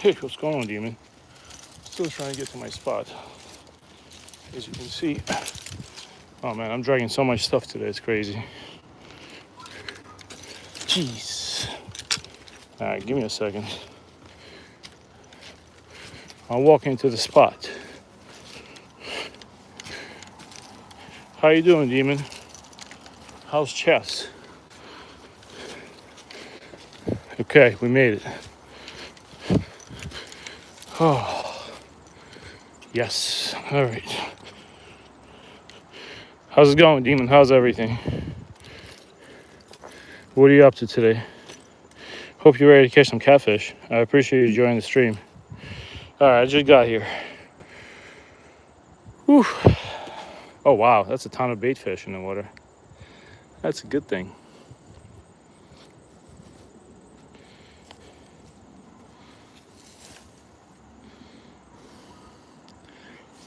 Hey, what's going on, Demon? Still trying to get to my spot. As you can see, oh man, I'm dragging so much stuff today, it's crazy. Jeez. All right, give me a second. I'll walk into the spot. How you doing, Demon? How's chess? Okay, we made it. Oh, yes. All right. How's it going, Demon? How's everything? What are you up to today? Hope you're ready to catch some catfish. I appreciate you joining the stream. All right, I just got here. Whew. Oh, wow. That's a ton of bait fish in the water. That's a good thing.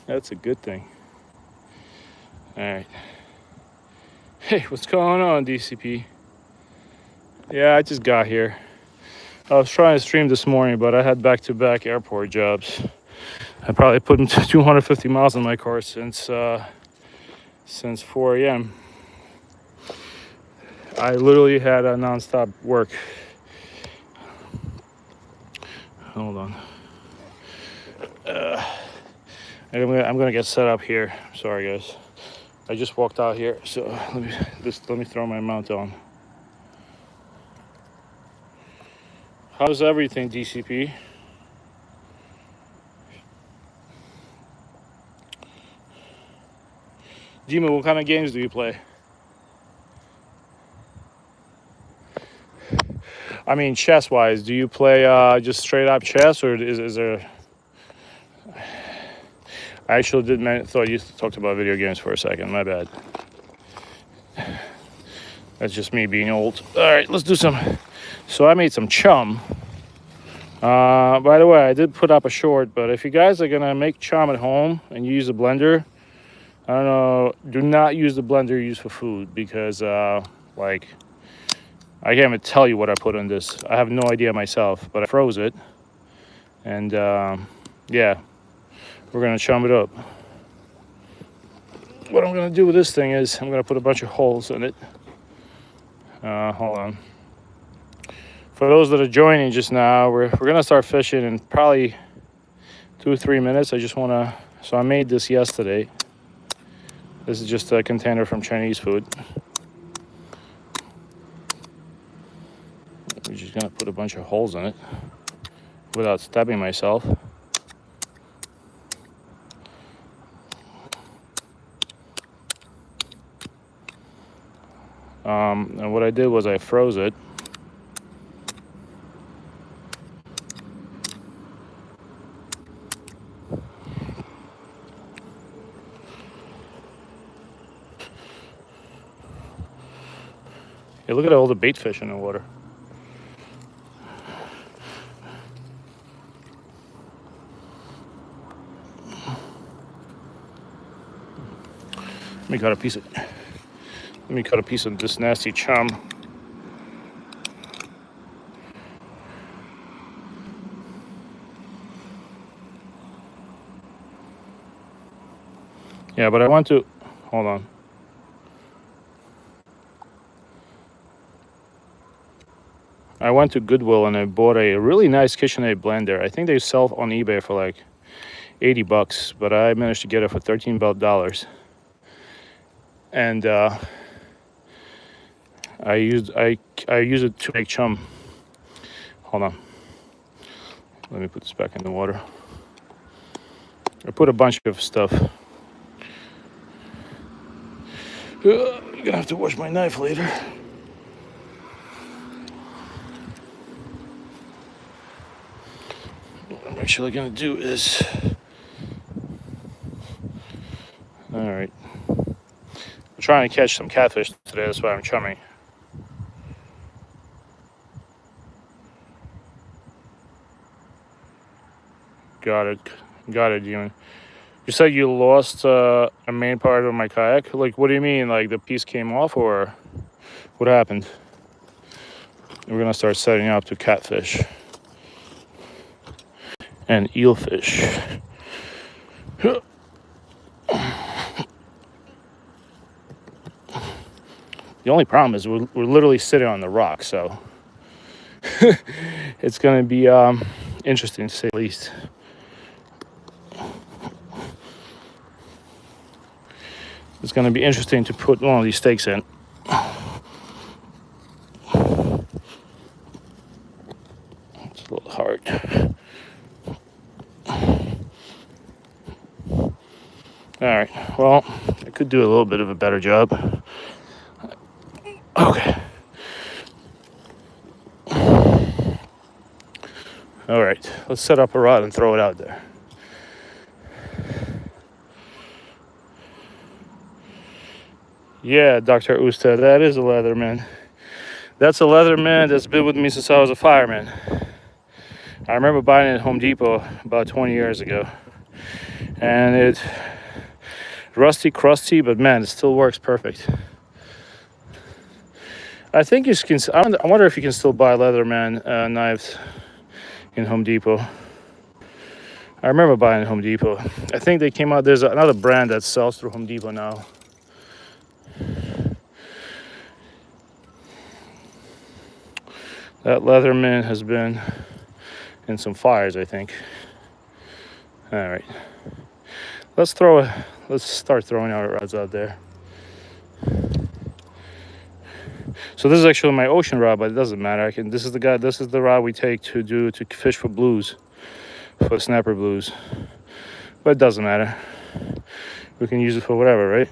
That's a good thing. All right. Hey, what's going on, DCP? Yeah, I just got here. I was trying to stream this morning, but I had back-to-back airport jobs. I probably put 250 miles on my car since 4 a.m. I literally had a non-stop work. Hold on. I'm gonna get set up here. Sorry, guys. I just walked out here, so let me throw my mount on. How's everything, DCP? Dima, what kind of games do you play? I mean, chess-wise, do you play just straight-up chess, or is there? I actually thought you talked about video games for a second. My bad. That's just me being old. All right, let's do some. So I made some chum. By the way, I did put up a short, but if you guys are gonna make chum at home and you use a blender, I don't know, do not use the blender you use for food, because like, I can't even tell you what I put in this. I have no idea myself, but I froze it, and yeah, we're gonna chum it up. What I'm gonna do with this thing is I'm gonna put a bunch of holes in it. Hold on. For those that are joining just now, we're gonna start fishing in probably 2 or 3 minutes. So I made this yesterday. This is just a container from Chinese food. I'm just gonna put a bunch of holes in it without stabbing myself. And what I did was I froze it. Hey, look at all the bait fish in the water. Let me cut a piece of this nasty chum. Yeah, but hold on. I went to Goodwill and I bought a really nice KitchenAid blender. I think they sell on eBay for like $80, but I managed to get it for $13. And I use it to make chum. Hold on. Let me put this back in the water. I put a bunch of stuff. I'm gonna have to wash my knife later. What I'm actually gonna do is, all right, I'm trying to catch some catfish today. That's why I'm chumming. Got it, Ewan. You said you lost a main part of my kayak. Like, what do you mean? Like the piece came off, or what happened? We're gonna start setting up to catfish and eelfish. The only problem is we're literally sitting on the rock, so it's gonna be interesting to say the least. It's gonna be interesting to put one of these stakes in. It's a little hard. All right, well, I could do a little bit of a better job. Okay. All right, let's set up a rod and throw it out there. Yeah, Dr. Usta, that is a Leatherman. That's a Leatherman that's been with me since I was a fireman. I remember buying it at Home Depot about 20 years ago. And it's rusty, crusty, but man, it still works perfect. I think you can, I wonder if you can still buy Leatherman knives in Home Depot. I remember buying at Home Depot. I think they came out, there's another brand that sells through Home Depot now. That Leatherman has been in some fires, I think. All right, let's start throwing our rods out there. So this is actually my ocean rod, but it doesn't matter. This is the rod we take to fish for blues, for snapper blues. But it doesn't matter. We can use it for whatever, right?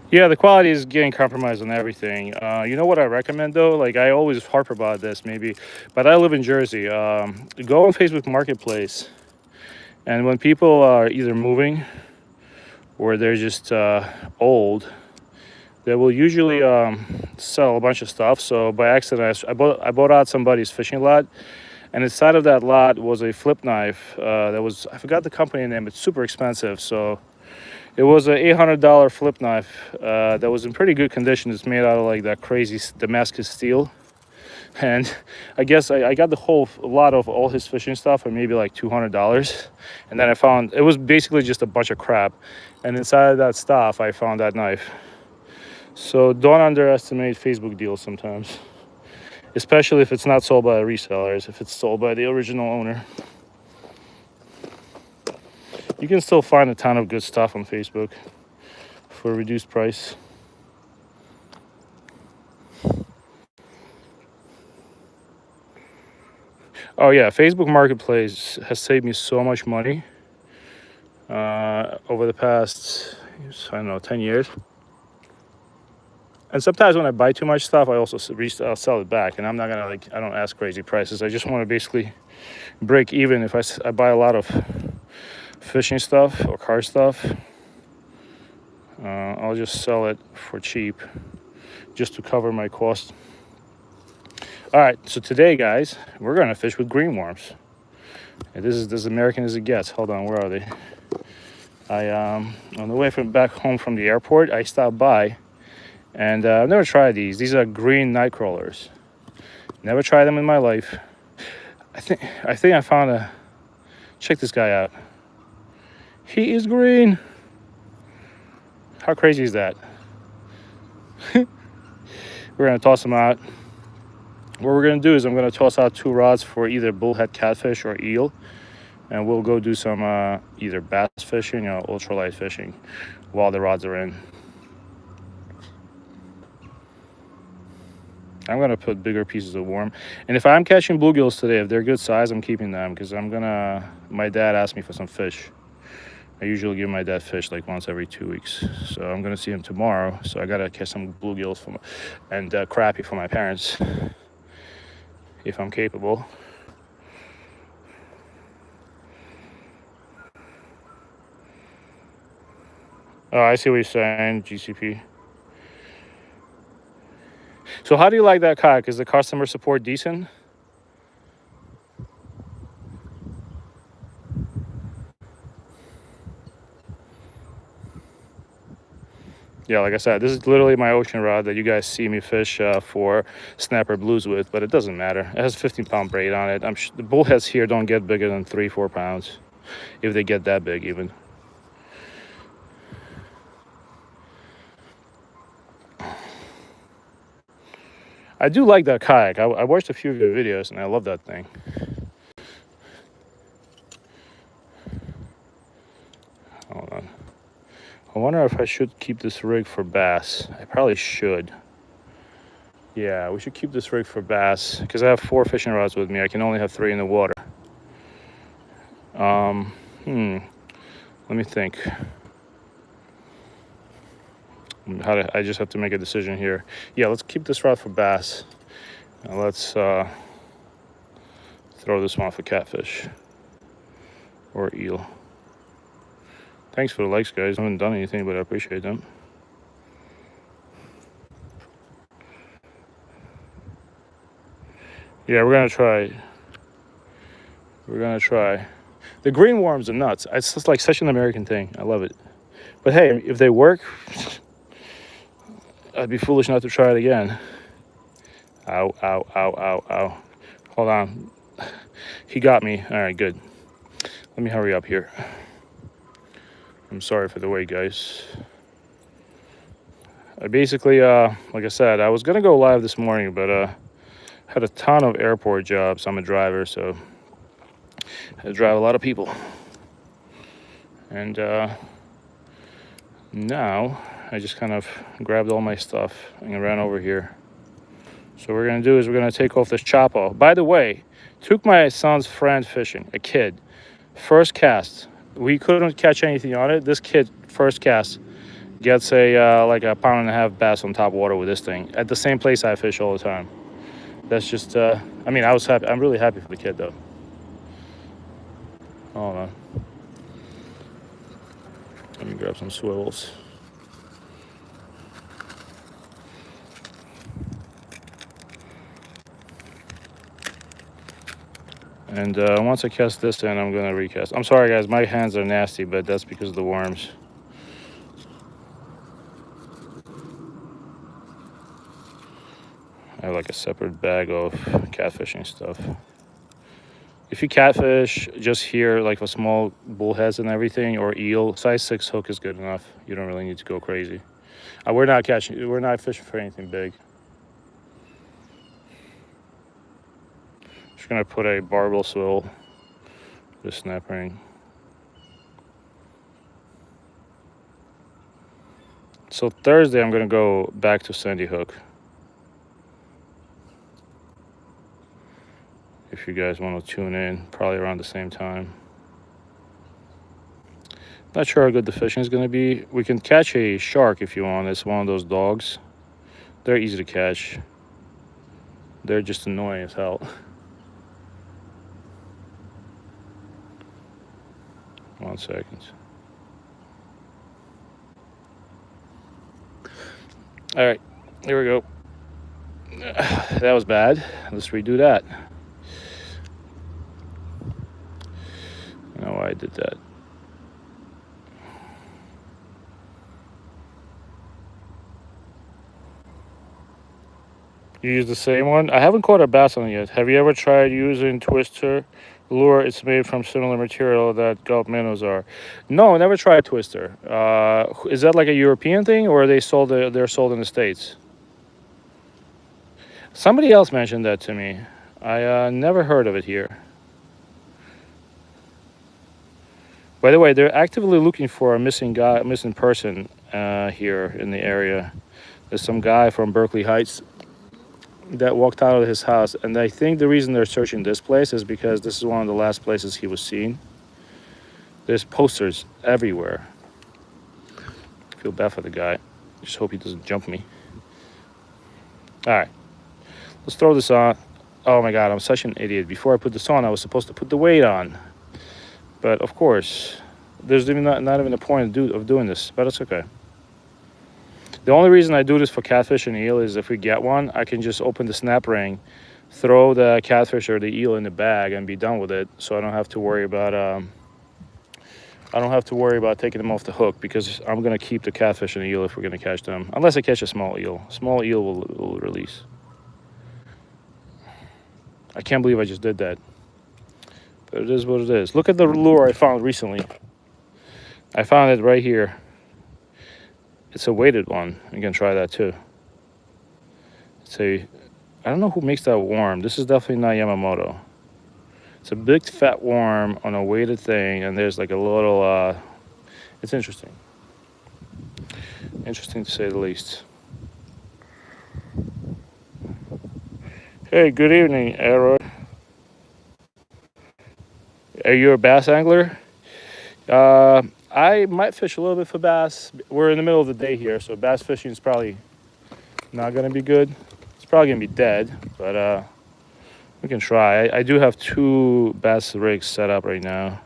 Yeah, the quality is getting compromised on everything. You know what I recommend though? Like I always harp about this maybe, but I live in Jersey. Go on Facebook Marketplace, and when people are either moving or they're just old, they will usually sell a bunch of stuff. So by accident, I bought out somebody's fishing lot, and inside of that lot was a flip knife that was, I forgot the company name. It's super expensive. So it was an $800 flip knife that was in pretty good condition. It's made out of like that crazy Damascus steel. And I guess I got the whole lot of all his fishing stuff for maybe like $200. And then I found, it was basically just a bunch of crap. And inside of that stuff, I found that knife. So don't underestimate Facebook deals sometimes. Especially if it's not sold by resellers, if it's sold by the original owner. You can still find a ton of good stuff on Facebook for a reduced price. Oh yeah, Facebook Marketplace has saved me so much money over the past, I don't know, 10 years. And sometimes when I buy too much stuff, I also I'll sell it back. And I'm not gonna I don't ask crazy prices. I just want to basically break even. If I buy a lot of fishing stuff or car stuff, I'll just sell it for cheap just to cover my cost. All right, so today guys, we're gonna fish with green worms. And this is as American as it gets. Hold on, where are they? On the way back home from the airport, I stopped by, and I've never tried these. These are green night crawlers. Never tried them in my life. I think I found a, check this guy out. He is green. How crazy is that? We're gonna toss them out. What we're gonna do is I'm gonna toss out 2 rods for either bullhead catfish or eel, and we'll go do some either bass fishing or ultralight fishing while the rods are in. I'm gonna put bigger pieces of worm. And if I'm catching bluegills today, if they're good size, I'm keeping them because my dad asked me for some fish. I usually give my dad fish like once every 2 weeks. So I'm gonna see him tomorrow. So I gotta catch some bluegills and crappie for my parents if I'm capable. Oh, I see what you're saying, GCP. So how do you like that kayak? Is the customer support decent? Yeah, like I said, this is literally my ocean rod that you guys see me fish for snapper blues with, but it doesn't matter. It has 15-pound braid on it. The bullheads here don't get bigger than 3-4 pounds, if they get that big even. I do like that kayak. I watched a few of your videos and I love that thing. Hold on. I wonder if I should keep this rig for bass. I probably should. Yeah, we should keep this rig for bass because I have 4 fishing rods with me. I can only have 3 in the water. Let me think. I just have to make a decision here. Yeah, let's keep this rod for bass. Now let's throw this one for catfish or eel. Thanks for the likes, guys. I haven't done anything, but I appreciate them. Yeah, we're gonna try. The green worms are nuts. It's just like such an American thing. I love it. But hey, if they work, I'd be foolish not to try it again. Ow, ow, ow, ow, ow. Hold on. He got me. All right, good. Let me hurry up here. I'm sorry for the wait, guys. I basically, like I said, I was gonna go live this morning, but had a ton of airport jobs. I'm a driver, so I had to drive a lot of people. And now I just kind of grabbed all my stuff and ran over here. So what we're gonna do is we're gonna take off this chopper. By the way, took my son's friend fishing, a kid. First cast, we couldn't catch anything on it. This kid, first cast, gets like a 1.5-pound bass on Topwater with this thing at the same place I fish all the time. That's just, I mean, I was happy. I'm really happy for the kid though. Hold on. Let me grab some swivels. And once I cast this in, I'm gonna recast. I'm sorry guys, my hands are nasty, but that's because of the worms. I have like a separate bag of catfishing stuff. If you catfish just here, like for small bullheads and everything, or eel, size 6 hook is good enough. You don't really need to go crazy. We're not fishing for anything big. Just gonna put a barbell swivel, the snap ring. So Thursday I'm gonna go back to Sandy Hook. If you guys want to tune in, probably around the same time. Not sure how good the fishing is going to be. We can catch a shark if you want. It's one of those dogs. They're easy to catch. They're just annoying as hell. One second. All right, here we go. That was bad. Let's redo that. I know why I did that. You use the same one? I haven't caught a bass on it yet. Have you ever tried using Twister lure? It's made from similar material that Gulp minnows are. No, I never tried Twister. Is that like a European thing, or are they're sold in the States? Somebody else mentioned that to me. I never heard of it here. By the way, they're actively looking for a missing person here in the area. There's some guy from Berkeley Heights that walked out of his house, and I think the reason they're searching this place is because this is one of the last places he was seen. There's posters everywhere. I feel bad for the guy. Just hope he doesn't jump me. All right, let's throw this on. Oh my God, I'm such an idiot. Before I put this on, I was supposed to put the weight on. But of course, there's even not even a point of doing this, but it's okay. The only reason I do this for catfish and eel is if we get one, I can just open the snap ring, throw the catfish or the eel in the bag, and be done with it. So I don't have to worry about taking them off the hook, because I'm gonna keep the catfish and the eel if we're gonna catch them, unless I catch a small eel. Small eel will release. I can't believe I just did that, but it is what it is. Look at the lure I found recently. I found it right here. It's a weighted one. You can try that too. I don't know who makes that worm. This is definitely not Yamamoto. It's a big fat worm on a weighted thing, and there's like a little, it's interesting. Interesting to say the least. Hey, good evening, Arrow. Are you a bass angler? I might fish a little bit for bass. We're in the middle of the day here, so bass fishing is probably not gonna be good. It's probably gonna be dead, but we can try. I do have 2 bass rigs set up right now.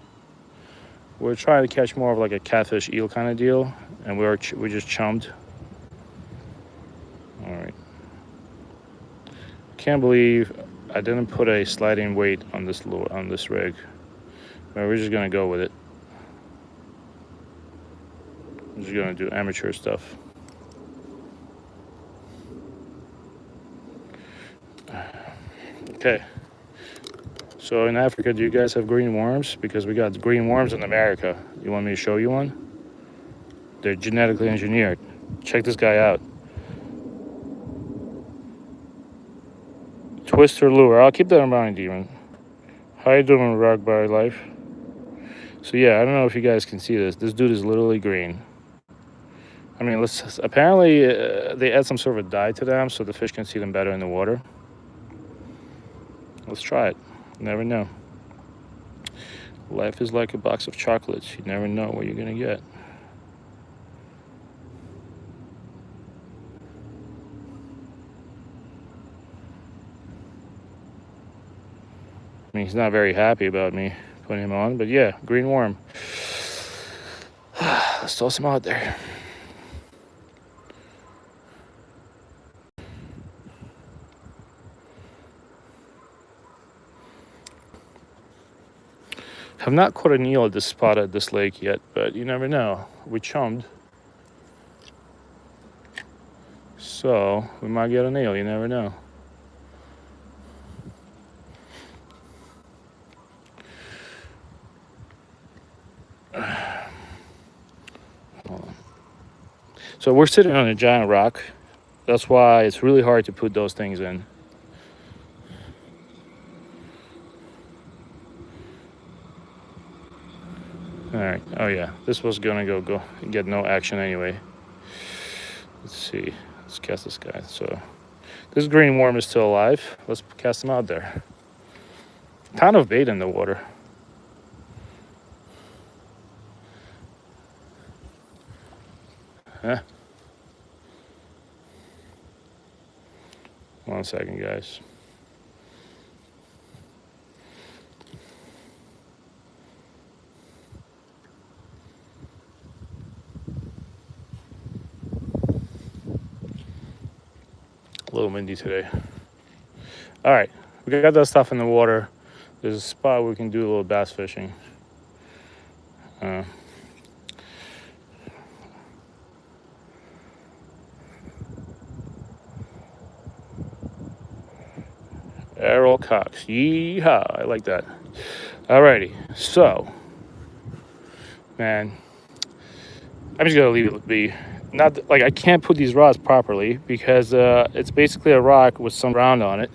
We're trying to catch more of like a catfish eel kind of deal, and we just chummed. All right. Can't believe I didn't put a sliding weight on this rig. But we're just gonna go with it. I'm just gonna do amateur stuff. Okay. So in Africa, do you guys have green worms? Because we got green worms in America. You want me to show you one? They're genetically engineered. Check this guy out. Twister lure. I'll keep that in mind, Demon. How you doing, Rockbar Life? So yeah, I don't know if you guys can see this. This dude is literally green. I mean, apparently they add some sort of dye to them so the fish can see them better in the water. Let's try it. You never know. Life is like a box of chocolates. You never know what you're gonna get. I mean, he's not very happy about me putting him on, but yeah, green worm. Let's toss him out there. Have not caught an eel at this spot at this lake yet, but you never know. We chummed, so we might get an eel. You never know. So we're sitting on a giant rock. That's why it's really hard to put those things in. All right. Oh yeah, this was gonna go get no action anyway. Let's see. Let's cast this guy. So this green worm is still alive. Let's cast him out there. Ton of bait in the water. Huh? 1 second, guys. A little windy today. All right, we got that stuff in the water. There's a spot where we can do a little bass fishing. Errol Cox, yeehaw! I like that. Alrighty, so man, I'm just gonna leave it be. Not like I can't put these rods properly because it's basically a rock with some round on it,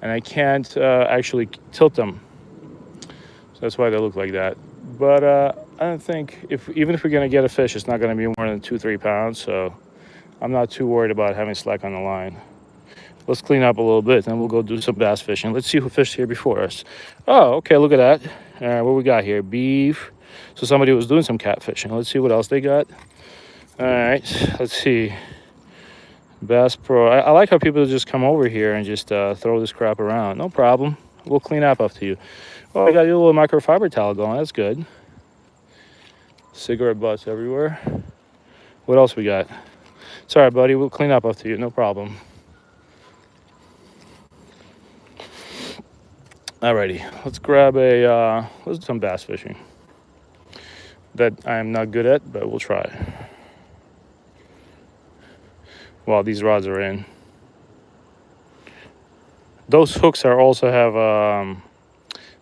and I can't actually tilt them. So that's why they look like that. But I don't think even if we're gonna get a fish, it's not gonna be more than 2-3 pounds. So I'm not too worried about having slack on the line. Let's clean up a little bit, then we'll go do some bass fishing. Let's see who fished here before us. Oh, okay, look at that. All right, what we got here? Beef. So somebody was doing some catfishing. Let's see what else they got. All right, let's see. Bass Pro. I like how people just come over here and just throw this crap around. No problem. We'll clean up after you. Oh, I got your little microfiber towel going. That's good. Cigarette butts everywhere. What else we got? Sorry, buddy. We'll clean up after you. No problem. Alrighty. Let's grab a. Let's do some bass fishing. That I am not good at, but we'll try. While these rods are in. Those hooks are also have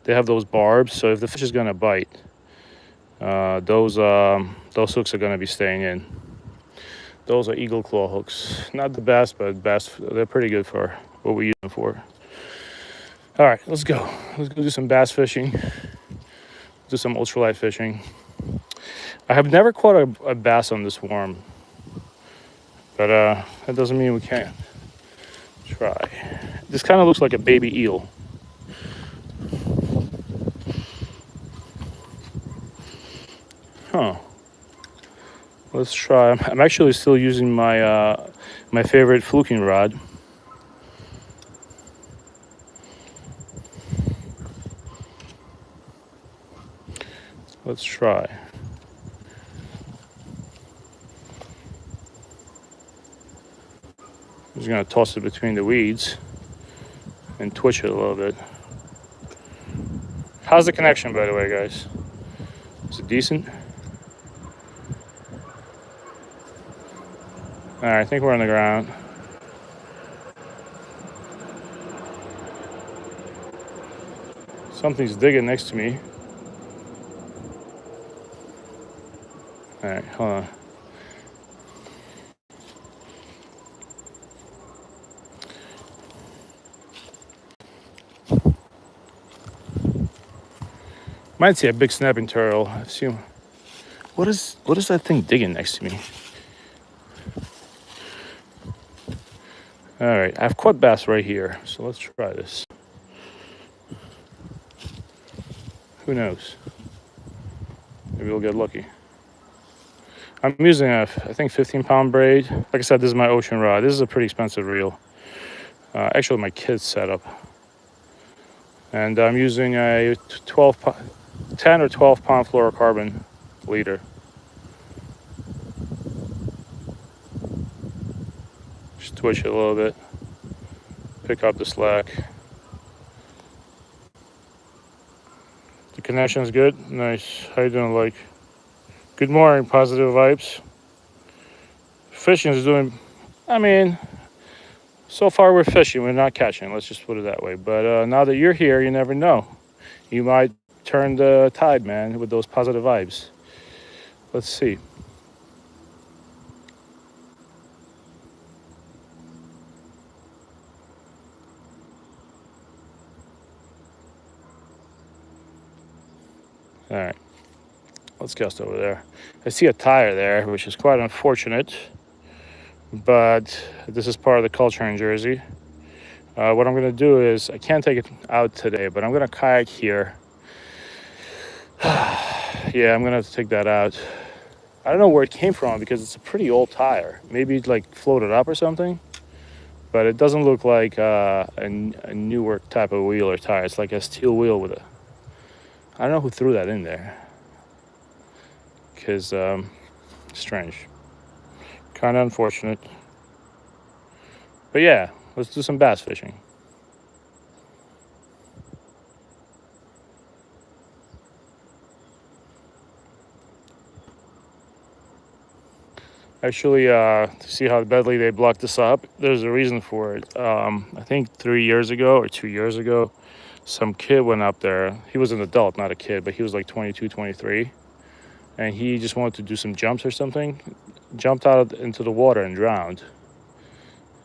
they have those barbs, so if the fish is gonna bite, those hooks are gonna be staying in. Those are eagle claw hooks, not the best, but they're pretty good for what we use them for. All right, let's go. Let's go do some bass fishing. Do some ultralight fishing. I have never caught a bass on this worm, but that doesn't mean we can't try. This kind of looks like a baby eel. Huh. Let's try. I'm actually still using my my favorite fluking rod. Let's try. I'm just gonna toss it between the weeds and twitch it a little bit. How's the connection, by the way, guys? Is it decent? All right, I think we're on the ground. Something's digging next to me. All right, hold on. Might see a big snapping turtle. I assume. What is that thing digging next to me? All right, I've caught bass right here, so let's try this. Who knows? Maybe we'll get lucky. I'm using a, I think, 15-pound braid. Like I said, this is my ocean rod. This is a pretty expensive reel. Actually, my kid's setup. And I'm using a 10 or 12-pound fluorocarbon leader. Just twitch it a little bit. Pick up the slack. The connection's good. Nice. How you doing, like? Good morning, positive vibes. Fishing is doing, I mean, so far we're fishing, we're not catching, let's just put it that way. But now that you're here, you never know. You might turn the tide, man, with those positive vibes. Let's see. All right, let's cast over there. I see a tire there, which is quite unfortunate, but this is part of the culture in Jersey. What I'm gonna do is, I can't take it out today, but I'm gonna kayak here. Yeah, I'm gonna have to take that out. I don't know where it came from because it's a pretty old tire. Maybe it like floated up or something, but it doesn't look like a newer type of wheel or tire. It's like a steel wheel with a, I don't know who threw that in there, because strange, kind of unfortunate. But yeah, let's do some bass fishing. Actually, to see how badly they blocked this up, there's a reason for it. I think 3 years ago or 2 years ago, some kid went up there. He was an adult, not a kid, but he was like 22, 23. And he just wanted to do some jumps or something. Jumped out into the water and drowned.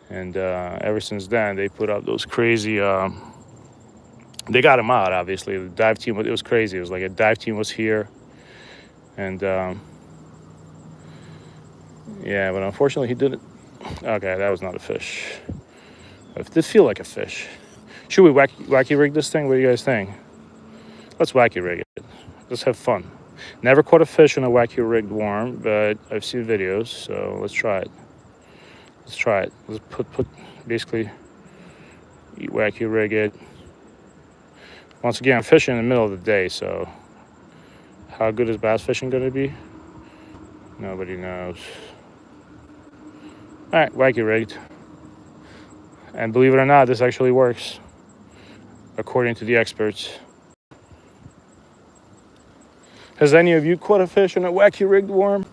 And ever since then, they put up those crazy... they got him out, obviously. The dive team, it was crazy. It was like a dive team was here. And... yeah, but unfortunately he didn't. Okay, that was not a fish. It did feel like a fish. Should we wacky rig this thing? What do you guys think? Let's wacky rig it. Let's have fun. Never caught a fish in a wacky rigged worm, but I've seen videos, so let's try it. Let's try it. Let's put basically wacky rig it. Once again, I'm fishing in the middle of the day, so how good is bass fishing going to be? Nobody knows. All right, wacky rigged. And believe it or not, this actually works, according to the experts. Has any of you caught a fish in a wacky rigged worm?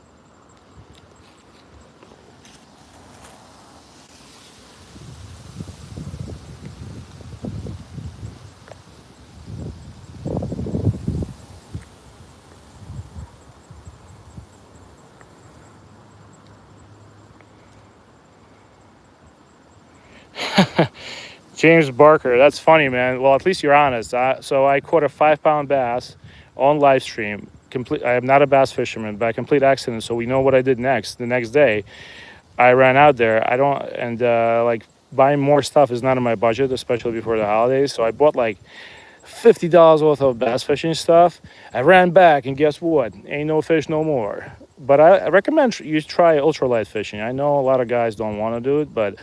James Barker, that's funny, man. Well, at least you're honest. So I caught a 5-pound bass on live stream. I am not a bass fisherman, by complete accident. So we know what I did next. The next day, I ran out there. Like buying more stuff is not in my budget, especially before the holidays. So I bought like $50 worth of bass fishing stuff. I ran back, and guess what? Ain't no fish no more. But I recommend you try ultralight fishing. I know a lot of guys don't want to do it, but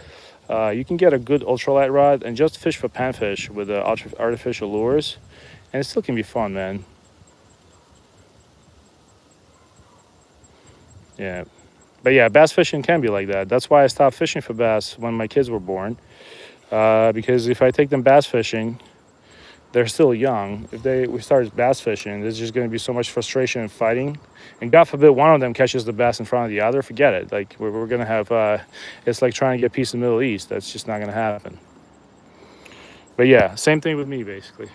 you can get a good ultralight rod and just fish for panfish with artificial lures, and it still can be fun, man. Yeah, but yeah, bass fishing can be like that. That's why I stopped fishing for bass when my kids were born, because if I take them bass fishing, they're still young. If we start bass fishing, there's just going to be so much frustration and fighting. And God forbid one of them catches the bass in front of the other, forget it. Like we're going to have, it's like trying to get peace in the Middle East. That's just not going to happen. But yeah, same thing with me, basically.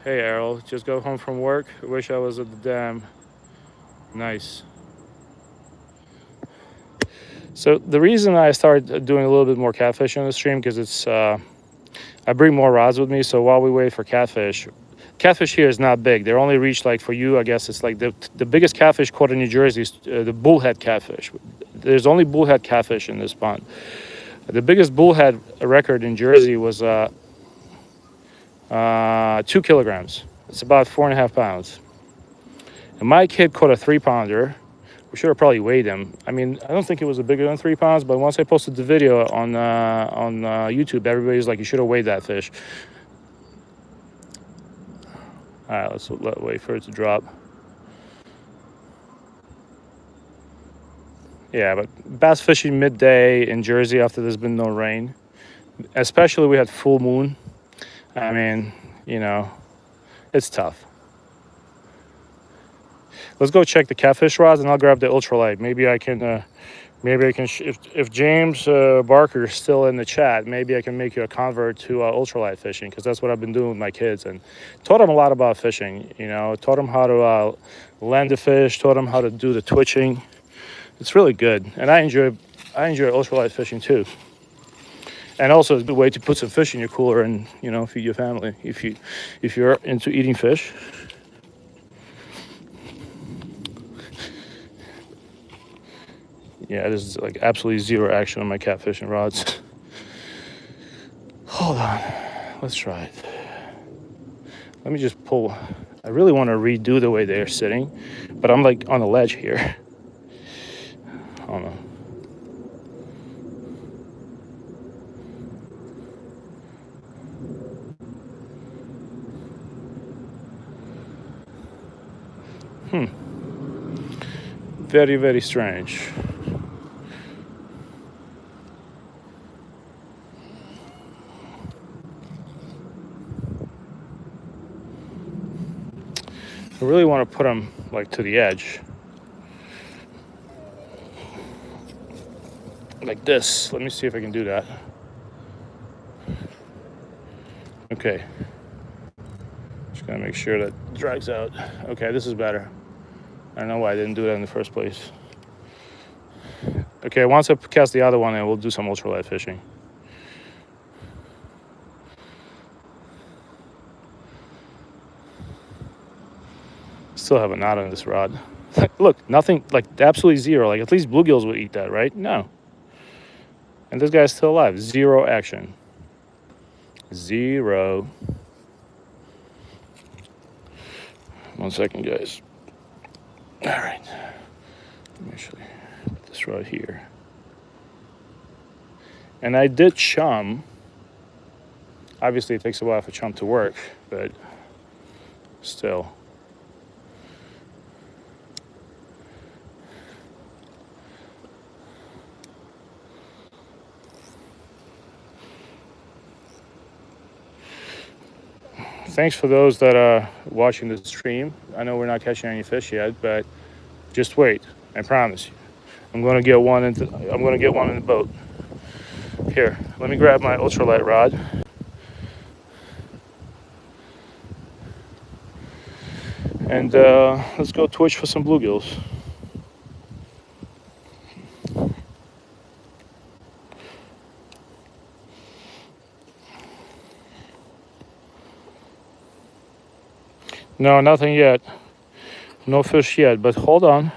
Hey, Errol, just got home from work. I wish I was at the dam. Nice. So the reason I started doing a little bit more catfishing on the stream, because it's, I bring more rods with me, so while we wait for catfish here is not big. They're only reached, like for you, I guess it's like the biggest catfish caught in New Jersey is the bullhead catfish. There's only bullhead catfish in this pond. The biggest bullhead record in Jersey was 2 kilograms. It's about 4.5 pounds. And my kid caught a 3-pounder. We should have probably weighed him. I mean, I don't think it was bigger than 3 pounds, but once I posted the video on YouTube, everybody's like, you should have weighed that fish. All right, let's wait for it to drop. Yeah, but bass fishing midday in Jersey after there's been no rain, especially we had full moon. I mean, you know, it's tough. Let's go check the catfish rods, and I'll grab the ultralight. Maybe I can, if James Barker is still in the chat, maybe I can make you a convert to ultralight fishing, because that's what I've been doing with my kids, and taught them a lot about fishing. You know, taught them how to land the fish, taught them how to do the twitching. It's really good, and I enjoy ultralight fishing too. And also, it's a good way to put some fish in your cooler and, you know, feed your family if you're into eating fish. Yeah, there's like absolutely zero action on my catfishing rods. Hold on, let's try it. Let me just pull. I really want to redo the way they're sitting, but I'm like on a ledge here. Hold on. Very, very strange. I really want to put them like to the edge. Like this. Let me see if I can do that. Okay. Just gotta make sure that drags out. Okay, this is better. I don't know why I didn't do that in the first place. Okay, once I cast the other one, then we'll do some ultralight fishing. Still have a knot on this rod. Look, nothing, like absolutely zero. Like at least bluegills would eat that, right? No. And this guy's still alive. Zero action. Zero. 1 second, guys. All right. Let me actually put this right here. And I did chum. Obviously, it takes a while for chum to work, but still. Thanks for those that are watching the stream. I know we're not catching any fish yet, but just wait. I promise you. I'm gonna get one in the boat. Here, let me grab my ultralight rod. And let's go twitch for some bluegills. No, nothing yet. No fish yet, but hold on.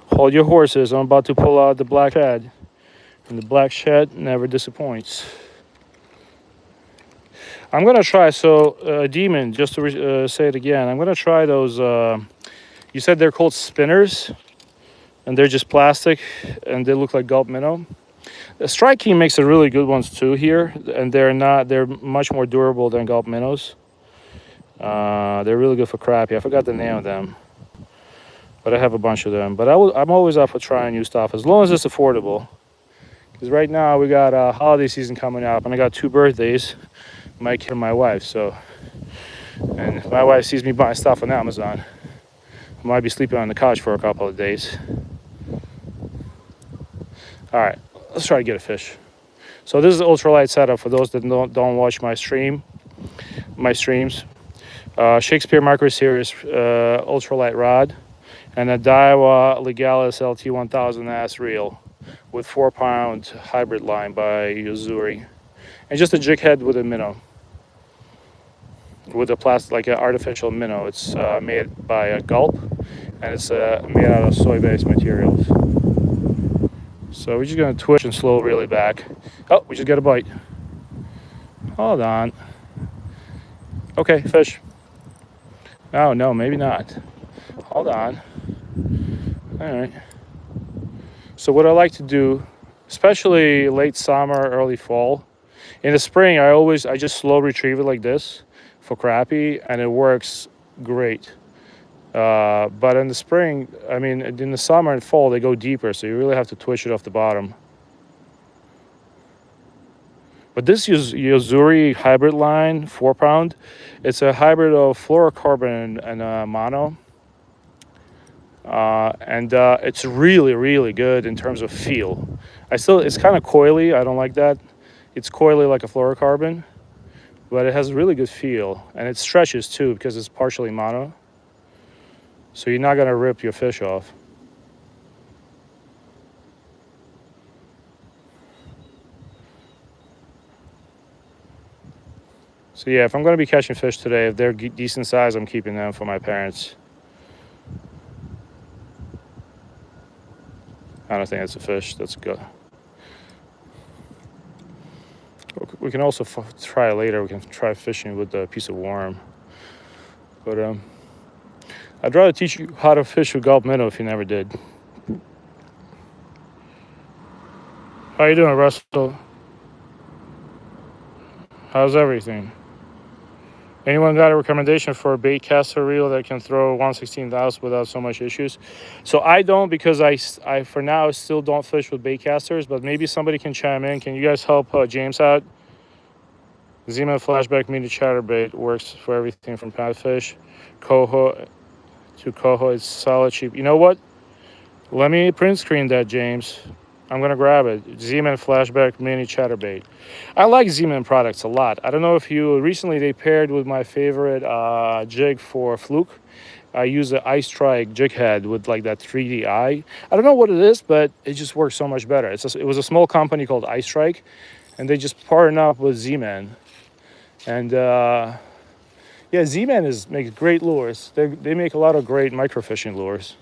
Hold your horses. I'm about to pull out the black shad. And the black shad never disappoints. I'm going to try, Demon, just to say it again, I'm going to try those, you said they're called spinners, and they're just plastic, and they look like gulp minnow. Strike King makes a really good ones too here, and they're much more durable than gulp minnows. They're really good for crappie. I forgot the name of them, but I have a bunch of them. But I'm always up for trying new stuff as long as it's affordable. Because right now we got holiday season coming up, and I got 2 birthdays, my kid and my wife. And if my wife sees me buying stuff on Amazon, I might be sleeping on the couch for a couple of days. All right, let's try to get a fish. So this is the ultralight setup for those that don't watch my streams. Shakespeare Micro Series ultralight rod, and a Daiwa Legalis LT1000S reel with 4-pound hybrid line by Yozuri, and just a jig head with a minnow, with a plastic, like an artificial minnow. It's made by a Gulp, and it's made out of soy-based materials. So we're just gonna twitch and slow reel it back. Oh, we just got a bite. Hold on. Okay, fish. Oh, no, maybe not. Hold on. All right. So what I like to do, especially late summer, early fall, in the spring, I just slow retrieve it like this for crappie, and it works great. But in the spring, I mean, in the summer and fall, they go deeper, so you really have to twitch it off the bottom. But this Yozuri hybrid line, 4-pound, it's a hybrid of fluorocarbon and mono. And it's really, really good in terms of feel. It's kind of coily. I don't like that. It's coily like a fluorocarbon, but it has a really good feel, and it stretches too because it's partially mono. So you're not gonna rip your fish off. So yeah, if I'm gonna be catching fish today, if they're decent size, I'm keeping them for my parents. I don't think that's a fish. That's good. We can also try later. We can try fishing with a piece of worm. But I'd rather teach you how to fish with gulp minnow if you never did. How you doing, Russell? How's everything? Anyone got a recommendation for a bait caster reel that can throw 1/16 without so much issues? So I don't, because I for now still don't fish with bait casters, but maybe somebody can chime in. Can you guys help James out? Z-Man Flashback Mini Chatterbait works for everything from padfish, coho to coho. It's solid, cheap. You know what? Let me print screen that, James. I'm gonna grab it. Z-Man Flashback Mini Chatterbait. I like Z-Man products a lot. I don't know if you recently, they paired with my favorite jig for fluke. I use the Ice Strike jig head with like that 3D eye. I don't know what it is, but it just works so much better. It was a small company called Ice Strike, and they just partnered up with Z-Man. And yeah, Z-Man makes great lures. They make a lot of great microfishing lures.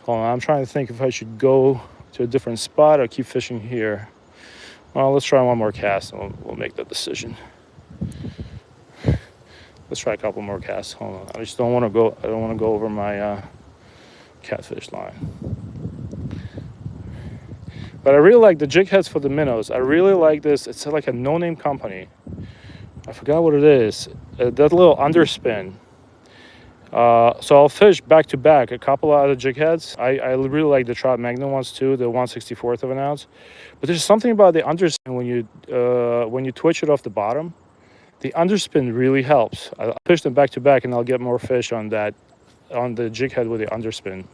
Hold on, I'm trying to think if I should go to a different spot or keep fishing here. Well, let's try one more cast and we'll make that decision. Let's try a couple more casts. Hold on. I just don't want to go. I don't want to go over my catfish line. But I really like the jig heads for the minnows. I really like this. It's like a no-name company. I forgot what it is. That little underspin. So I'll fish back to back a couple of other jig heads. I really like the Trout Magnum ones too, the 1/64 of an ounce. But there's something about the underspin when you twitch it off the bottom. The underspin really helps. I'll fish them back to back, and I'll get more fish on the jig head with the underspin.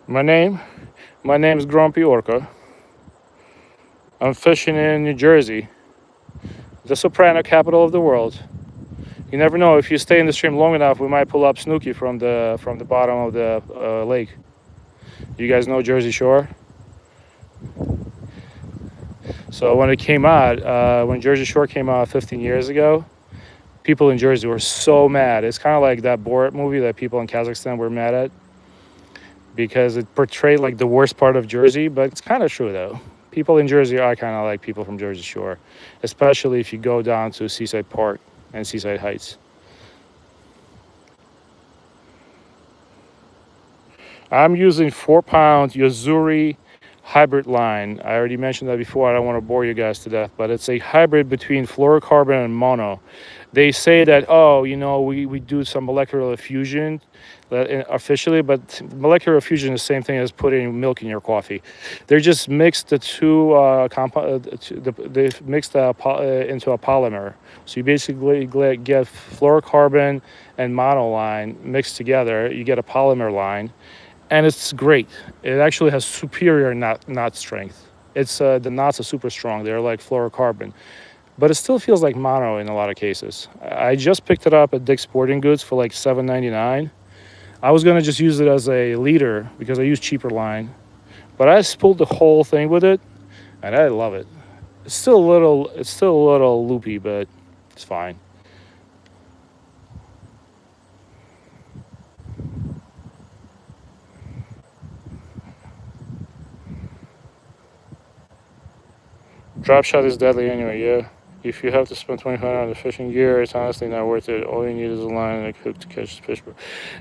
My name is Grumpy Orca. I'm fishing in New Jersey, the soprano capital of the world. You never know, if you stay in the stream long enough, we might pull up Snooky from the bottom of the lake. You guys know Jersey Shore? So when it came out, when Jersey Shore came out 15 years ago, people in Jersey were so mad. It's kind of like that Borat movie that people in Kazakhstan were mad at, because it portrayed like the worst part of Jersey, but it's kind of true though. People in Jersey are kind of like people from Jersey Shore, especially if you go down to Seaside Park and Seaside Heights. I'm using 4-pound Yozuri hybrid line. I already mentioned that before. I don't want to bore you guys to death, but it's a hybrid between fluorocarbon and mono. They say that, oh, you know, we do some molecular fusion officially, but molecular fusion is the same thing as putting milk in your coffee. They just mixed the two they mixed into a polymer. So you basically get fluorocarbon and mono line mixed together. You get a polymer line, and it's great. It actually has superior knot strength. It's the knots are super strong. They're like fluorocarbon, but it still feels like mono in a lot of cases. I just picked it up at Dick's Sporting Goods for like $7.99. I was gonna just use it as a leader because I use cheaper line, but I spooled the whole thing with it, and I love it. It's still a little loopy, but it's fine. Drop shot is deadly anyway, yeah. If you have to spend $25 on the fishing gear, it's honestly not worth it. All you need is a line and a hook to catch the fish.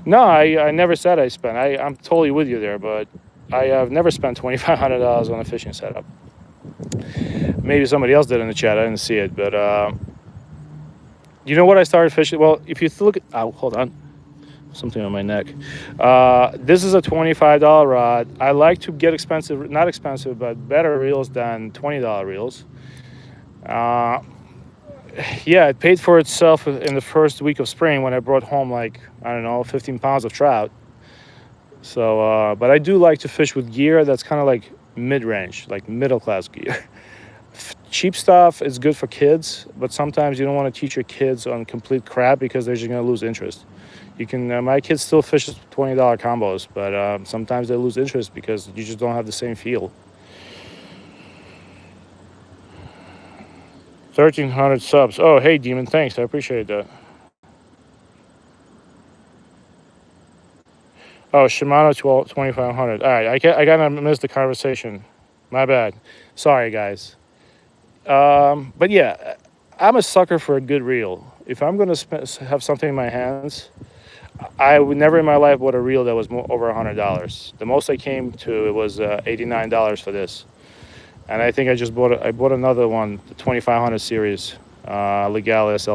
No, I never said I spent. I'm totally with you there, but I have never spent $2,500 on a fishing setup. Maybe somebody else did in the chat. I didn't see it, but you know what I started fishing? Well, if you look at, oh, hold on. Something on my neck. This is a $25 rod. I like to get expensive, not expensive, but better reels than $20 reels. Yeah, it paid for itself in the first week of spring when I brought home like, I don't know, 15 pounds of trout. So, but I do like to fish with gear that's kind of like mid-range, like middle-class gear. Cheap stuff is good for kids, but sometimes you don't want to teach your kids on complete crap because they're just going to lose interest. You can, my kids still fish $20 combos, but sometimes they lose interest because you just don't have the same feel. 1,300 subs. Oh, hey, Demon, thanks. I appreciate that. Oh, Shimano 2,500. All right, I gotta miss the conversation. My bad. Sorry, guys. But yeah, I'm a sucker for a good reel. If I'm gonna have something in my hands, I would never in my life bought a reel that was over $100. The most I came to it was $89 for this. And I think I just bought another one, the 2500 series, Legalis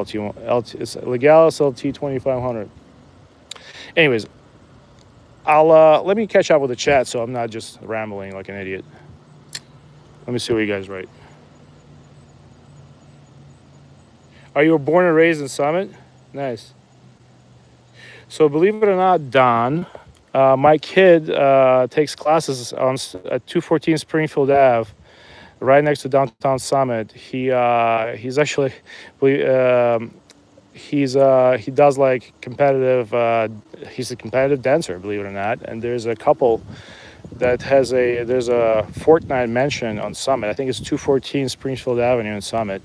it's Legalis LT 2500. Anyways, I'll let me catch up with the chat so I'm not just rambling like an idiot. Let me see what you guys write. Are you born and raised in Summit? Nice. So believe it or not, Don, my kid takes classes at 214 Springfield Ave, right next to downtown Summit. He's actually he does like competitive. He's a competitive dancer, believe it or not. And there's a couple that there's a Fortnite mansion on Summit. I think it's 214 Springfield Avenue in Summit.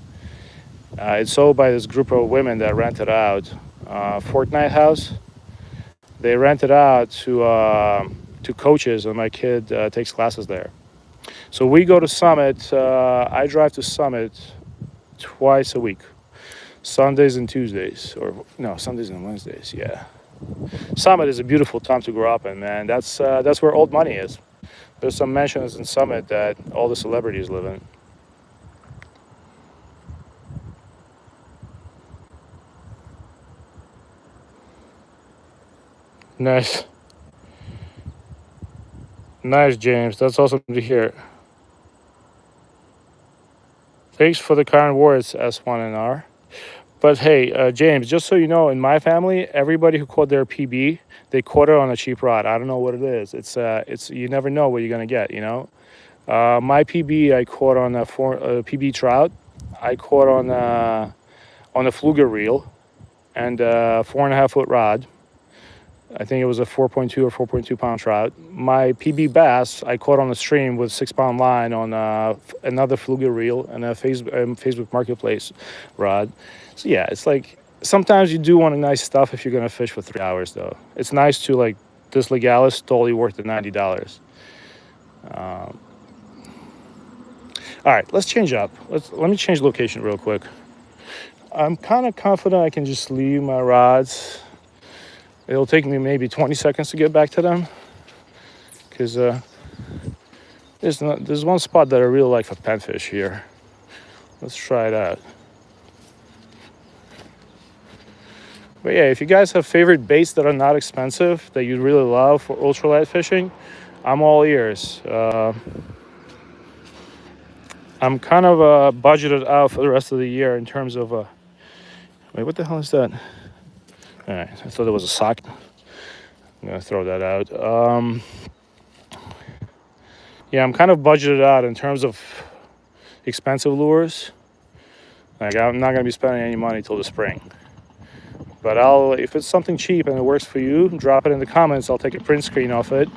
It's owned by this group of women that rent it out. Fortnite House. They rent it out to to coaches, and my kid takes classes there. So we go to Summit. I drive to Summit twice a week, Sundays and Tuesdays, or no, Sundays and Wednesdays. Yeah, Summit is a beautiful town to grow up in, man. That's where old money is. There's some mansions in Summit that all the celebrities live in. Nice. Nice, James. That's awesome to hear. Thanks for the kind words, S1NR. But hey, James, just so you know, in my family, everybody who caught their PB, they caught it on a cheap rod. I don't know what it is. It's you never know what you're gonna get. You know, my PB I caught on a PB trout. I caught on a fluger reel and a 4.5 foot rod. I think it was a 4.2 or 4.2 pound trout. My PB bass I caught on the stream with 6 pound line on another fluger reel and a Facebook Marketplace rod. So yeah, it's like sometimes you do want a nice stuff if you're gonna fish for 3 hours though. It's nice to like this Legalis totally worth the $90. All right, let's change up. Let me change location real quick. I'm kind of confident I can just leave my rods. It'll take me maybe 20 seconds to get back to them because there's one spot that I really like for panfish here. Let's try it out. But yeah, if you guys have favorite baits that are not expensive that you really love for ultralight fishing, I'm all ears. I'm kind of budgeted out for the rest of the year in terms of wait, what the hell is that? All right, I thought it was a sock. I'm gonna throw that out. Yeah, I'm kind of budgeted out in terms of expensive lures. Like I'm not gonna be spending any money till the spring. But if it's something cheap and it works for you, drop it in the comments. I'll take a print screen of it.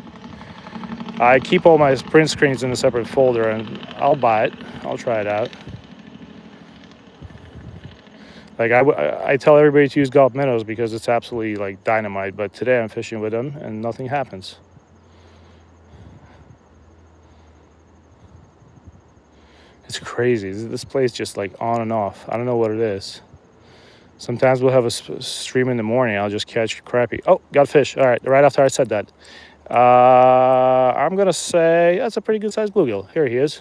I keep all my print screens in a separate folder, and I'll buy it. I'll try it out. Like I tell everybody to use Gulp minnows because it's absolutely like dynamite. But today I'm fishing with them and nothing happens. It's crazy. This place just like on and off. I don't know what it is. Sometimes we'll have a stream in the morning. I'll just catch crappie. Oh, got fish. All right, right after I said that. I'm gonna say that's a pretty good sized bluegill. Here he is.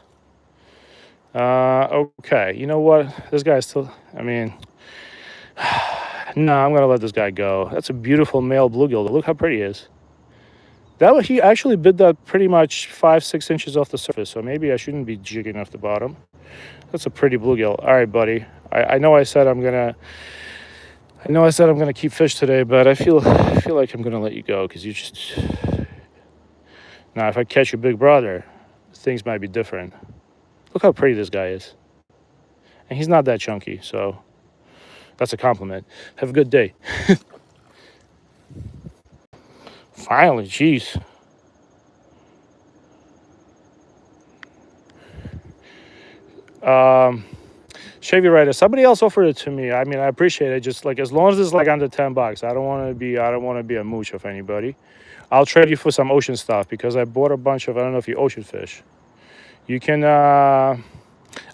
Okay, you know what? This guy's still. I mean. No, I'm gonna let this guy go. That's a beautiful male bluegill. Look how pretty he is. He actually bit that pretty much 5-6 inches off the surface, so maybe I shouldn't be jigging off the bottom. That's a pretty bluegill. All right, buddy. I know I said I'm gonna keep fish today, but I feel like I'm gonna let you go because you just. Now, if I catch your big brother, things might be different. Look how pretty this guy is, and he's not that chunky, so. That's a compliment. Have a good day. Finally, jeez. Chevy Rider. Somebody else offered it to me. I mean, I appreciate it. Just like as long as it's like under $10, I don't want to be a mooch of anybody. I'll trade you for some ocean stuff because I bought a bunch of. I don't know if you ocean fish. You can. I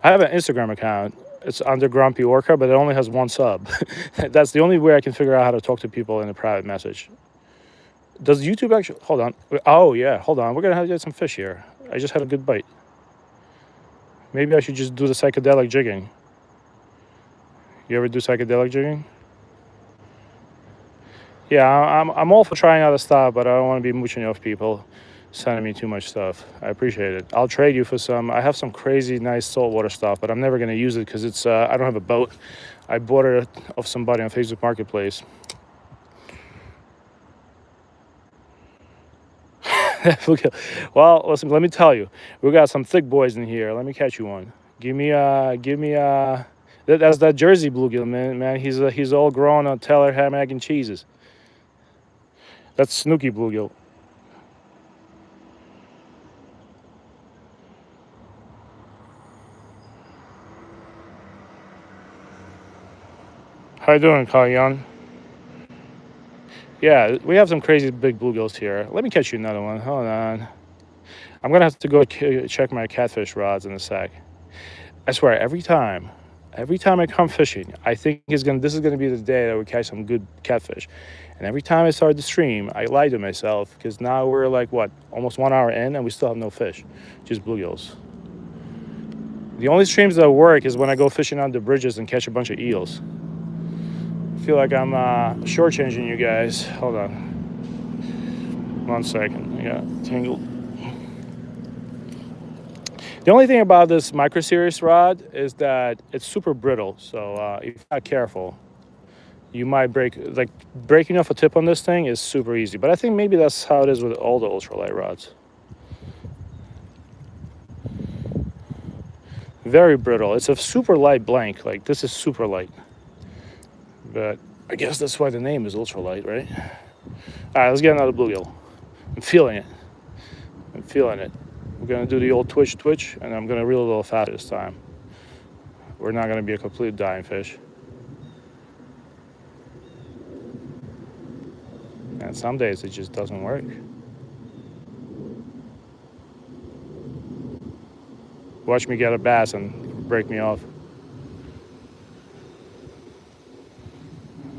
have an Instagram account. It's under Grumpy Orca, but it only has 1 sub. That's the only way I can figure out how to talk to people in a private message. Does YouTube actually... Hold on. Oh, yeah. Hold on. We're going to have to get some fish here. I just had a good bite. Maybe I should just do the psychedelic jigging. You ever do psychedelic jigging? Yeah, I'm all for trying other stuff, but I don't want to be mooching off people sending me too much stuff. I appreciate it. I'll trade you for some. I have some crazy nice saltwater stuff, but I'm never going to use it because it's I don't have a boat. I bought it off somebody on Facebook Marketplace. Well, listen, let me tell you, we got some thick boys in here. Let me catch you one. Give me that's that Jersey bluegill, man. He's all grown on Teller ham, egg, and cheeses. That's Snooky bluegill. How you doing, Kalyan? Yeah, we have some crazy big bluegills here. Let me catch you another one. Hold on. I'm gonna have to go check my catfish rods in a sec. I swear, every time I come fishing, I think this is gonna be the day that we catch some good catfish. And every time I start the stream, I lie to myself because now we're like what, almost 1 hour in, and we still have no fish, just bluegills. The only streams that work is when I go fishing on the bridges and catch a bunch of eels. I feel like I'm shortchanging you guys. Hold on, 1 second. I got tangled. The only thing about this micro series rod is that it's super brittle, so if you're not careful, you might break. Like, breaking off a tip on this thing is super easy, but I think maybe that's how it is with all the ultralight rods. Very brittle. It's a super light blank. Like, this is super light, but I guess that's why the name is ultralight, right? All right, let's get another bluegill. I'm feeling it. I'm feeling it. We're gonna do the old twitch, and I'm gonna reel a little faster this time. We're not gonna be a complete dying fish. And some days it just doesn't work. Watch me get a bass and break me off.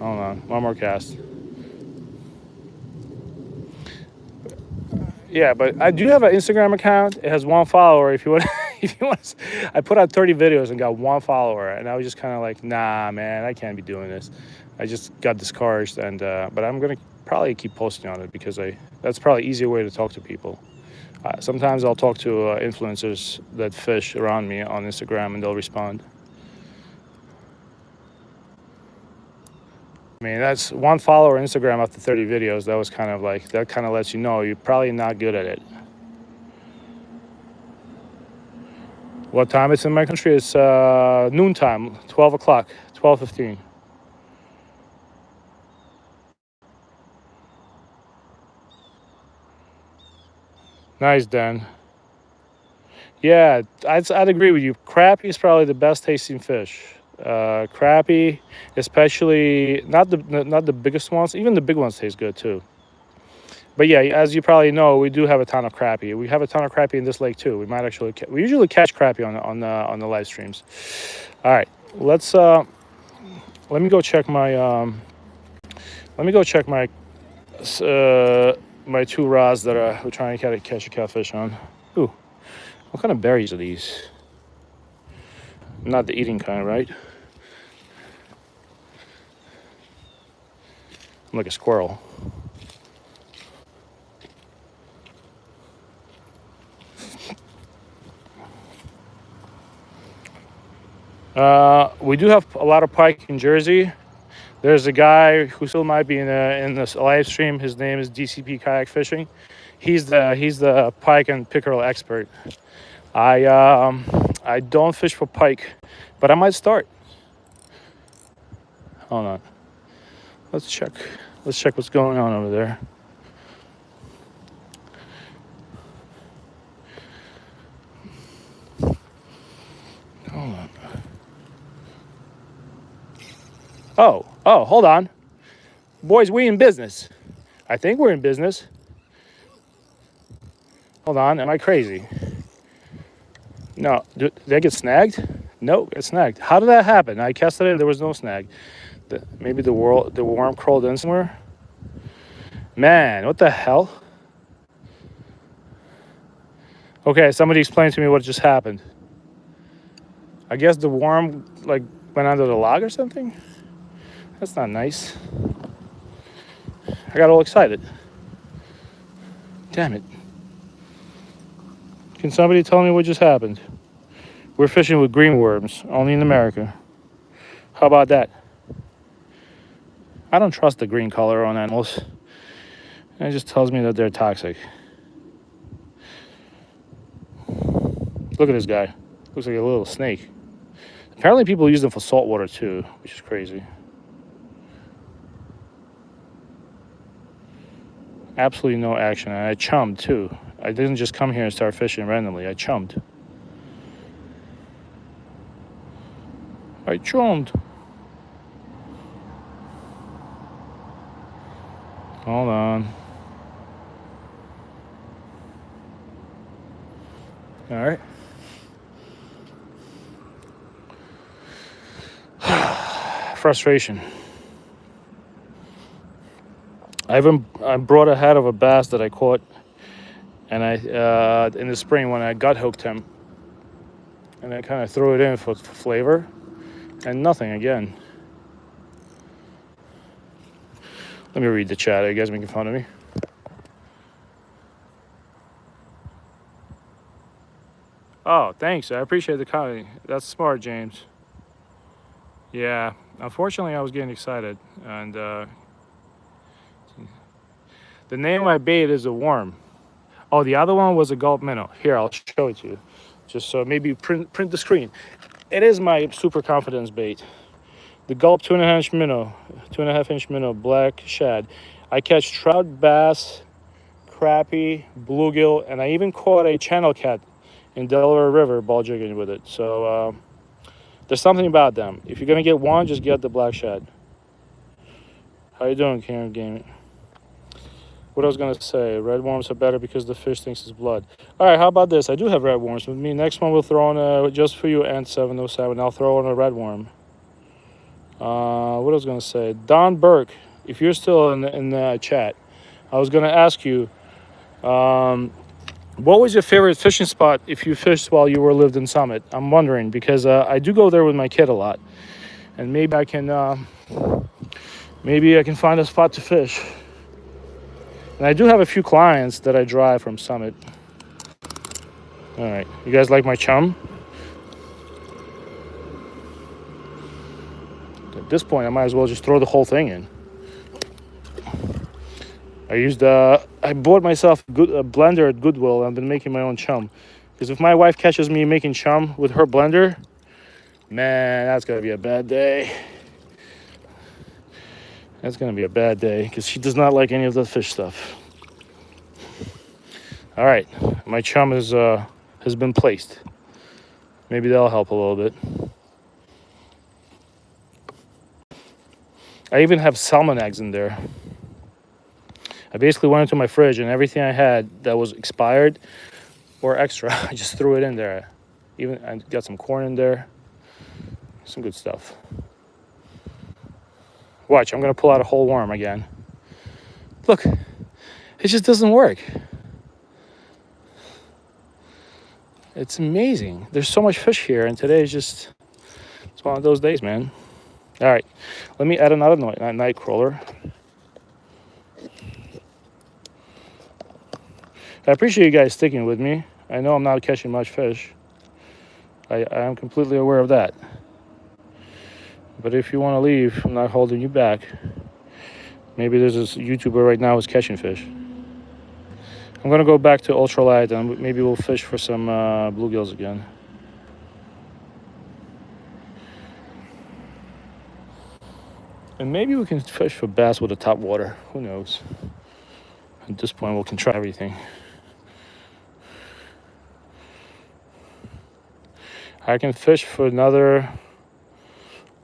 Hold on, one more cast. Yeah, but I do have an Instagram account. It has 1 follower. If you want, if you want, I put out 30 videos and got 1 follower, and I was just kind of like, nah, man, I can't be doing this. I just got discouraged, and but I'm gonna probably keep posting on it because that's probably an easier way to talk to people. Sometimes I'll talk to influencers that fish around me on Instagram, and they'll respond. I mean, that's 1 follower on Instagram after 30 videos. That was kind of like, that kind of lets you know you're probably not good at it. What time it's in my country? It's noontime, 12 o'clock, 12:15. Nice, Dan. Yeah, I'd agree with you. Crappie is probably the best tasting fish. Crappie, especially not the biggest ones. Even the big ones taste good too. But yeah, as you probably know, we do have a ton of crappie. We have a ton of crappie in this lake too. We might actually we usually catch crappie on the live streams. All right, let's let me go check my my 2 rods that we're trying to catch a catfish on. Ooh, what kind of berries are these? Not the eating kind, right? I'm like a squirrel. We do have a lot of pike in Jersey. There's a guy who still might be in this live stream. His name is DCP Kayak Fishing. He's the pike and pickerel expert. I don't fish for pike, but I might start. Hold on. Let's check what's going on over there. Hold on. Oh, hold on. Boys, we in business. I think we're in business. Hold on, am I crazy? No, did I get snagged? No, it's snagged. How did that happen? I casted it, there was no snag. Maybe the worm crawled in somewhere? Man, what the hell? Okay, somebody explain to me what just happened. I guess the worm like went under the log or something? That's not nice. I got all excited. Damn it. Can somebody tell me what just happened? We're fishing with green worms, only in America. How about that? I don't trust the green color on animals. It just tells me that they're toxic. Look at this guy. Looks like a little snake. Apparently people use them for salt water too, which is crazy. Absolutely no action. And I chummed too. I didn't just come here and start fishing randomly. I chummed. Hold on. All right. Frustration. I brought a head of a bass that I caught, and I in the spring when I gut hooked him, and I kind of threw it in for flavor, and nothing again. Let me read the chat. Are you guys making fun of me? Oh, thanks. I appreciate the comment. That's smart, James. Yeah. Unfortunately, I was getting excited, and the name I bait is a worm. Oh, the other one was a gulp minnow. Here, I'll show it to you, just so maybe print the screen. It is my super confidence bait. The gulp 2.5 inch minnow, 2.5 inch minnow, black shad. I catch trout, bass, crappie, bluegill, and I even caught a channel cat in Delaware River ball jigging with it. So there's something about them. If you're gonna get one, just get the black shad. How you doing, Karen Gaming? What I was gonna say, red worms are better because the fish thinks it's blood. All right, how about this? I do have red worms with me. Next one we'll throw on just for you, and 707. I'll throw on a red worm. What I was gonna say, Don Burke, if you're still in the chat, I was gonna ask you, what was your favorite fishing spot if you fished while you lived in Summit? I'm wondering because I do go there with my kid a lot, and maybe I can find a spot to fish. And I do have a few clients that I drive from Summit. All right, you guys like my chum? At this point, I might as well just throw the whole thing in. I bought myself a blender at Goodwill. I've been making my own chum. Because if my wife catches me making chum with her blender, man, that's gonna be a bad day. That's gonna be a bad day because she does not like any of the fish stuff. All right, my chum has been placed. Maybe that'll help a little bit. I even have salmon eggs in there. I basically went into my fridge and everything I had that was expired or extra, I just threw it in there. Even I got some corn in there. Some good stuff. Watch, I'm gonna pull out a whole worm again. Look, it just doesn't work. It's amazing. There's so much fish here, and today is it's one of those days, man. All right, let me add another night crawler. I appreciate you guys sticking with me. I know I'm not catching much fish. I am completely aware of that. But if you want to leave, I'm not holding you back. Maybe there's this YouTuber right now who's catching fish. I'm gonna go back to Ultralight and maybe we'll fish for some bluegills again. And maybe we can fish for bass with a topwater. Who knows? At this point, we can try everything. I can fish for another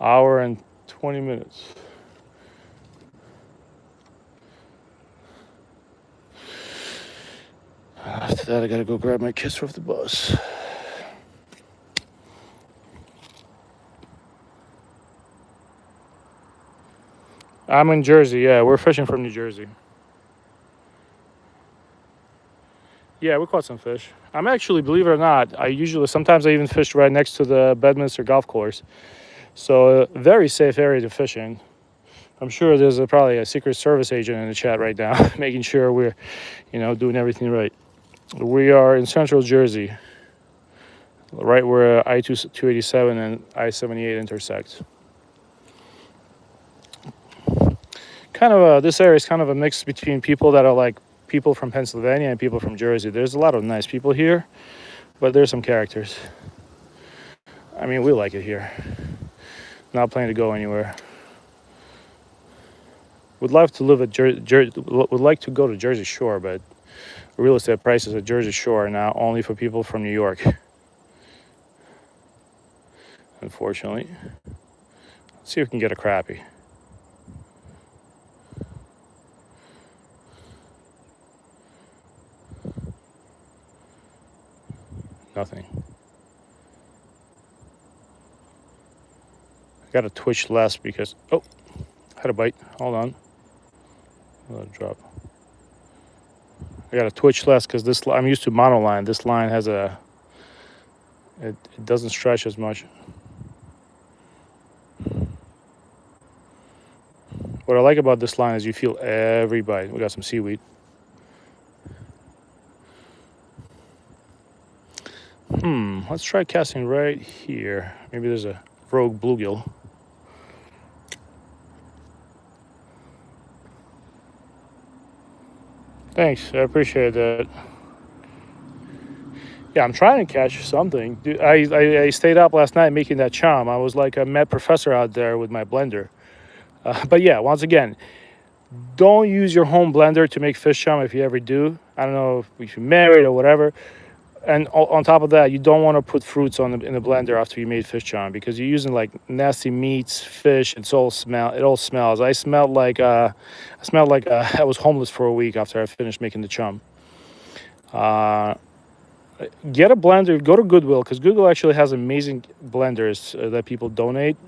hour and 20 minutes. After that, I gotta go grab my kids off the bus. I'm in Jersey, yeah. We're fishing from New Jersey. Yeah, we caught some fish. I'm actually, believe it or not, sometimes I even fish right next to the Bedminster golf course. So a very safe area to fish in. I'm sure there's probably a Secret Service agent in the chat right now, making sure we're, doing everything right. We are in Central Jersey, right where I-287 and I-78 intersect. This area is kind of a mix between people that are like people from Pennsylvania and people from Jersey. There's a lot of nice people here, but there's some characters. I mean, we like it here. Not planning to go anywhere. Would love to live at would like to go to Jersey Shore, but real estate prices at Jersey Shore are now only for people from New York. Unfortunately. Let's see if we can get a crappie. nothing. I got to twitch less because, oh, I had a bite. Hold on. Let it drop. I got to twitch less because this, I'm used to monoline. This line has it doesn't stretch as much. What I like about this line is you feel every bite. We got some seaweed. Let's try casting right here. Maybe there's a rogue bluegill. Thanks, I appreciate that. Yeah, I'm trying to catch something. Dude, I stayed up last night making that chum. I was like a med professor out there with my blender. But yeah, once again, don't use your home blender to make fish chum if you ever do. I don't know if you're married or whatever. And on top of that, you don't want to put fruits in the blender after you made fish chum because you're using like nasty meats, fish. It all smells. I smelled like I was homeless for a week after I finished making the chum. Get a blender. Go to Goodwill because Goodwill actually has amazing blenders that people donate.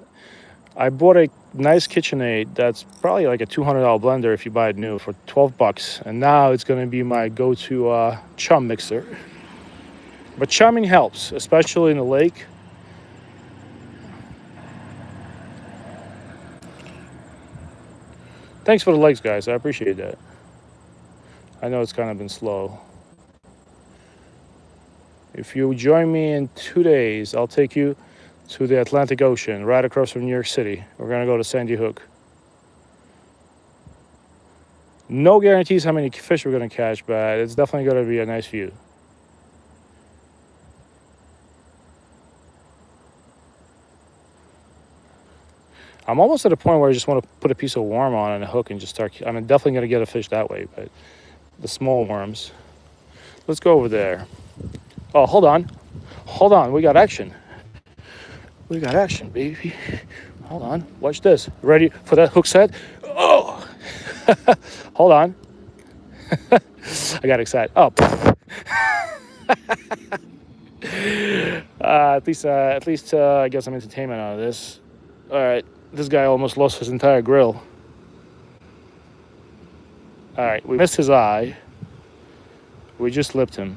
I bought a nice KitchenAid that's probably like a $200 blender if you buy it new for $12, and now it's going to be my go-to chum mixer. But chumming helps, especially in the lake. Thanks for the likes, guys. I appreciate that. I know it's kind of been slow. If you join me in 2 days, I'll take you to the Atlantic Ocean, right across from New York City. We're going to go to Sandy Hook. No guarantees how many fish we're going to catch, but it's definitely going to be a nice view. I'm almost at a point where I just want to put a piece of worm on a hook and just start. I'm definitely going to get a fish that way, but the small worms. Let's go over there. Oh, hold on. Hold on. We got action. We got action, baby. Hold on. Watch this. Ready for that hook set? Oh! Hold on. I got excited. Oh. At least I get some entertainment out of this. All right. This guy almost lost his entire grill. All right. We missed his eye. We just lipped him.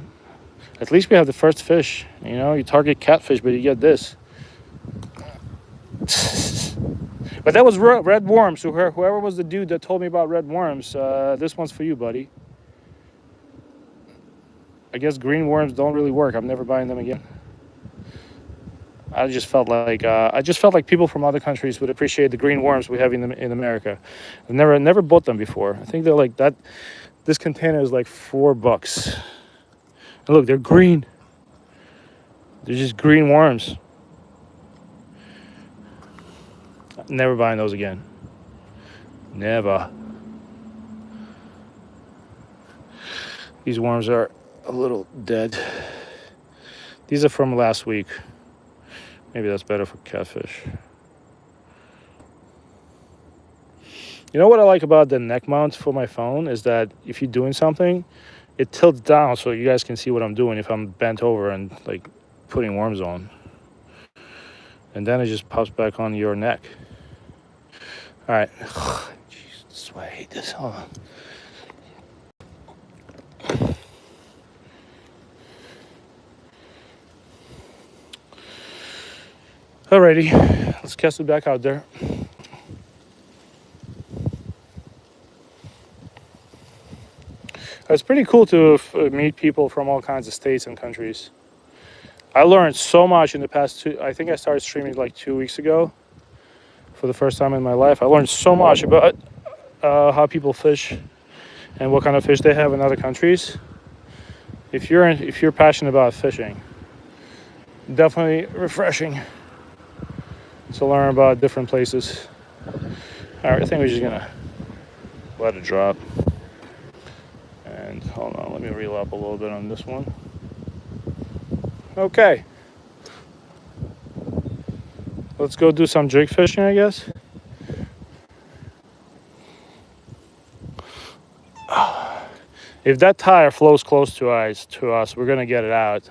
At least we have the first fish. You know, you target catfish, but you get this. But that was red worms. So whoever was the dude that told me about red worms, this one's for you, buddy. I guess green worms don't really work. I'm never buying them again. I just felt like people from other countries would appreciate the green worms we have in America. I've never bought them before. I think they're like that. This container is like $4. And look, they're green. They're just green worms. Never buying those again. Never. These worms are a little dead. These are from last week. Maybe that's better for catfish. You know what I like about the neck mount for my phone is that if you're doing something, it tilts down so you guys can see what I'm doing if I'm bent over and like putting worms on. And then it just pops back on your neck. All right. Jeez, this is why I hate this. Hold on. Alrighty, let's cast it back out there. It's pretty cool to meet people from all kinds of states and countries. I learned so much in the past I think I started streaming like 2 weeks ago for the first time in my life. I learned so much about how people fish and what kind of fish they have in other countries. If you're passionate about fishing, definitely refreshing to learn about different places. All right, I think we're just gonna let it drop. And hold on, let me reel up a little bit on this one. Okay. Let's go do some jig fishing, I guess. If that tire flows close to us, we're gonna get it out.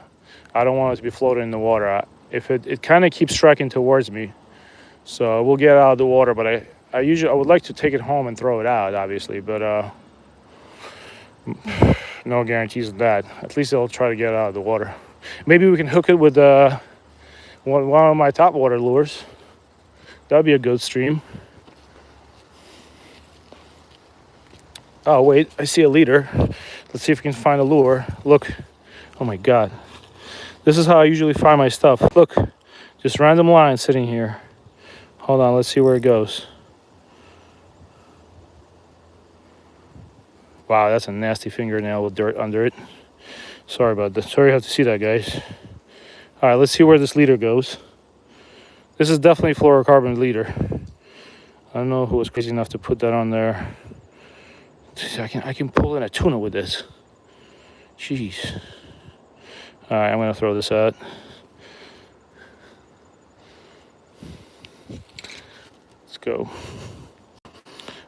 I don't want it to be floating in the water. If it kind of keeps striking towards me, so we'll get out of the water. But I would like to take it home and throw it out, obviously, but no guarantees of that. At least I'll try to get out of the water. Maybe we can hook it with one of my Topwater lures. That'd be a good stream. Oh wait, I see a leader. Let's see if we can find a lure. Look, oh my God. This is how I usually find my stuff. Look, just random line sitting here. Hold on, let's see where it goes. Wow, that's a nasty fingernail with dirt under it. Sorry about that. Sorry you have to see that, guys. All right, let's see where this leader goes. This is definitely fluorocarbon leader. I don't know who was crazy enough to put that on there. I can pull in a tuna with this. Jeez. All right, I'm gonna throw this out. Let's go.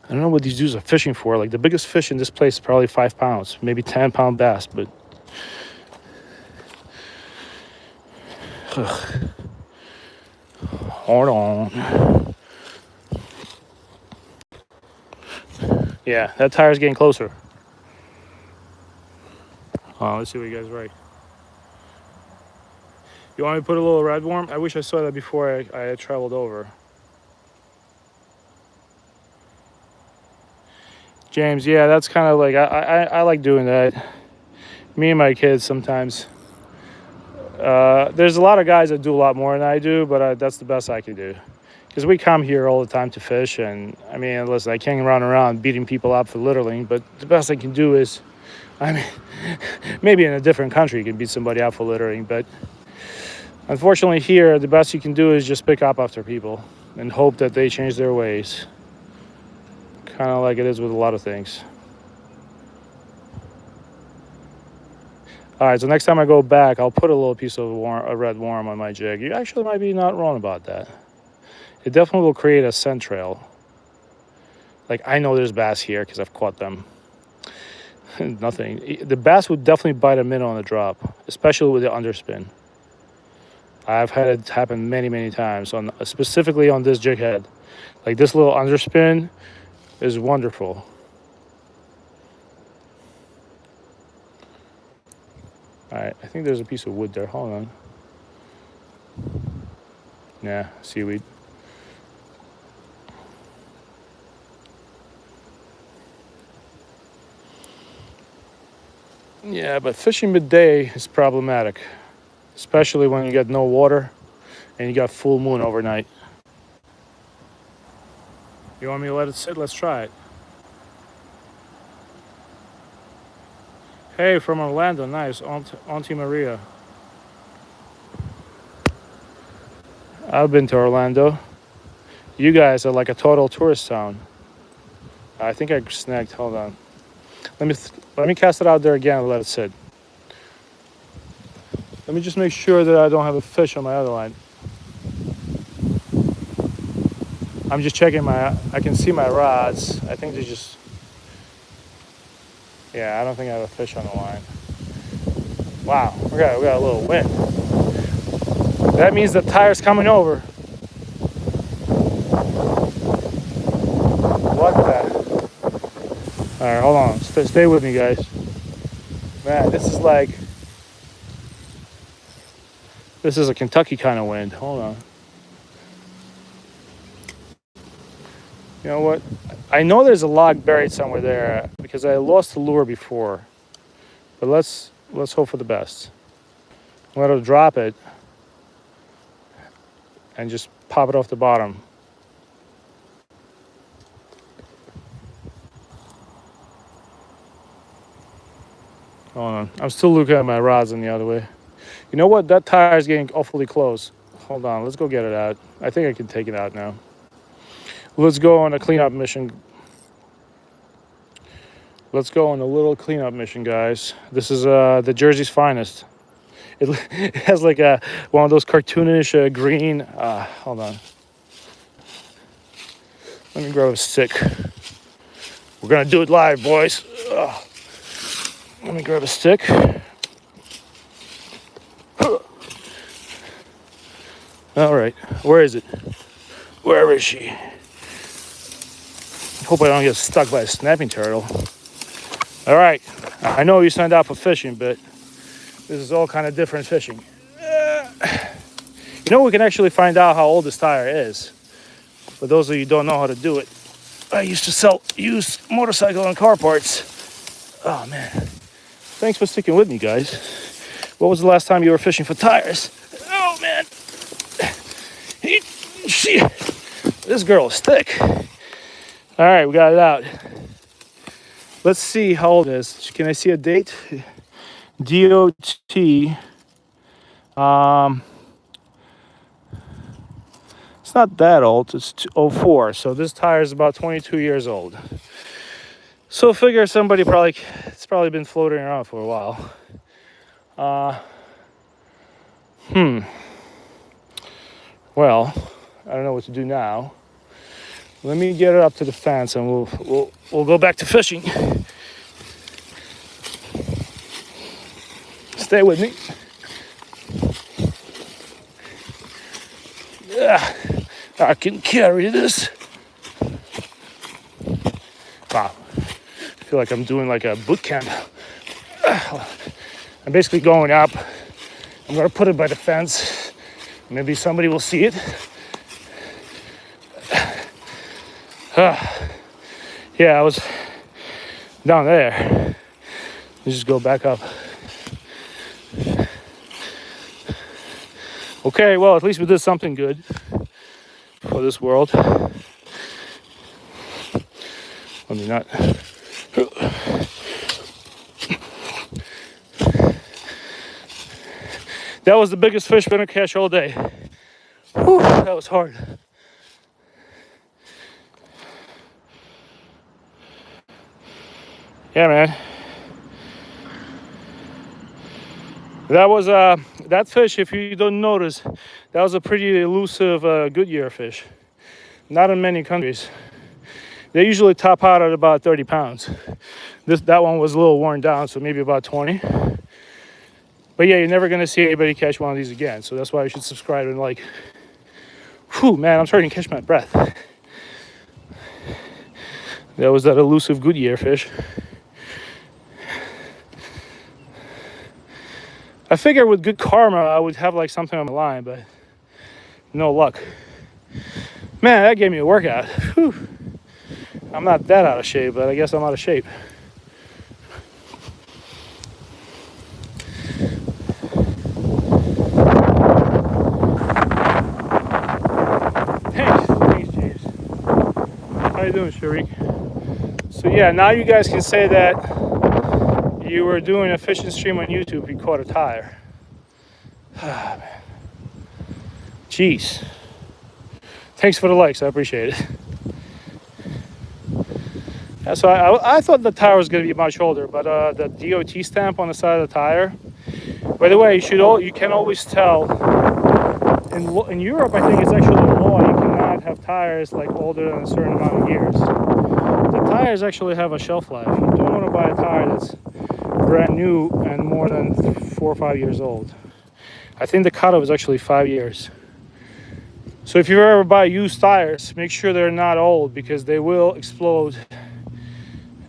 I don't know what these dudes are fishing for. Like the biggest fish in this place is probably 5 pounds, maybe 10-pound bass, but. Ugh. Hold on. Yeah, that tire's getting closer. Let's see what you guys write. You want me to put a little red worm? I wish I saw that before I traveled over. James, yeah, that's kind of like, I like doing that. Me and my kids sometimes. There's a lot of guys that do a lot more than I do, but that's the best I can do. Because we come here all the time to fish, and I mean, listen, I can't run around beating people up for littering, but the best I can do is, I mean, maybe in a different country you can beat somebody up for littering, but unfortunately here, the best you can do is just pick up after people and hope that they change their ways. Kind of like it is with a lot of things. All right, so next time I go back, I'll put a little piece of a red worm on my jig. You actually might be not wrong about that. It definitely will create a scent trail. Like, I know there's bass here because I've caught them. Nothing. The bass would definitely bite a minnow on the drop, especially with the underspin. I've had it happen many, many times, specifically on this jig head. Like, this little underspin is wonderful. All right, I think there's a piece of wood there. Hold on. Nah, seaweed. Yeah, but fishing midday is problematic, especially when you get no water and you got full moon overnight. You want me to let it sit? Let's try it. Hey, from Orlando, nice. Auntie Maria. I've been to Orlando. You guys are like a total tourist town. I think I snagged, hold on. Let me cast it out there again and let it sit. Let me just make sure that I don't have a fish on my other line. I'm just checking I can see my rods. I think they just, yeah, I don't think I have a fish on the line. Wow, we got a little wind. That means the tire's coming over. What the? All right, hold on. Stay with me, guys. Man, this is a Kentucky kind of wind. Hold on. You know what? I know there's a log buried somewhere there because I lost the lure before. But let's hope for the best. I'm going to drop it and just pop it off the bottom. Hold on. I'm still looking at my rods in the other way. You know what? That tire is getting awfully close. Hold on. Let's go get it out. I think I can take it out now. Let's go on a cleanup mission. Let's go on a little cleanup mission, guys. This is the Jersey's finest. It has like one of those cartoonish green. Hold on. Let me grab a stick. We're gonna do it live, boys. Let me grab a stick. All right, where is it? Where is she? Hope I don't get stuck by a snapping turtle. All right, I know you signed out for fishing, but this is all kind of different fishing. You know, we can actually find out how old this tire is. For those of you who don't know how to do it, I used to sell used motorcycle and car parts. Oh man, thanks for sticking with me, guys. What was the last time you were fishing for tires? Oh man, this girl is thick. All right, we got it out. Let's see how old it is. Can I see a date? DOT. It's not that old. It's 04. So this tire is about 22 years old. So figure it's probably been floating around for a while. Well, I don't know what to do now. Let me get it up to the fence and we'll go back to fishing. Stay with me. Yeah, I can carry this. Wow, I feel like I'm doing like a boot camp. I'm basically going up. I'm gonna put it by the fence. Maybe somebody will see it. Yeah, I was down there. Let's just go back up. Okay, well, at least we did something good for this world. Let me not. That was the biggest fish we're gonna catch all day. Whew, that was hard. Yeah, man. That was that fish. If you don't notice, that was a pretty elusive Goodyear fish. Not in many countries. They usually top out at about 30 pounds. That one was a little worn down, so maybe about 20. But yeah, you're never gonna see anybody catch one of these again. So that's why you should subscribe and like. Whew, man, I'm starting to catch my breath. That was that elusive Goodyear fish. I figured with good karma, I would have like something on the line, but no luck. Man, that gave me a workout. Whew. I'm not that out of shape, but I guess I'm out of shape. Thanks, James. How you doing, Sharik? So yeah, now you guys can say that you were doing a fishing stream on YouTube, you caught a tire. Ah, man. Jeez. Thanks for the likes, I appreciate it. Yeah, so I thought the tire was going to be much older, but the DOT stamp on the side of the tire. By the way, you can always tell. In Europe, I think it's actually a law. You cannot have tires like older than a certain amount of years. The tires actually have a shelf life. You don't want to buy a tire that's brand new and more than 4 or 5 years old. I think the cutoff is actually 5 years. So if you ever buy used tires, make sure they're not old because they will explode.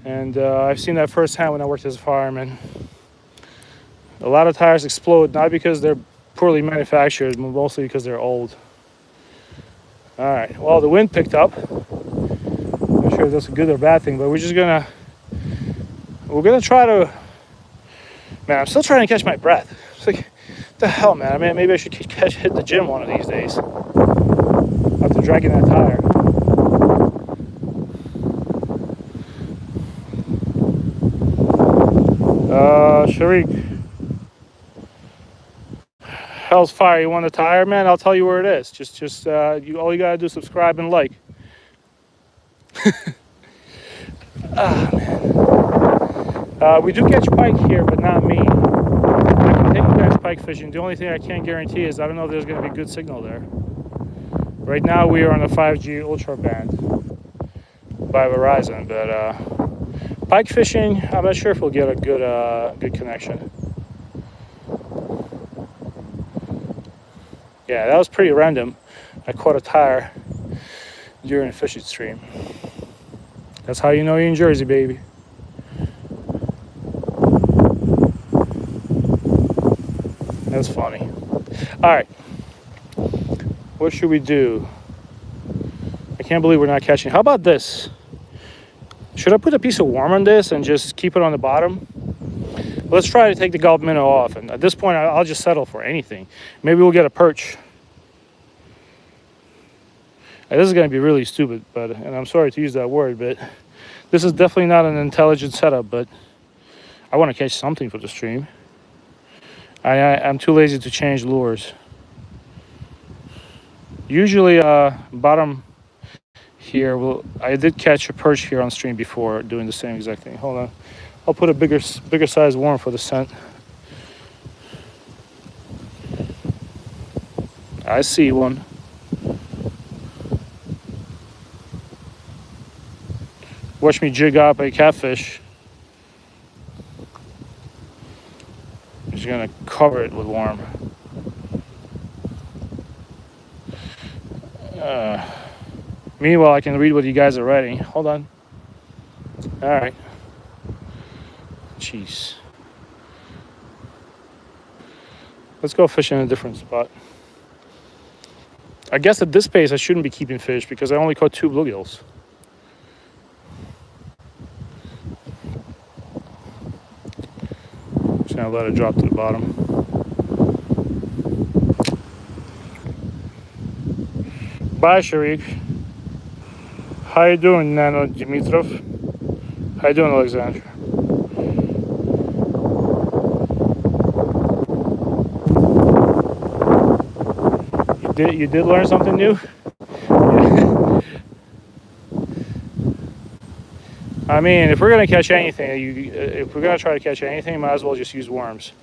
And I've seen that firsthand when I worked as a fireman. A lot of tires explode, not because they're poorly manufactured, but mostly because they're old. All right, well, the wind picked up. I'm not sure if that's a good or bad thing, but we're gonna try to, man, I'm still trying to catch my breath. It's like, what the hell, man? I mean, maybe I should hit the gym one of these days after dragging that tire. Sharik, hell's fire. You want a tire, man? I'll tell you where it is. All you gotta do is subscribe and like. Ah, man. We do catch pike here, but not me. I can take you guys pike fishing. The only thing I can't guarantee is I don't know if there's gonna be good signal there. Right now we are on a 5G Ultra band by Verizon, but pike fishing, I'm not sure if we'll get a good connection. Yeah, that was pretty random. I caught a tire during a fishing stream. That's how you know you're in Jersey, baby. That's funny. All right, what should we do? I can't believe we're not catching. How about this? Should I put a piece of worm on this and just keep it on the bottom? Let's try to take the gulp minnow off. And at this point, I'll just settle for anything. Maybe we'll get a perch. This is going to be really stupid, and I'm sorry to use that word, but this is definitely not an intelligent setup, but I want to catch something for the stream. I'm too lazy to change lures. Usually, bottom here, I did catch a perch here on stream before doing the same exact thing. Hold on. I'll put a bigger size worm for the scent. I see one. Watch me jig up a catfish. I'm just gonna cover it with worm. Meanwhile, I can read what you guys are writing. Hold on. All right. Jeez. Let's go fishing in a different spot. I guess at this pace, I shouldn't be keeping fish because I only caught 2 bluegills. Just gonna let it drop to the bottom. Bye, Sharik. How you doing, Nano Dimitrov? How you doing, Alexandra? You did learn something new? I mean, if we're gonna catch anything, if we're gonna try to catch anything, might as well just use worms.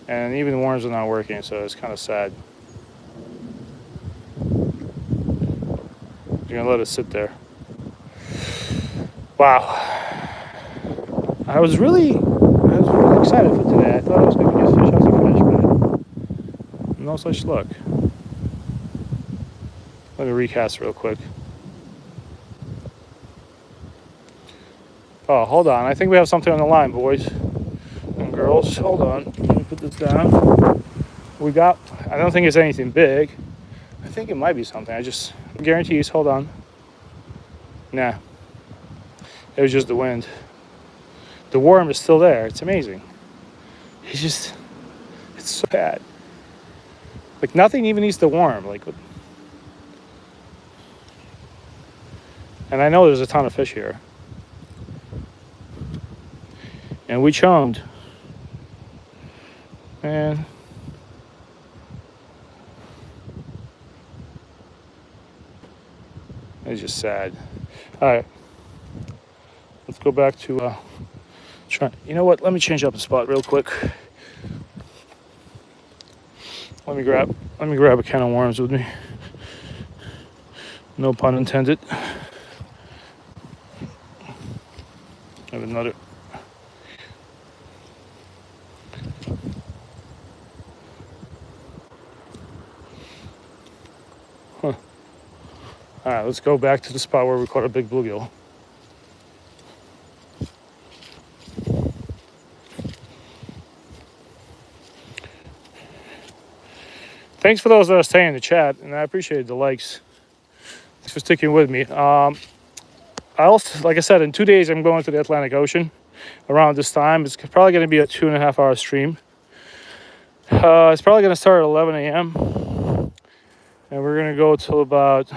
And even the worms are not working, so it's kind of sad. You're gonna let it sit there. Wow. I was really excited for today. I thought I was gonna get fish after fish, but no such luck. Let me recast real quick. Oh, hold on. I think we have something on the line, boys and girls. Hold on. Let me put this down. I don't think it's anything big. I think it might be something. Guarantees. Hold on. Nah. It was just the wind. The worm is still there. It's amazing. It's so bad. Like, nothing even eats the worm. And I know there's a ton of fish here. And we chummed. Man. It's just sad. All right. Let's go back to try. You know what? Let me change up the spot real quick. Let me grab a can of worms with me. No pun intended. I have another. Huh. All right, let's go back to the spot where we caught a big bluegill. Thanks for those that are staying in the chat, and I appreciate the likes. Thanks for sticking with me. I also, like I said, in 2 days I'm going to the Atlantic Ocean around this time. It's probably going to be a 2.5 hour stream. It's probably going to start at 11 a.m. and we're going to go till about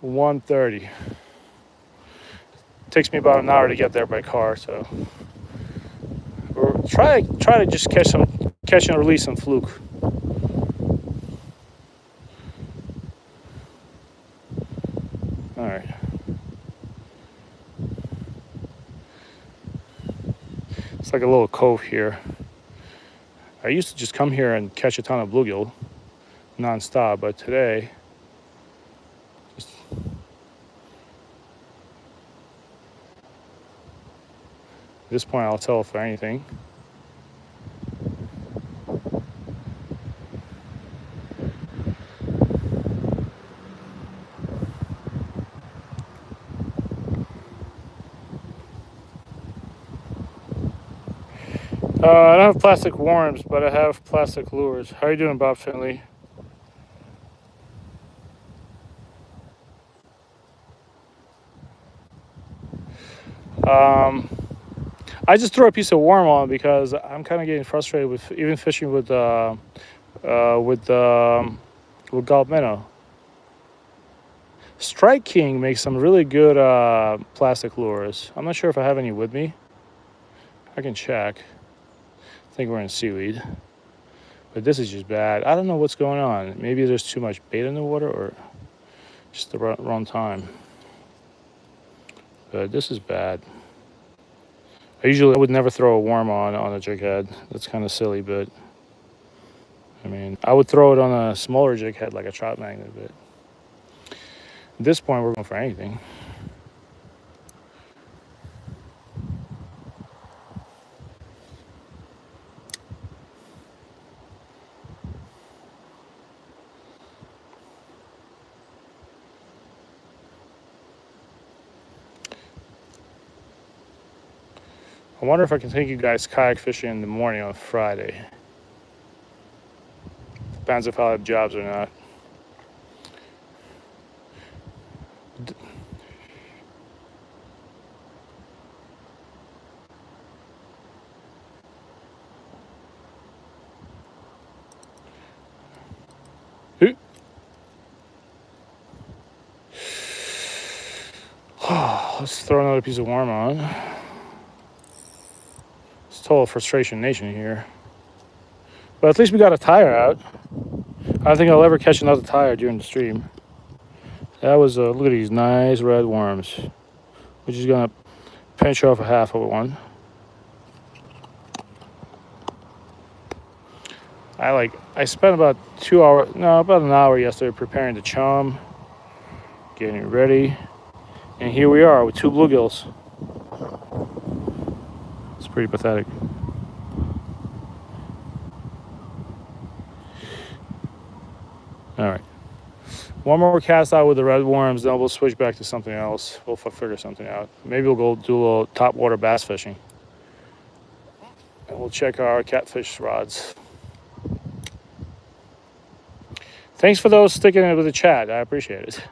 1:30. It takes me about an hour to get there by car, so we'll try to just catch and release some fluke. All right. It's like a little cove here. I used to just come here and catch a ton of bluegill non-stop, but today, at this point, I'll tell for anything. I don't have plastic worms, but I have plastic lures. How are you doing, Bob Finley? I just throw a piece of worm on because I'm kind of getting frustrated with even fishing with gulp minnow. Strike King makes some really good plastic lures. I'm not sure if I have any with me. I can check. I think we're in seaweed. But this is just bad. I don't know what's going on. Maybe there's too much bait in the water or just the wrong time. But this is bad. I would never throw a worm on a jig head. That's kind of silly, but I mean, I would throw it on a smaller jig head like a trout magnet, but at this point, we're going for anything. I wonder if I can take you guys kayak fishing in the morning on Friday. Depends if I have jobs or not. Let's throw another piece of worm on. It's total frustration nation here. But at least we got a tire out. I don't think I'll ever catch another tire during the stream. That was, look at these nice red worms. We're just gonna pinch off a half of one. I spent about about an hour yesterday preparing the chum, getting it ready. And here we are with 2 bluegills. It's pretty pathetic. All right. One more cast out with the red worms, then we'll switch back to something else. We'll figure something out. Maybe we'll go do a little topwater bass fishing. And we'll check our catfish rods. Thanks for those sticking it with the chat. I appreciate it.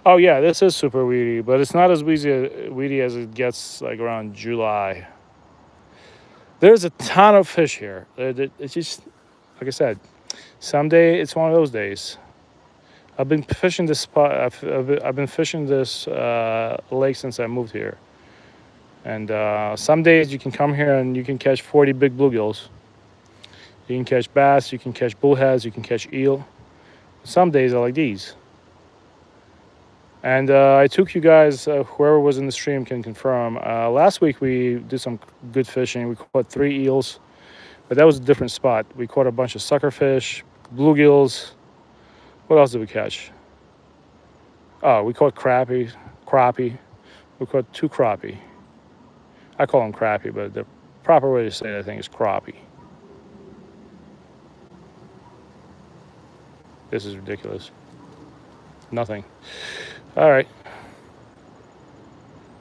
Oh yeah, this is super weedy, but it's not as weedy as it gets like around July. There's a ton of fish here. It's just, like I said, someday it's one of those days. I've been fishing this spot. I've been fishing this lake since I moved here, and some days you can come here and you can catch 40 big bluegills. You can catch bass. You can catch bullheads. You can catch eel. Some days are like these. And I took you guys, whoever was in the stream can confirm. Last week we did some good fishing. We caught 3 eels, but that was a different spot. We caught a bunch of suckerfish, bluegills. What else did we catch? Oh, we caught crappie. We caught 2 crappie. I call them crappie, but the proper way to say it, I think, is crappie. This is ridiculous. Nothing. All right.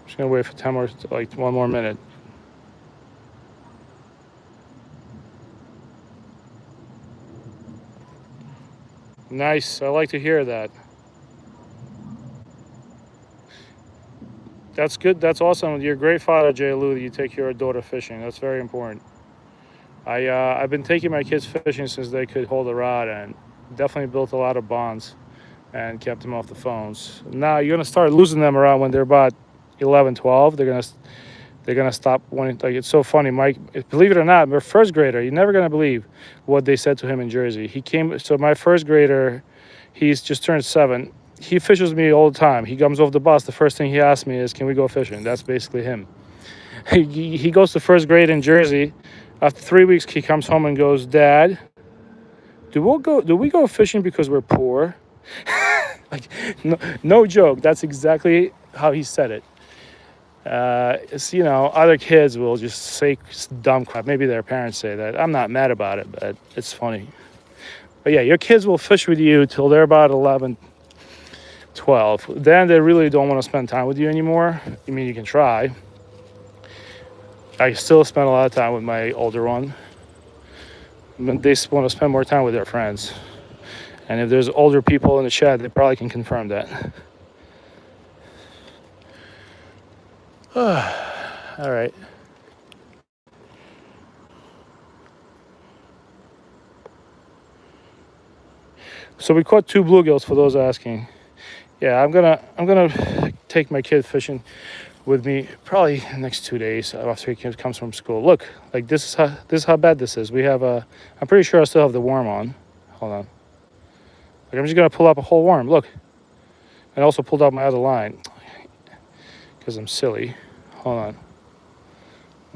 Just gonna wait for 10 more, like 1 more minute. Nice. I like to hear that. That's good. That's awesome. You're a great father, Jay Lou, that you take your daughter fishing. That's very important. I've been taking my kids fishing since they could hold a rod, and definitely built a lot of bonds and kept them off the phones. Now you're gonna start losing them around when they're about 11, 12. They're gonna stop wanting. Like, it's so funny, Mike. Believe it or not, my first grader. You're never gonna believe what they said to him in Jersey. He came. So my first grader, he's just turned 7. He fishes with me all the time. He comes off the bus. The first thing he asks me is, "Can we go fishing?" That's basically him. He goes to first grade in Jersey. After 3 weeks, he comes home and goes, "Dad, do we go fishing because we're poor?" Like, no joke. That's exactly how he said it. It's, other kids will just say dumb crap. Maybe their parents say that. I'm not mad about it, but it's funny. But yeah, your kids will fish with you till they're about 11, 12. Then they really don't want to spend time with you anymore. I mean, you can try. I still spend a lot of time with my older one. But they want to spend more time with their friends. And if there's older people in the chat, they probably can confirm that. All right. So we caught 2 bluegills for those asking. Yeah, I'm gonna take my kid fishing with me probably the next 2 days after he comes from school. Look, like this is how bad this is. We have I'm pretty sure I still have the worm on. Hold on. Like I'm just gonna pull up a whole worm. Look, and also pulled out my other line because I'm silly. Hold on.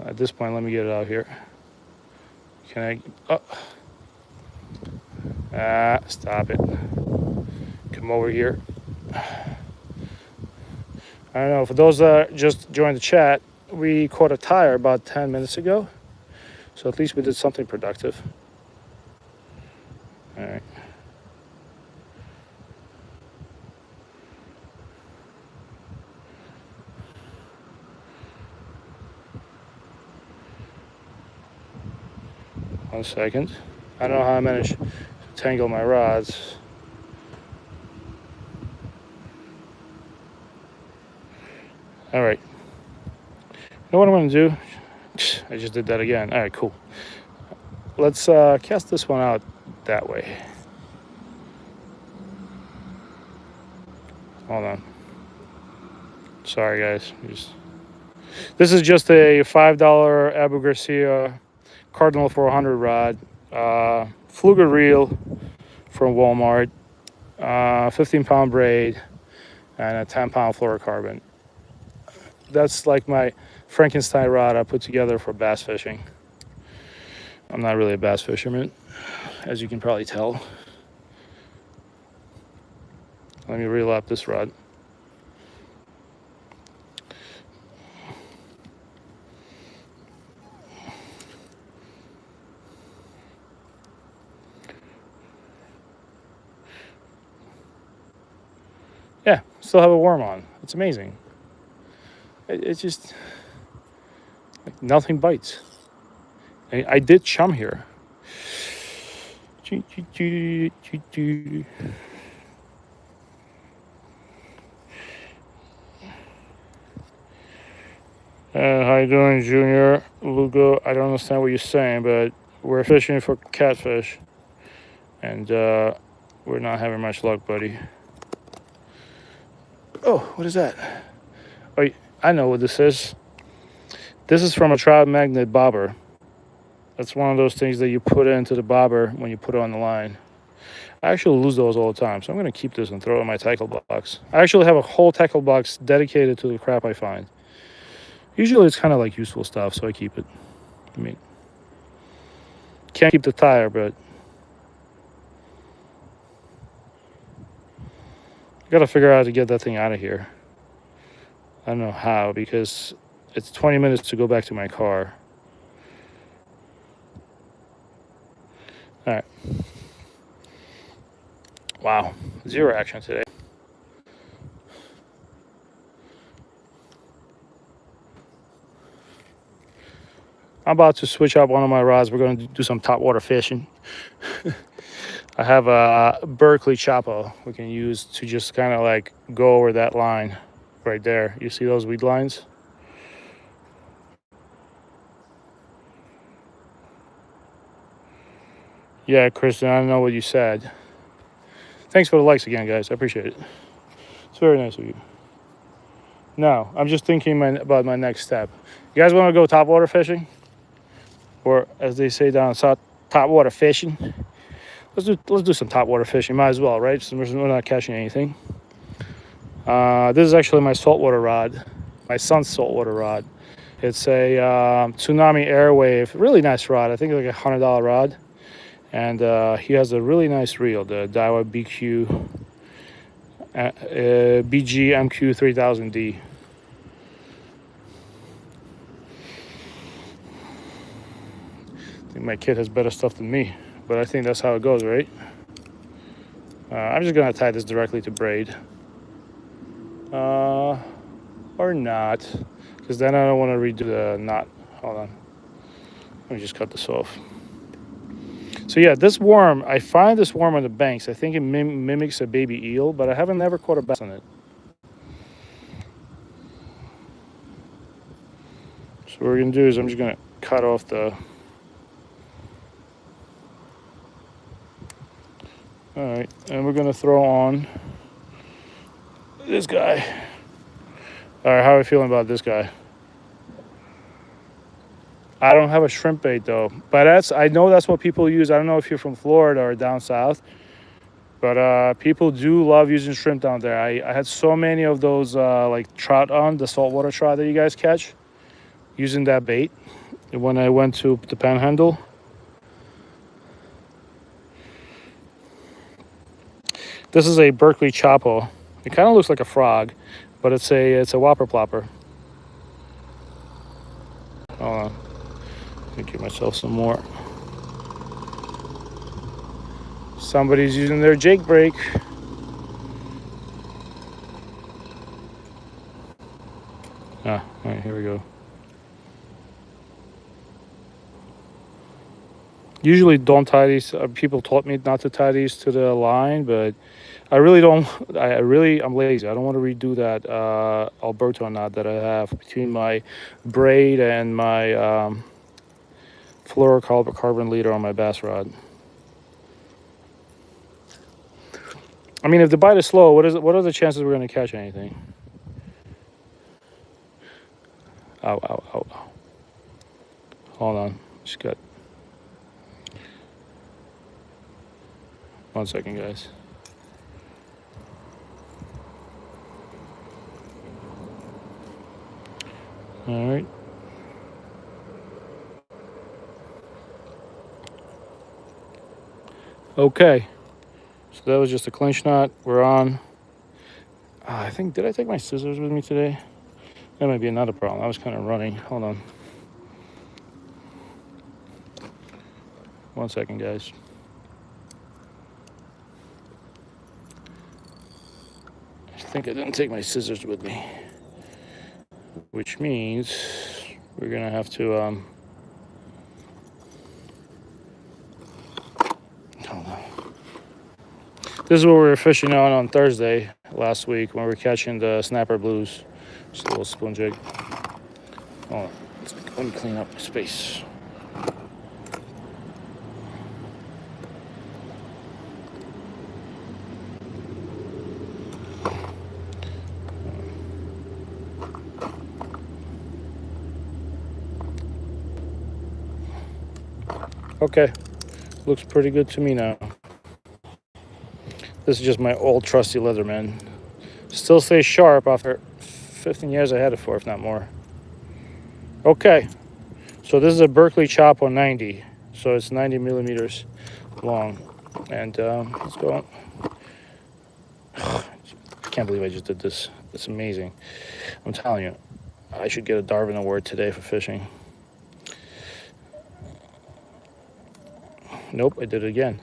At this point, let me get it out here. Can I? Oh. Stop it. Come over here. I don't know, for those that just joined the chat, we caught a tire about 10 minutes ago. So at least we did something productive. All right. One second. I don't know how I managed to tangle my rods. All right. You know what I'm going to do? I just did that again. All right, cool. Let's cast this one out that way. Hold on. Sorry, guys. This is just a $5 Abu Garcia Cardinal 400 rod. Fluger reel from Walmart. 15-pound braid. And a 10-pound fluorocarbon. That's like my Frankenstein rod I put together for bass fishing. I'm not really a bass fisherman, as you can probably tell. Let me reel up this rod. Yeah, still have a worm on. It's amazing. It's just like nothing bites. I did chum here. How you doing, Junior? Lugo, I don't understand what you're saying, but we're fishing for catfish. And we're not having much luck, buddy. Oh, what is that? Oh, I know what this is. This is from a trout magnet bobber. That's one of those things that you put into the bobber when you put it on the line. I actually lose those all the time, so I'm going to keep this and throw it in my tackle box. I actually have a whole tackle box dedicated to the crap I find. Usually it's kind of like useful stuff, so I keep it. I mean, can't keep the tire, but I got to figure out how to get that thing out of here. I don't know how, because it's 20 minutes to go back to my car. All right. Wow, 0 action today. I'm about to switch up one of my rods. We're going to do some topwater fishing. I have a Berkeley chopper we can use to just kind of like go over that line right there. You see those weed lines? Yeah, Kristen, I don't know what you said. Thanks for the likes again, guys. I appreciate it. It's very nice of you. No, I'm just thinking about my next step. You guys want to go topwater fishing? Or as they say down south, topwater fishing? Let's do some topwater fishing. Might as well, right? So we're not catching anything. This is actually my saltwater rod. My son's saltwater rod. It's a Tsunami Airwave. Really nice rod. I think it's like $100 rod. And he has a really nice reel, the Daiwa BQ BG MQ 3000D. I think my kid has better stuff than me, but I think that's how it goes, right? I'm just gonna tie this directly to braid. or not, because then I don't want to redo the knot. Hold on, let me just cut this off. So yeah, this worm, I find this worm on the banks. I think it mimics a baby eel, but I haven't ever caught a bass on it. So what we're gonna do is I'm just gonna cut off the. All right, and we're gonna throw on this guy. All right, how are we feeling about this guy? I don't have a shrimp bait though, but I know that's what people use. I don't know if you're from Florida or down south, but people do love using shrimp down there. I had so many of those like trout on the saltwater trout that you guys catch using that bait when I went to the Panhandle. This is a Berkeley Chapo. It kind of looks like a frog, but it's a whopper plopper. Hold on. Let me give myself some more. Somebody's using their Jake brake. All right, here we go. Usually don't tie these. People taught me not to tie these to the line, but I really don't. I'm lazy. I don't want to redo that Alberto knot that I have between my braid and my fluorocarbon leader on my bass rod. I mean, if the bite is slow, what are the chances we're going to catch anything? Ow, ow, ow. Hold on. Just got 1 second, guys. All right. Okay. So that was just a clinch knot. We're on. I think, did I take my scissors with me today? That might be another problem. I was kind of running. Hold on. 1 second, guys. I think I didn't take my scissors with me, which means we're gonna have to hold on. This is what we were fishing on Thursday last week when we were catching the snapper blues. Just a little spoon jig. Hold on. Let me clean up space. Okay, looks pretty good to me now. This is just my old trusty Leatherman. Still stays sharp after 15 years I had it for, if not more. Okay, so this is a Berkeley Chapo 90. So it's 90 millimeters long. And let's go on. I can't believe I just did this. It's amazing. I'm telling you, I should get a Darwin Award today for fishing. Nope, I did it again.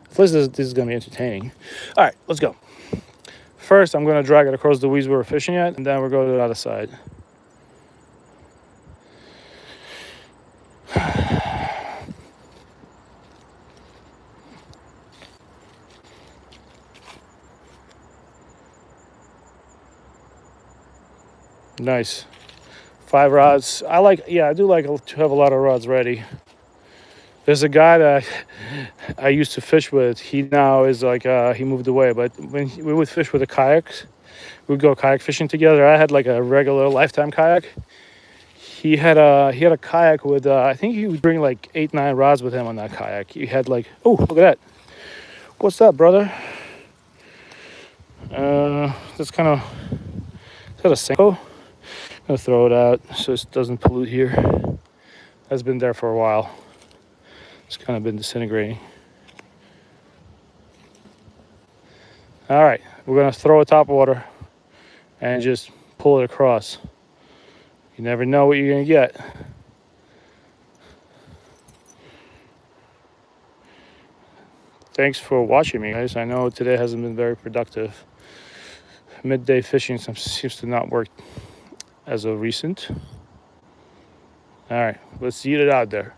At least this is going to be entertaining. All right, let's go. First, I'm going to drag it across the weeds we were fishing at, and then we'll go to the other side. Nice. 5 rods. I do like to have a lot of rods ready. There's a guy that I used to fish with. He now is like, he moved away. But when we would fish with the kayaks, we'd go kayak fishing together. I had like a regular Lifetime kayak. He had a kayak with, I think he would bring like 8, 9 rods with him on that kayak. He had like, oh, look at that. What's that, brother? That's kind of, is that a Senko? I'm gonna throw it out so it doesn't pollute here. That's been there for a while. It's kind of been disintegrating. All right, we're gonna throw a topwater and just pull it across. You never know what you're gonna get. Thanks for watching me, guys. I know today hasn't been very productive. midday fishing seems to not work as of recent. All right, let's eat it out there.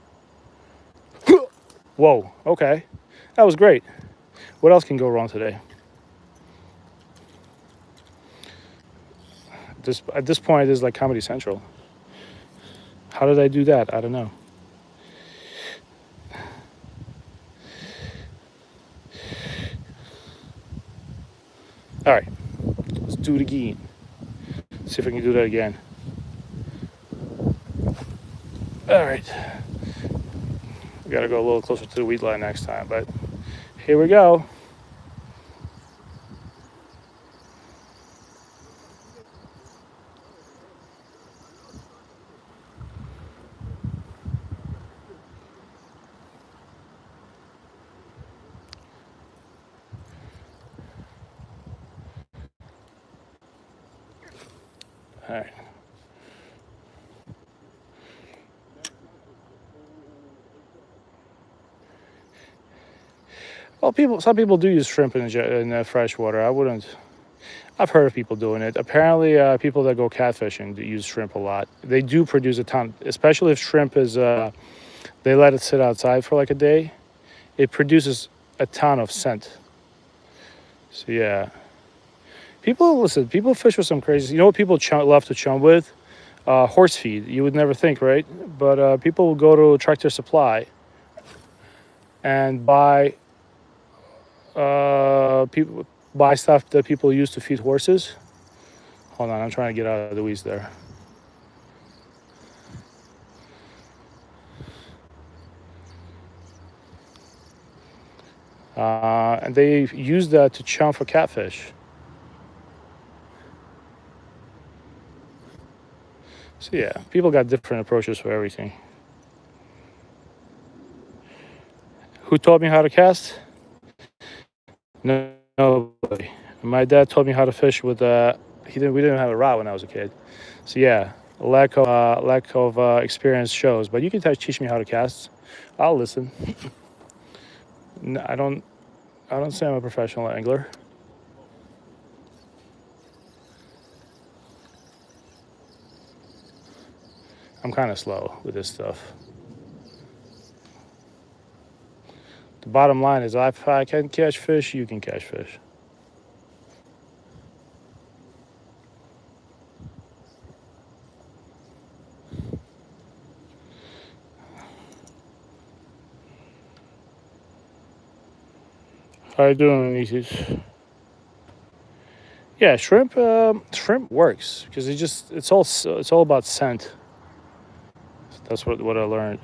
Whoa, okay. That was great. What else can go wrong today? At this point, it is like Comedy Central. How did I do that? I don't know. All right, let's do it again. See if I can do that again. All right. We gotta go a little closer to the weed line next time, but here we go. All right. Well, some people do use shrimp in fresh water. I wouldn't. I've heard of people doing it. Apparently, people that go catfishing use shrimp a lot. They do produce a ton, especially if shrimp is. They let it sit outside for like a day. It produces a ton of scent. So yeah, people fish with some crazy. You know what people love to chum with? Horse feed. You would never think, right? But people will go to Tractor Supply and people buy stuff that people use to feed horses. Hold on, I'm trying to get out of the weeds there. And they use that to chum for catfish. So yeah, people got different approaches for everything. Who taught me how to cast? Nobody. My dad taught me how to fish with we didn't have a rod when I was a kid. So yeah, lack of experience shows. But you can teach me how to cast. I'll listen. No, I don't say I'm a professional angler. I'm kind of slow with this stuff. The bottom line is if I can catch fish, you can catch fish. How you doing, Nieces? Yeah, shrimp works because it's all about scent. That's what I learned.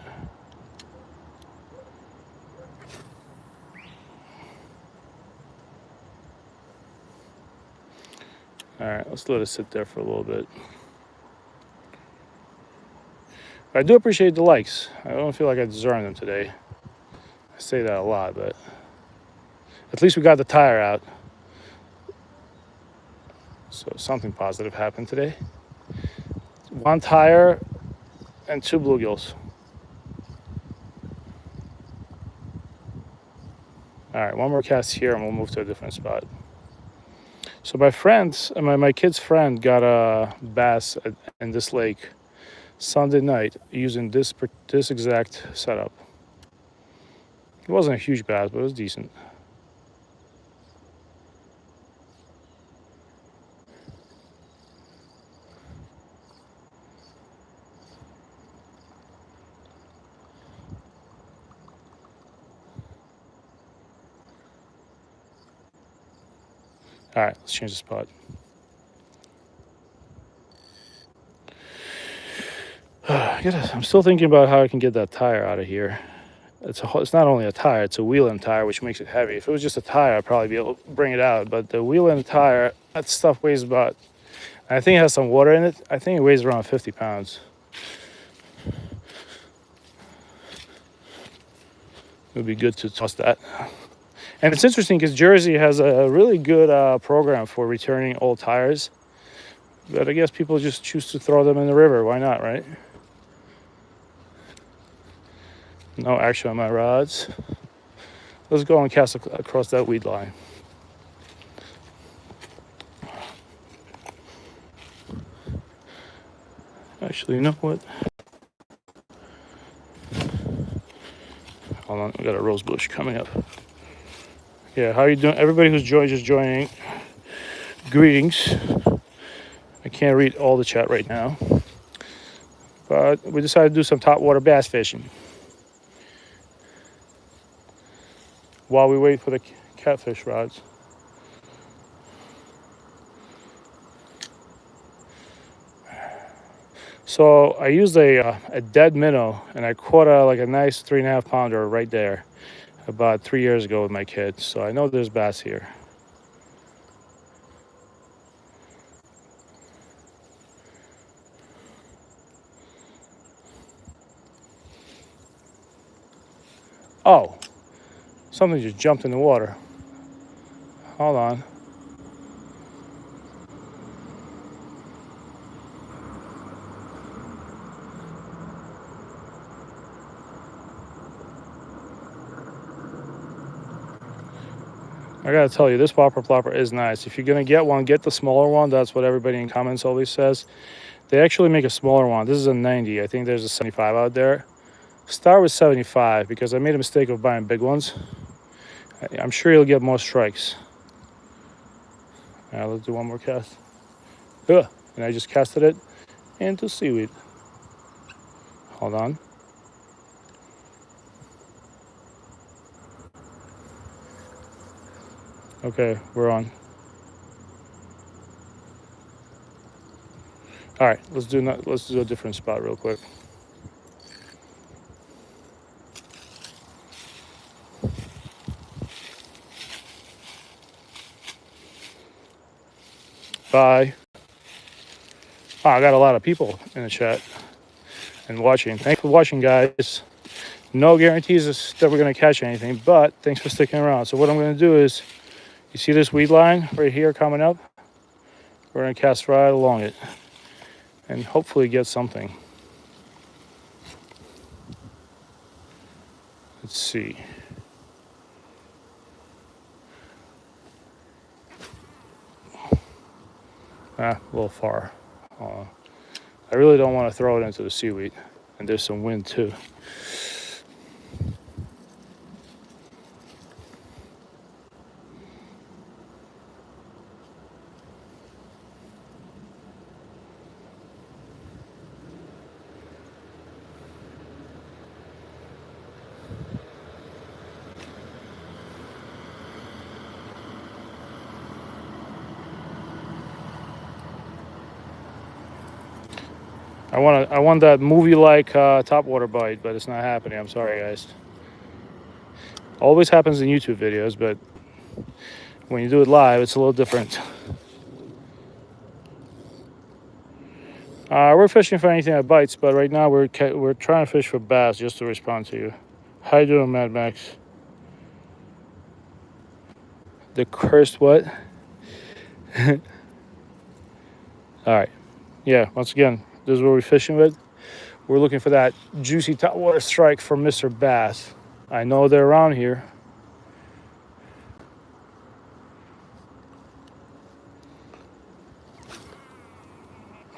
All right, let's let it sit there for a little bit. I do appreciate the likes. I don't feel like I deserve them today. I say that a lot, but at least we got the tire out. So something positive happened today. 1 tire and 2 bluegills. All right, one more cast here and we'll move to a different spot. So my kid's friend got a bass in this lake Sunday night using this exact setup. It wasn't a huge bass, but it was decent. All right, let's change the spot. I'm still thinking about how I can get that tire out of here. It's not only a tire, it's a wheel and tire, which makes it heavy. If it was just a tire, I'd probably be able to bring it out. But the wheel and the tire, that stuff weighs about, I think it has some water in it. I think it weighs around 50 pounds. It would be good to toss that. And it's interesting because Jersey has a really good program for returning old tires. But I guess people just choose to throw them in the river. Why not, right? No action on my rods. Let's go and cast across that weed line. Actually, you know what? Hold on, we got a rose bush coming up. Yeah, how you doing? Everybody who's just joining, greetings. I can't read all the chat right now, but we decided to do some topwater bass fishing while we wait for the catfish rods. So I used a dead minnow, and I caught like a nice 3.5 pounder right there about 3 years ago with my kids. So I know there's bass here. Oh, something just jumped in the water. Hold on. I gotta tell you, this whopper plopper is nice. If you're gonna get one, get the smaller one. That's what everybody in comments always says. They actually make a smaller one. This is a 90. I think there's a 75 out there. Start with 75 because I made a mistake of buying big ones. I'm sure you'll get more strikes. All right, let's do one more cast. Ugh, and I just casted it into seaweed. Hold on. Okay, we're on. All right, let's do a different spot real quick. Bye. Oh, I got a lot of people in the chat and watching. Thanks for watching, guys. No guarantees that we're gonna catch anything, but thanks for sticking around. So what I'm gonna do is, you see this weed line right here coming up? We're gonna cast right along it and hopefully get something. Let's see. A little far. I really don't want to throw it into the seaweed, and there's some wind too. I want that movie-like topwater bite, but it's not happening. I'm sorry, guys. Always happens in YouTube videos, but when you do it live, it's a little different. We're fishing for anything that bites, but right now we're trying to fish for bass just to respond to you. How you doing, Mad Max? The cursed what? All right. Yeah, once again, this is what we're fishing with. We're looking for that juicy topwater strike from Mr. Bass. I know they're around here.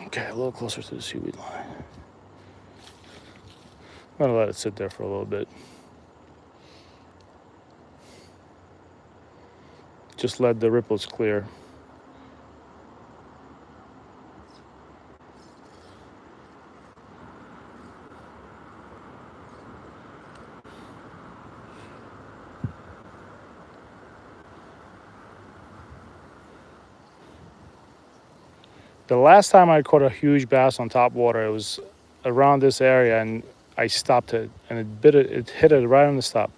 Okay, a little closer to the seaweed line. I'm gonna let it sit there for a little bit. Just let the ripples clear. The last time I caught a huge bass on top water, it was around this area, and I stopped it, and it hit it right on the stop.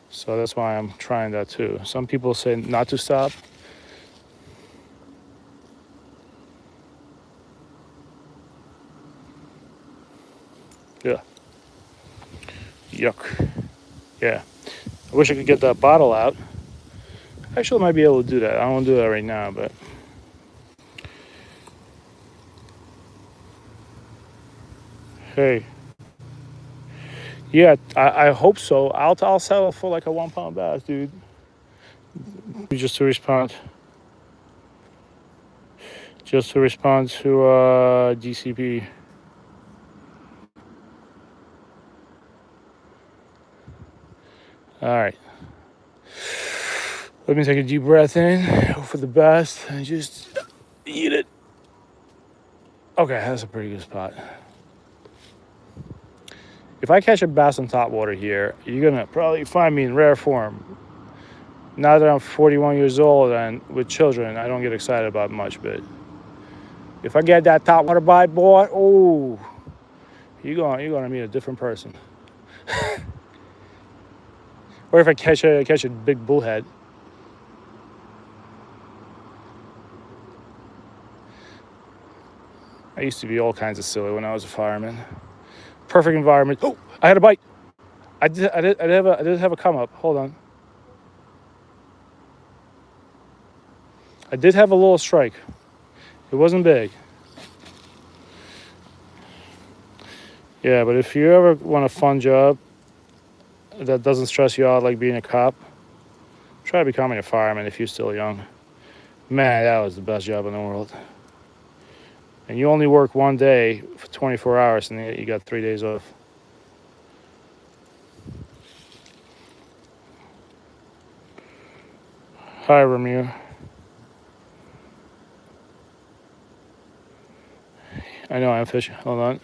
So that's why I'm trying that too. Some people say not to stop. Yeah. Yuck. Yeah. I wish I could get that bottle out. Actually, I might be able to do that. I don't want to do that right now, but. Hey. Yeah, I hope so. I'll settle for like a 1 pound bass, dude. Just to respond. Just to respond to GCP. All right. Let me take a deep breath in, hope for the best, and just eat it. Okay, that's a pretty good spot. If I catch a bass on Topwater here, you're gonna probably find me in rare form. Now that I'm 41 years old and with children, I don't get excited about much, but if I get that Topwater bite, boy, oh, you're gonna meet a different person. Or if I catch a big bullhead. I used to be all kinds of silly when I was a fireman. Perfect environment. Oh, I had a bite. I did have a come up. Hold on. I did have a little strike. It wasn't big. Yeah, but if you ever want a fun job that doesn't stress you out like being a cop, try becoming a fireman if you're still young. Man, that was the best job in the world. And you only work one day for 24 hours and you got 3 days off. Hi, Ramir. I know I'm fishing. Hold on.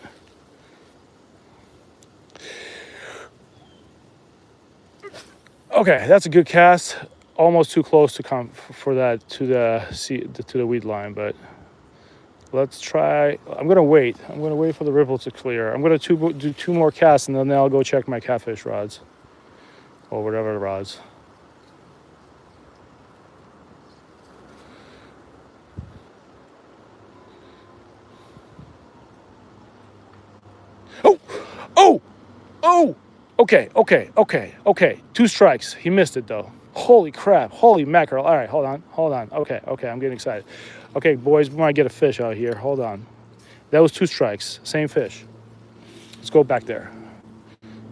Okay, that's a good cast. Almost too close to come for that to the weed line, but let's try. I'm gonna wait. I'm gonna wait for the ripple to clear. I'm gonna do 2 more casts and then I'll go check my catfish rods or whatever rods. Oh, oh, oh. Okay. 2 strikes. He missed it though. Holy crap. Holy mackerel. All right, hold on. Okay, I'm getting excited. Okay, boys, we might get a fish out here. Hold on. That was 2 strikes. Same fish. Let's go back there.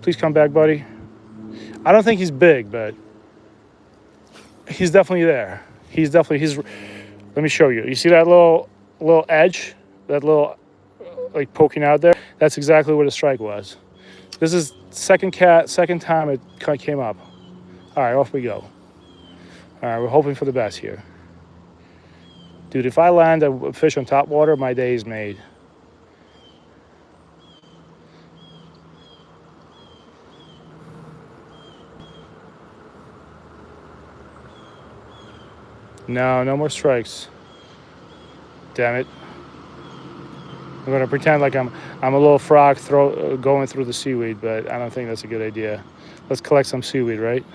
Please come back, buddy. I don't think he's big, but he's definitely there. He's let me show you. You see that little edge? That little like poking out there? That's exactly what a strike was. This is second time it came up. All right, off we go. All right, we're hoping for the best here. Dude, if I land a fish on Topwater, my day is made. No more strikes. Damn it. I'm gonna pretend like I'm a little frog going through the seaweed, but I don't think that's a good idea. Let's collect some seaweed, right?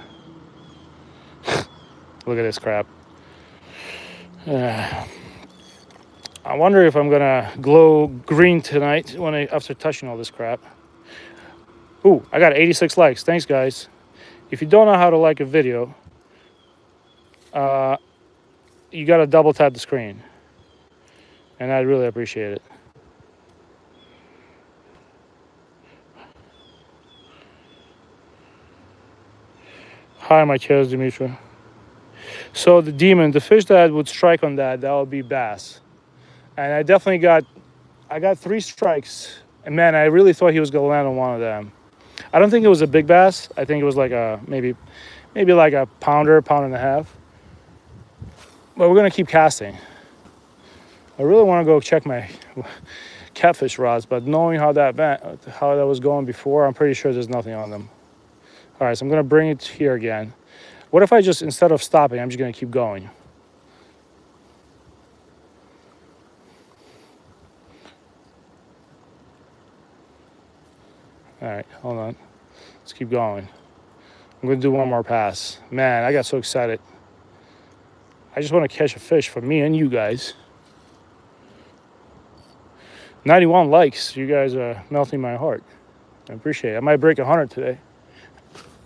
Look at this crap. I wonder if I'm gonna glow green tonight after touching all this crap. Ooh, I got 86 likes. Thanks, guys. If you don't know how to like a video, you gotta double tap the screen, and I'd really appreciate it. Hi, my cheers, Dimitri. So the fish that would strike on that would be bass. And I got 3 strikes. And man, I really thought he was gonna land on one of them. I don't think it was a big bass. I think it was like maybe like a pound and a half. But we're gonna keep casting. I really wanna go check my catfish rods, but knowing how that was going before, I'm pretty sure there's nothing on them. All right, so I'm gonna bring it here again. What if I just, instead of stopping, I'm just gonna keep going? All right, hold on. Let's keep going. I'm gonna do one more pass. Man, I got so excited. I just want to catch a fish for me and you guys. 91 likes. You guys are melting my heart. I appreciate it. I might break 100 today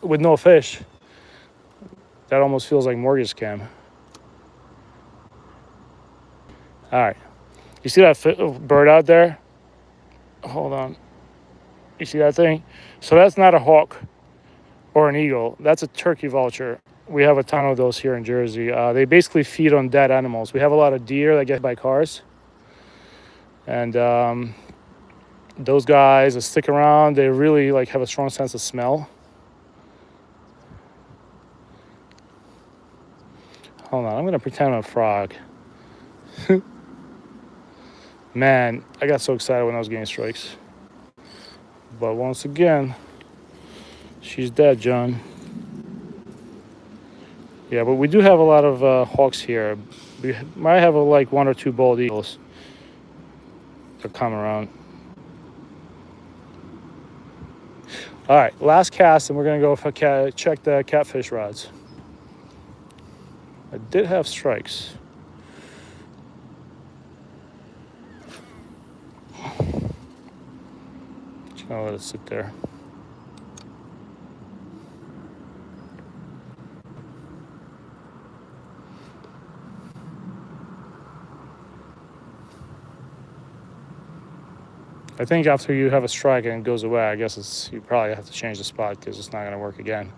with no fish. That almost feels like mortgage scam. All right. You see that bird out there? Hold on. You see that thing? So that's not a hawk or an eagle. That's a turkey vulture. We have a ton of those here in Jersey. They basically feed on dead animals. We have a lot of deer that get hit by cars. And those guys that stick around, they really have a strong sense of smell. Hold on, I'm gonna pretend I'm a frog. Man, I got so excited when I was getting strikes. But once again, she's dead, John. Yeah, but we do have a lot of hawks here. We might have like 1 or 2 bald eagles that come around. All right, last cast, and we're gonna go check the catfish rods. I did have strikes. Just gonna let it sit there. I think after you have a strike and it goes away, I guess you probably have to change the spot because it's not gonna work again.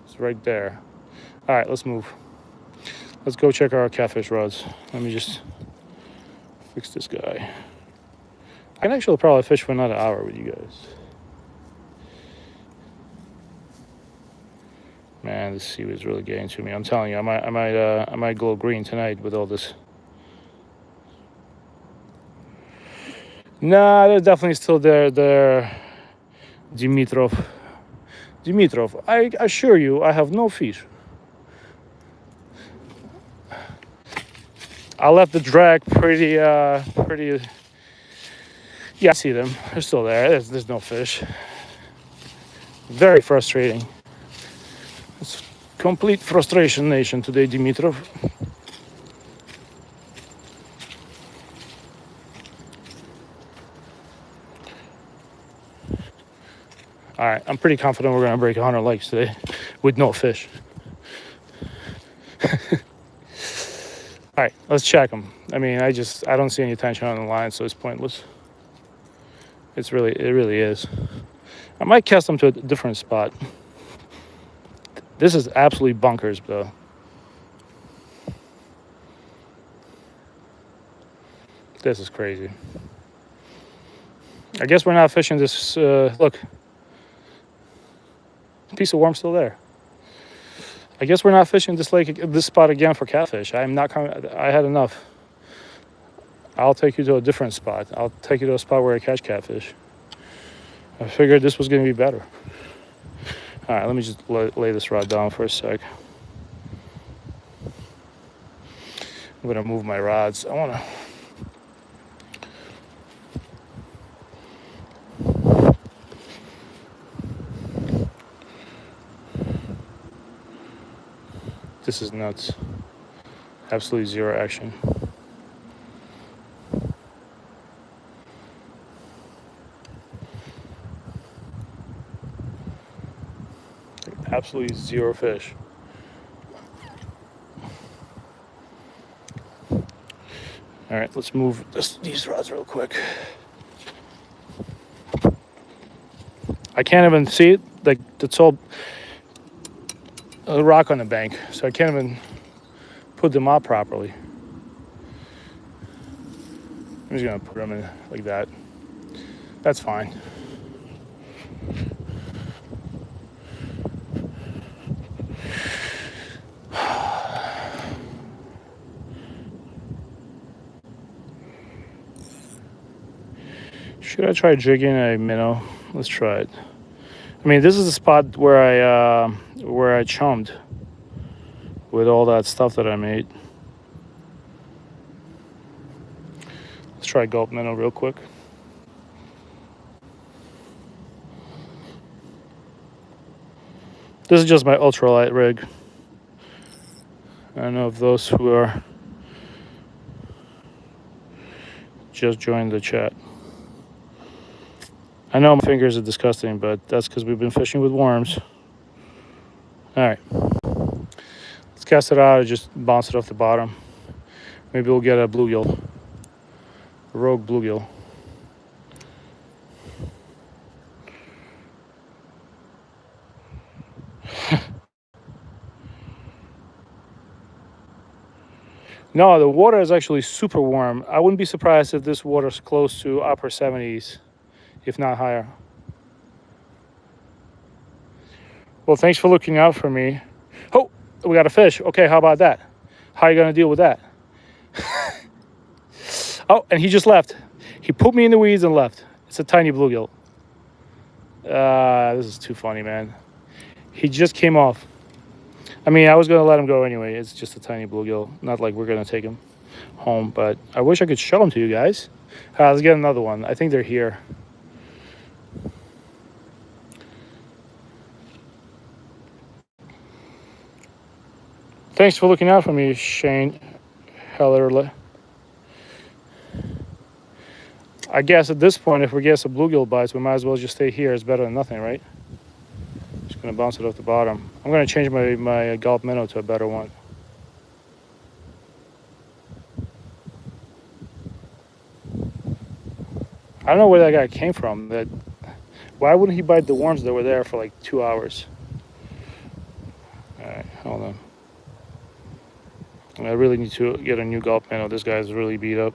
It's right there. All right, let's move. Let's go check our catfish rods. Let me just fix this guy. I can actually probably fish for another hour with you guys. Man, this seaweed is really getting to me. I'm telling you, I might glow green tonight with all this. Nah, they're definitely still there. They're Dimitrov. I assure you, I have no fish. I left the drag pretty. Yeah, I see them. They're still there. There's no fish. Very frustrating. It's complete frustration nation today, Dimitrov. All right, I'm pretty confident we're gonna break 100 likes today with no fish. All right, let's check them. I mean, I don't see any tension on the line, so it's pointless. It really is. I might cast them to a different spot. This is absolutely bunkers, though. This is crazy. I guess we're not fishing this. Look, piece of worm still there. I guess we're not fishing this spot again for catfish. I'm not coming. I had enough. I'll take you to a different spot. I'll take you to a spot where I catch catfish. I figured this was going to be better. All right, let me just lay this rod down for a sec. I'm going to move my rods. I want to. This is nuts. Absolutely zero action. Absolutely zero fish. All right, let's move these rods real quick. I can't even see it. Like, it's all a rock on the bank, so I can't even put them up properly. I'm just gonna put them in like that. That's fine. Should I try jigging a minnow? Let's try it. I mean, this is the spot where I chummed with all that stuff that I made. Let's try gulp minnow real quick. This is just my ultralight rig. I don't know if those who are just joined the chat. I know my fingers are disgusting, but that's because we've been fishing with worms. All right. Let's cast it out and just bounce it off the bottom. Maybe we'll get a bluegill. A rogue bluegill. No, the water is actually super warm. I wouldn't be surprised if this water's close to upper 70s, if not higher. Well, thanks for looking out for me. Oh, we got a fish. Okay, how about that? How are you going to deal with that? Oh, and he just left. He put me in the weeds and left. It's a tiny bluegill. This is too funny, man. He just came off. I mean, I was going to let him go anyway. It's just a tiny bluegill. Not like we're going to take him home, but I wish I could show him to you guys. Let's get another one. I think they're here. Thanks for looking out for me, Shane Hellerle. I guess at this point, if we get some bluegill bites, we might as well just stay here. It's better than nothing, right? Just gonna bounce it off the bottom. I'm gonna change my gulp minnow to a better one. I don't know where that guy came from. Why wouldn't he bite the worms that were there for like 2 hours? All right, hold on. I really need to get a new gulp minnow. This guy's really beat up.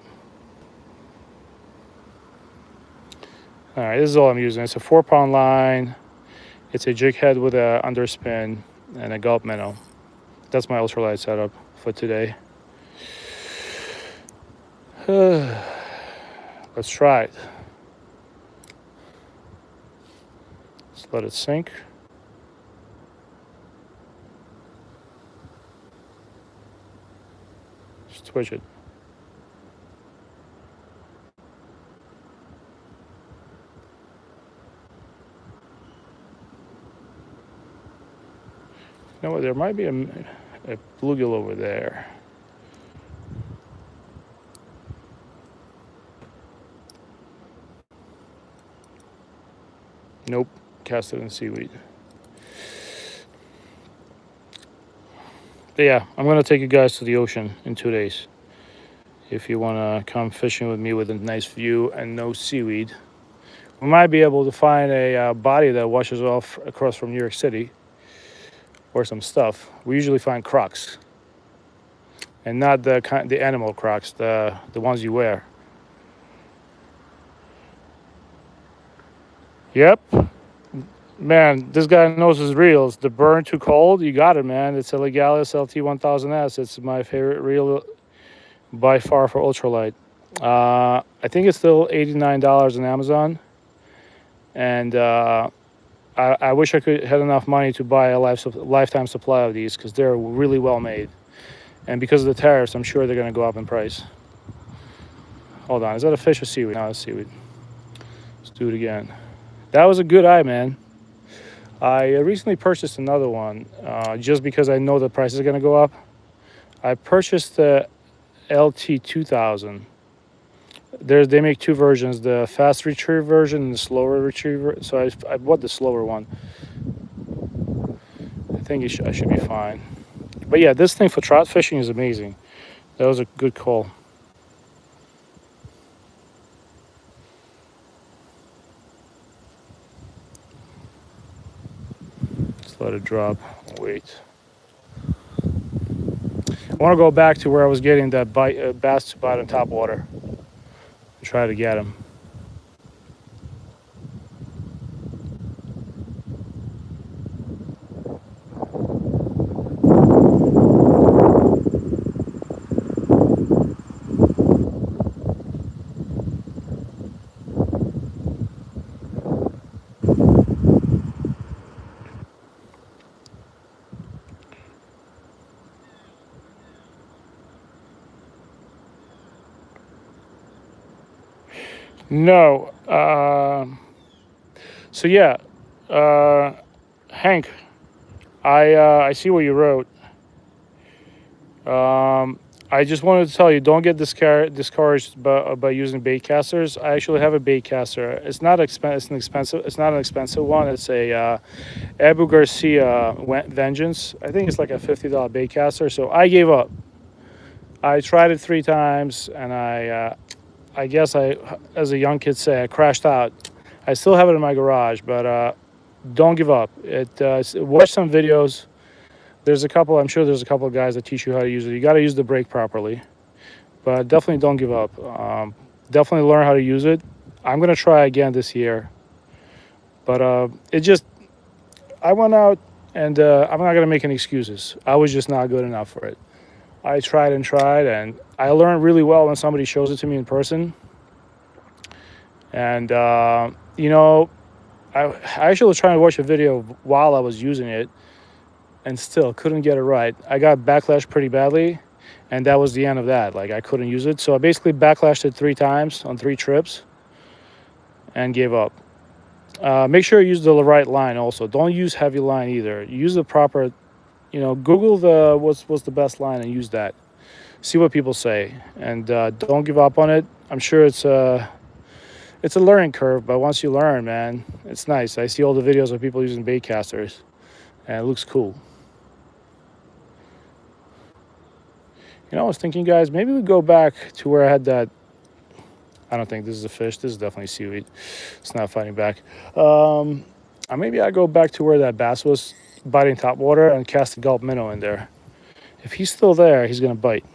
All right, this is all I'm using. It's a 4-pound line. It's a jig head with a underspin and a gulp minnow. That's my ultralight setup for today. Let's try it. Let's let it sink. Just twitch it. You know what? There might be a bluegill over there. Nope. Cast it in seaweed. But yeah, I'm gonna take you guys to the ocean in 2 days. If you wanna come fishing with me with a nice view and no seaweed, we might be able to find a body that washes off across from New York City, or some stuff. We usually find Crocs, and not the animal Crocs, the ones you wear. Yep. Man, this guy knows his reels. The Burn Too Cold, you got it, man. It's a Legalis LT1000S. It's my favorite reel by far for ultralight. I think it's still $89 on Amazon. And I wish I could had enough money to buy a lifetime supply of these, because they're really well made. And because of the tariffs, I'm sure they're going to go up in price. Hold on, is that a fish or seaweed? No, it's seaweed. Let's do it again. That was a good eye, man. I recently purchased another one just because I know the price is going to go up. I purchased the LT2000. They make two versions, the fast retrieve version and the slower retriever. So I bought the slower one. I think I should be fine. But yeah, this thing for trout fishing is amazing. That was a good call. Just let it drop. Wait. I want to go back to where I was getting that bass to bite on Topwater. Try to get him. No. So yeah, Hank, I see what you wrote. I just wanted to tell you, don't get discouraged by using bait casters. I actually have a bait caster. It's not expensive. It's not an expensive one. It's a Abu Garcia Vengeance. I think it's like a $50 bait caster. So I gave up. I tried it 3 times, and I guess as a young kid say, I crashed out. I still have it in my garage, but don't give up. Watch some videos. I'm sure there's a couple of guys that teach you how to use it. You got to use the brake properly, but definitely don't give up. Definitely learn how to use it. I'm going to try again this year, but I went out And I'm not gonna make any excuses. I was just not good enough for it. I tried and tried, and I learned really well when somebody shows it to me in person. And you know, I actually was trying to watch a video while I was using it, and still couldn't get it right. I got backlash pretty badly, and that was the end of that. Like, I couldn't use it, so I basically backlashed it 3 times on 3 trips and gave up. Make sure you use the right line also. Don't use heavy line either. Use the proper, Google the what's the best line and use that. See what people say, and don't give up on it. I'm sure it's a learning curve, but once you learn, man, it's nice. I see all the videos of people using bait casters, and it looks cool. I was thinking, guys, maybe we go back to where I had that. I don't think this is a fish. This is definitely seaweed. It's not fighting back. Maybe I go back to where that bass was biting top water and cast a gulp minnow in there. If he's still there, he's going to bite.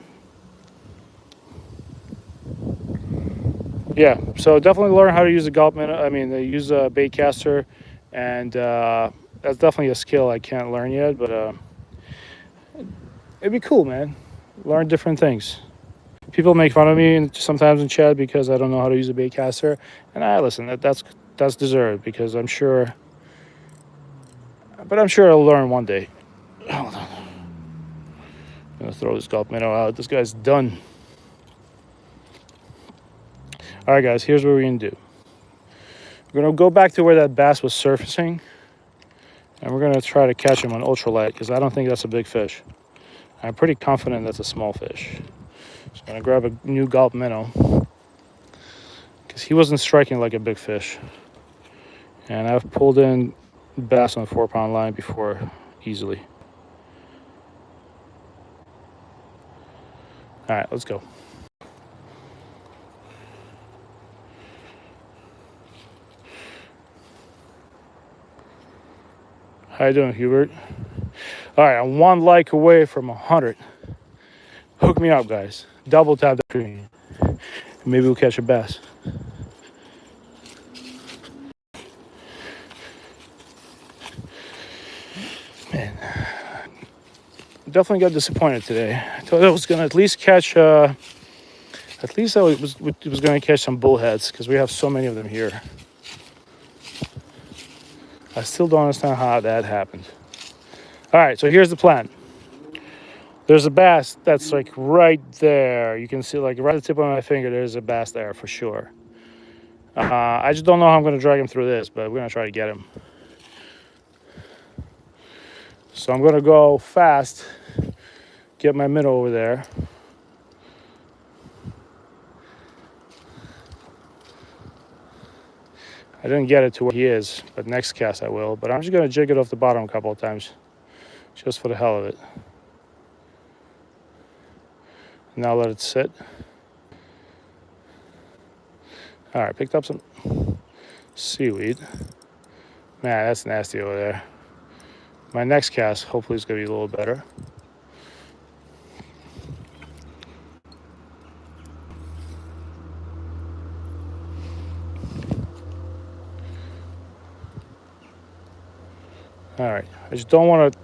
Yeah, so definitely learn how to use a gulp minnow. I mean, they use a bait caster, and that's definitely a skill I can't learn yet, but it'd be cool, man. Learn different things. People make fun of me sometimes in chat because I don't know how to use a bait caster, and I listen. That's deserved because I'm sure I'll learn one day. Hold on. I'm gonna throw this gulp minnow out. This guy's done. All right, guys. Here's what we're gonna do. We're gonna go back to where that bass was surfacing, and we're gonna try to catch him on ultralight because I don't think that's a big fish. I'm pretty confident that's a small fish. So I'm gonna grab a new gulp minnow because he wasn't striking like a big fish, and I've pulled in bass on a 4-pound line before easily. All right, let's go. How you doing, Hubert? All right, I'm 1 like away from 100. Hook me up, guys. Double tap the screen. Maybe we'll catch a bass. Man, definitely got disappointed today. I thought I was gonna at least catch. At least I was gonna catch some bullheads because we have so many of them here. I still don't understand how that happened. All right, so here's the plan. There's a bass that's like right there. You can see, like, right at the tip of my finger, there's a bass there for sure. I just don't know how I'm going to drag him through this, but we're going to try to get him. So I'm going to go fast, get my minnow over there. I didn't get it to where he is, but next cast I will. But I'm just going to jig it off the bottom a couple of times, just for the hell of it. Now let it sit. All right, picked up some seaweed. Man, that's nasty over there. My next cast hopefully is going to be a little better. All right, I just don't want to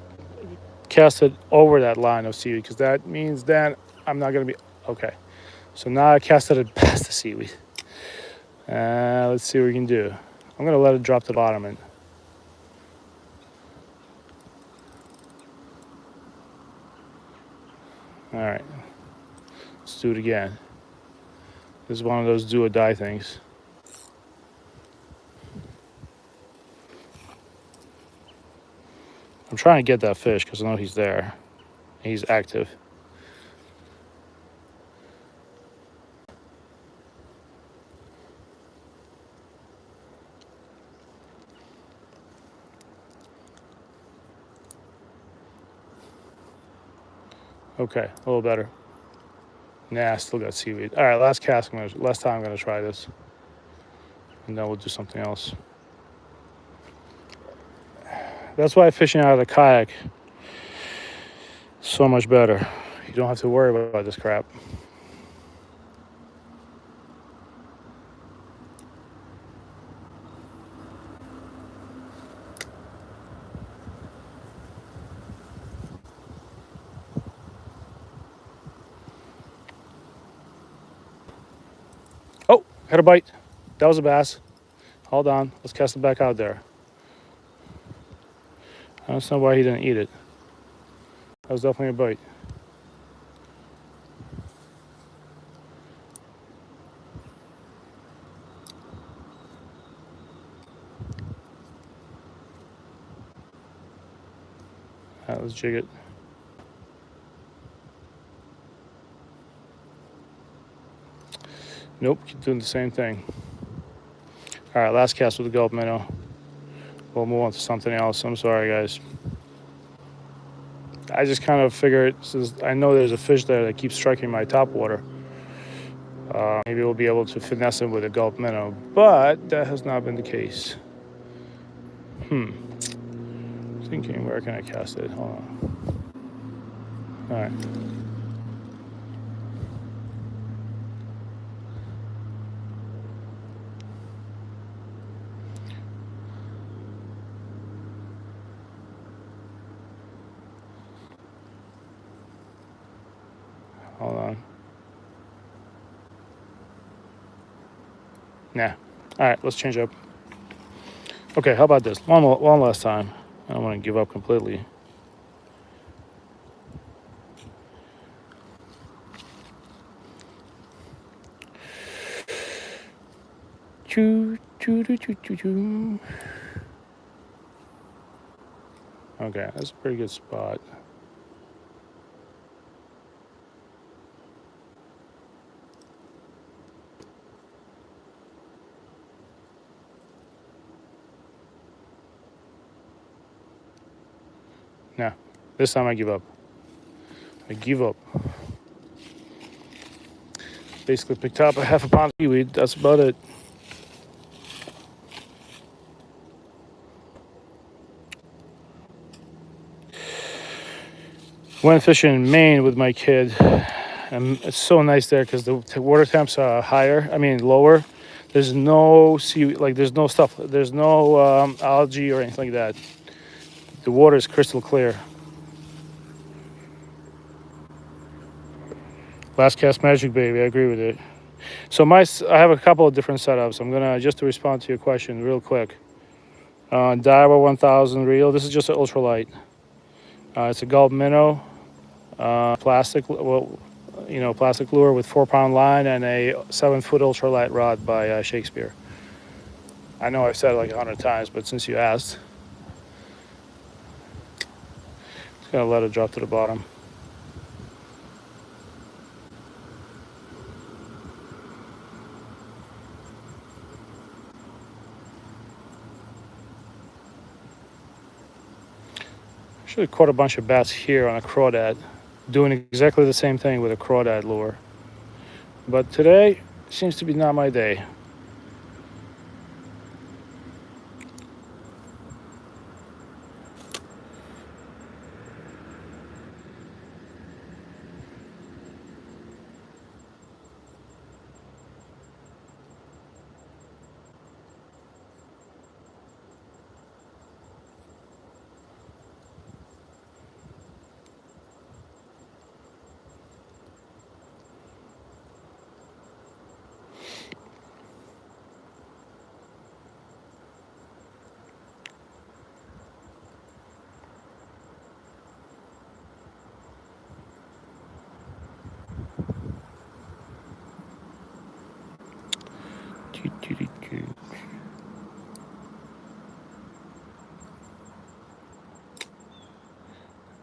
cast it over that line of seaweed because that means then I'm not going to be okay. So now I casted it past the seaweed. Let's see what we can do. I'm going to let it drop to the bottom. And all right, let's do it again. This is one of those do or die things. I'm trying to get that fish because I know he's there. He's active. Okay, a little better. Nah, I still got seaweed. All right, last cast. Last time I'm gonna try this, and then we'll do something else. That's why fishing out of the kayak is so much better. You don't have to worry about this crap. Had a bite. That was a bass. Hold on. Let's cast it back out there. I don't know why he didn't eat it. That was definitely a bite. All right, let's jig it. Nope, keep doing the same thing. All right, last cast with the gulp minnow. We'll move on to something else. I'm sorry, guys. I just kind of figured, since I know there's a fish there that keeps striking my topwater, maybe we'll be able to finesse him with a gulp minnow, but that has not been the case. Thinking, where can I cast it? Hold on. All right. Hold on. Nah. All right, let's change up. Okay, how about this? One last time. I don't want to give up completely. Choo, choo, choo, choo, choo, choo. Okay, that's a pretty good spot. Nah, this time I give up. I give up. Basically picked up a half a pound of seaweed. That's about it. Went fishing in Maine with my kid. And it's so nice there because the water temps are higher. I mean, lower. There's no seaweed, like there's no stuff. There's no algae or anything like that. The water is crystal clear. Last cast magic, baby. I agree with it. So I have a couple of different setups. I'm gonna just to respond to your question real quick. Daiwa 1000 reel. This is just an ultralight. It's a gulp minnow, plastic. Well, plastic lure with 4-pound line and a 7-foot ultralight rod by Shakespeare. I know I've said it like 100 times, but since you asked, just gonna let it drop to the bottom. Should have caught a bunch of bass here on a crawdad, doing exactly the same thing with a crawdad lure. But today seems to be not my day.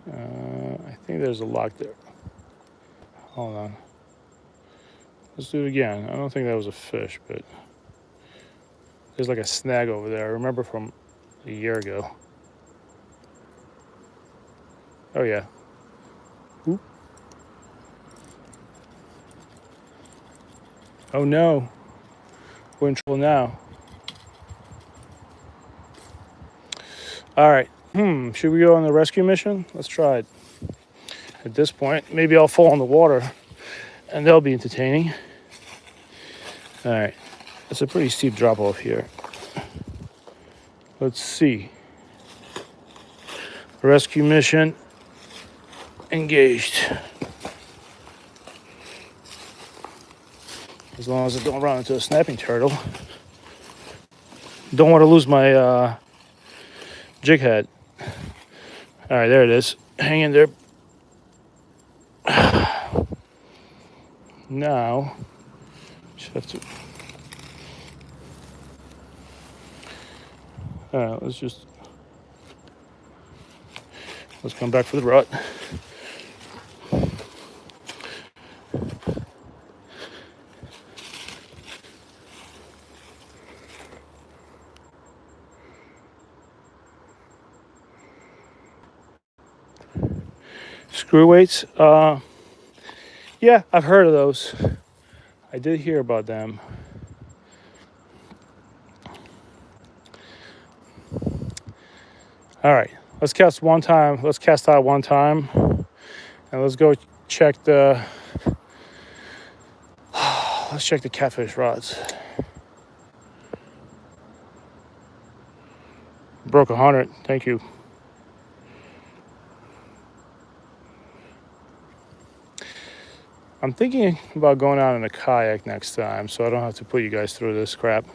I think there's a lock there. Hold on. Let's do it again. I don't think that was a fish, but there's like a snag over there. I remember from a year ago. Oh yeah. Oop. Oh no. We're in trouble now. All right. Should we go on the rescue mission? Let's try it. At this point, maybe I'll fall in the water and they'll be entertaining. All right. It's a pretty steep drop off here. Let's see. Rescue mission engaged. as long as I don't run into a snapping turtle. Don't want to lose my jig head. All right, there it is. Hang in there. Now, just have to. All right, let's come back for the rod. Screw weights. Yeah, I've heard of those. I did hear about them. All right, let's cast one time. Let's cast out one time, and let's go check the. Let's check the catfish rods. Broke 100. Thank you. I'm thinking about going out in a kayak next time, so I don't have to put you guys through this crap.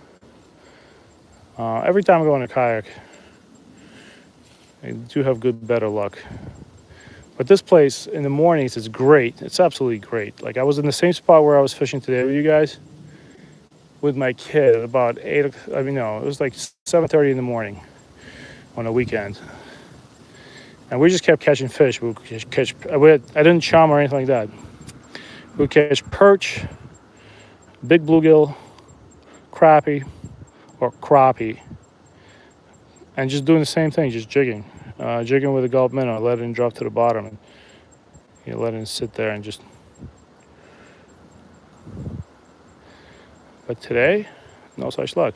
Every time I go in a kayak, I do have better luck. But this place in the mornings is great. It's absolutely great. Like, I was in the same spot where I was fishing today with you guys, with my kid at about 8. I mean, no, it was like 7:30 in the morning on a weekend, and we just kept catching fish. We would catch. I didn't chum or anything like that. We would catch perch, big bluegill, crappie, and just doing the same thing, just jigging with a gulp minnow, letting it drop to the bottom, and letting it sit there and just. But today, no such luck.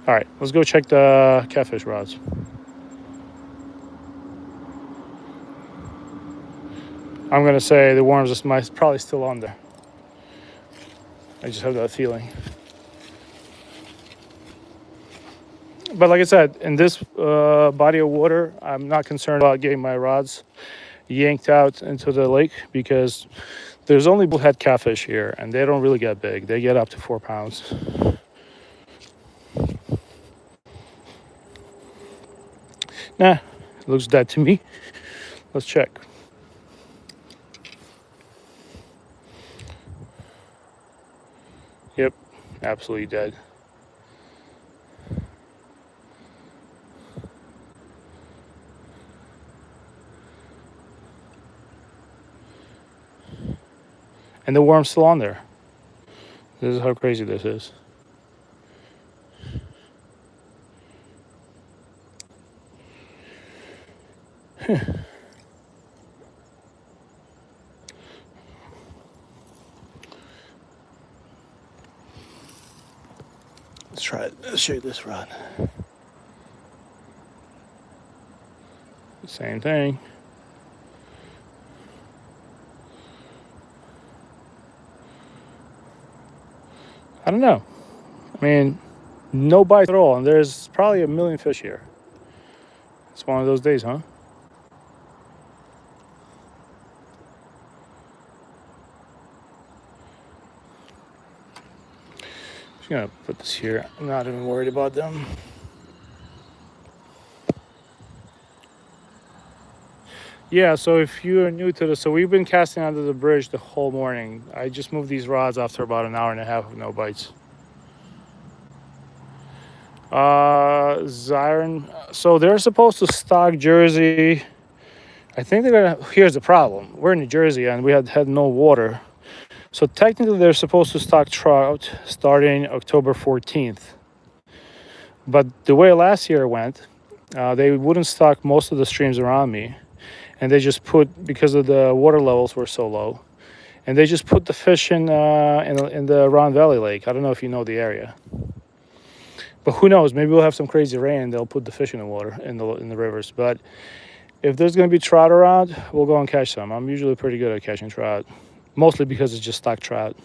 All right, let's go check the catfish rods. I'm gonna say the worms are probably still on there. I just have that feeling. But like I said, in this body of water, I'm not concerned about getting my rods yanked out into the lake, because there's only bullhead catfish here, and they don't really get big. They get up to 4 pounds. Nah, it looks dead to me. Let's check. Yep, absolutely dead. And the worm's still on there. This is how crazy this is. Let's try it. Let's show you this rod. Same thing. I don't know. I mean, no bites at all, and there's probably a million fish here. It's one of those days, huh? Just gonna put this here. I'm not even worried about them. Yeah, so if you are new to this, so we've been casting under the bridge the whole morning. I just moved these rods after about an hour and a half of no bites. Zyron, so they're supposed to stock Jersey. I think they're gonna, here's the problem. We're in New Jersey and we had no water. So technically they're supposed to stock trout starting October 14th. But the way last year went, they wouldn't stock most of the streams around me. And they just put, because of the water levels were so low, and they just put the fish in the Round Valley Lake. I don't know if you know the area, but who knows? Maybe we'll have some crazy rain and they'll put the fish in the water in the rivers. But if there's going to be trout around, we'll go and catch some. I'm usually pretty good at catching trout, mostly because it's just stock trout.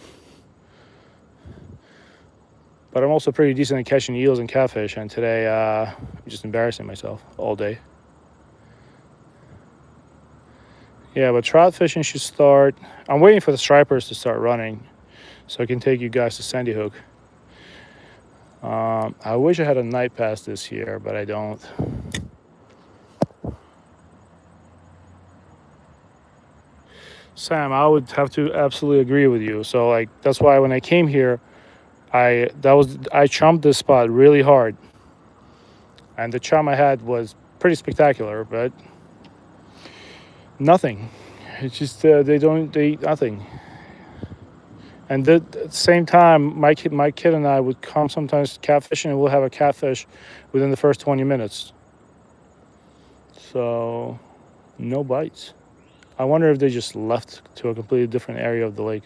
But I'm also pretty decent at catching eels and catfish. And today, I'm just embarrassing myself all day. Yeah, but trout fishing should start. I'm waiting for the stripers to start running so I can take you guys to Sandy Hook. I wish I had a night pass this year, but I don't. Sam, I would have to absolutely agree with you. So like that's why when I came here, I chumped this spot really hard. And the chum I had was pretty spectacular, but nothing. It's just they eat nothing. And at the same time, my kid and I would come sometimes catfishing, and we'll have a catfish within the first 20 minutes. So, no bites. I wonder if they just left to a completely different area of the lake.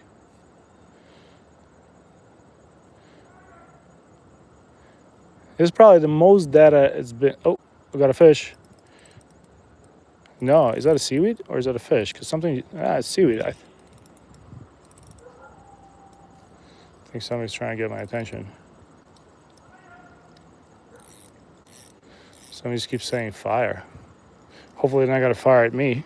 This is probably the most data it's been. Oh, we got a fish. No, is that a seaweed or is that a fish? Because something. It's seaweed. I think somebody's trying to get my attention. Somebody just keeps saying fire. Hopefully they're not going to fire at me.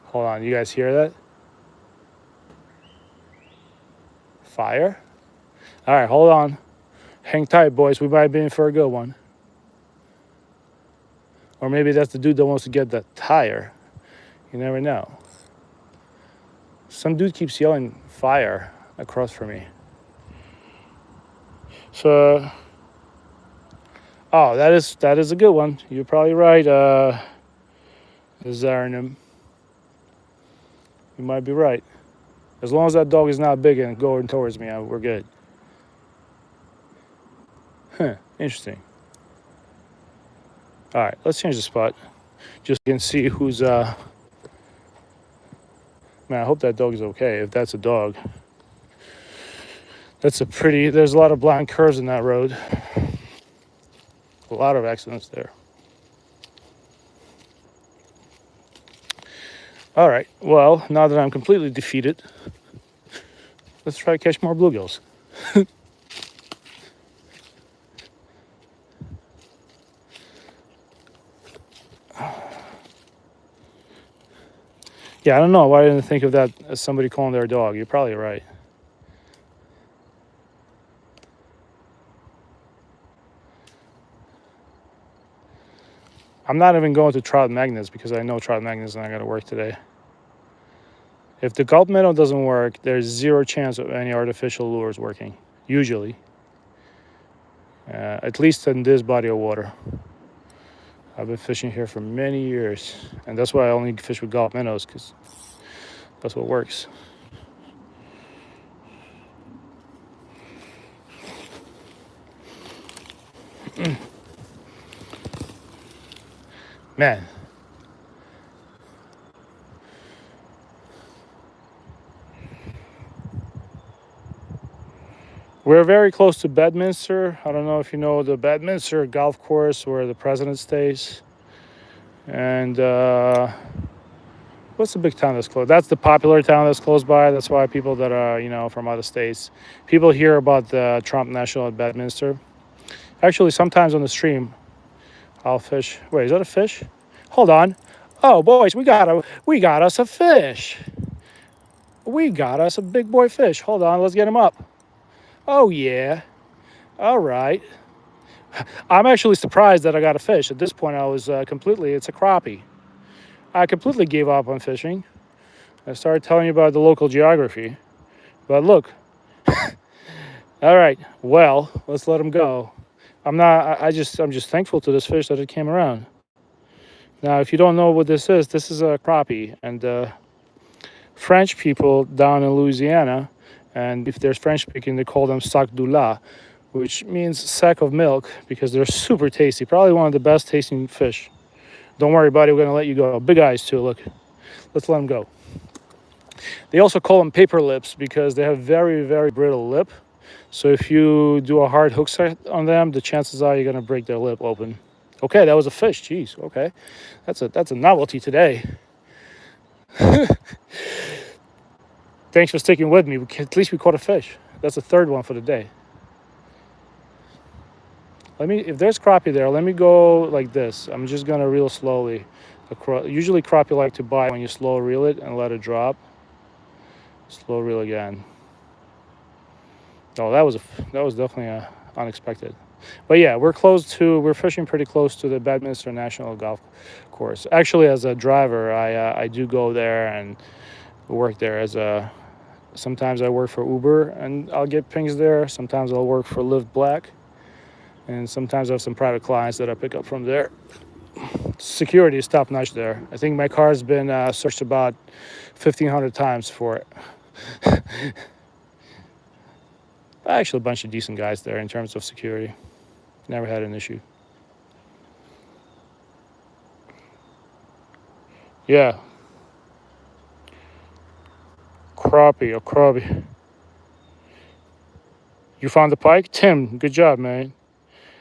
Hold on, you guys hear that? Fire? All right, hold on. Hang tight, boys. We might be in for a good one. Or maybe that's the dude that wants to get the tire. You never know. Some dude keeps yelling fire across from me. So, oh, that is a good one. You're probably right, Zarnum. You might be right. As long as that dog is not big and going towards me, we're good. Huh, interesting. All right, let's change the spot. Just so you can see who's, man, I hope that dog is okay, if that's a dog. There's a lot of blind curves in that road. A lot of accidents there. All right, well, now that I'm completely defeated, let's try to catch more bluegills. Yeah, I don't know why I didn't think of that as somebody calling their dog. You're probably right. I'm not even going to trout magnets because I know trout magnets are not going to work today. If the gulp minnow doesn't work, there's zero chance of any artificial lures working, usually. At least in this body of water. I've been fishing here for many years, and that's why I only fish with gulp minnows, because that's what works. Man. We're very close to Bedminster. I don't know if you know the Bedminster golf course where the president stays. And what's the big town that's close? That's the popular town that's close by. That's why people that are, from other states, people hear about the Trump National at Bedminster. Actually, sometimes on the stream, I'll fish. Wait, is that a fish? Hold on. Oh, boys, we got us a fish. We got us a big boy fish. Hold on, let's get him up. Oh, yeah. All right. I'm actually surprised that I got a fish. At this point, I was it's a crappie. I completely gave up on fishing. I started telling you about the local geography. But look. All right. Well, let's let him go. I'm just thankful to this fish that it came around. Now, if you don't know what this is a crappie. And French people down in Louisiana, and if there's French speaking, they call them sac du lait, which means sack of milk, because they're super tasty. Probably one of the best tasting fish. Don't worry, buddy, we're going to let you go. Big eyes, too, look. Let's let them go. They also call them paper lips because they have very, very brittle lip. So if you do a hard hook set on them, the chances are you're going to break their lip open. Okay, that was a fish. Jeez, okay. That's a novelty today. Thanks for sticking with me. At least we caught a fish. That's the third one for the day. if there's crappie there, let me go like this. I'm just gonna reel slowly across. Usually crappie like to bite when you slow reel it and let it drop. Slow reel again. Oh, that was definitely unexpected. But yeah, we're fishing pretty close to the Bedminster National Golf Course. Actually, as a driver, I do go there and work there as a. Sometimes I work for Uber and I'll get pings there. Sometimes I'll work for Lyft Black, and sometimes I have some private clients that I pick up from there. Security is top notch there. I think my car's been searched about 1,500 times for it. Actually, a bunch of decent guys there in terms of security. Never had an issue. Yeah. Crappie. You found the pike? Tim, good job, man.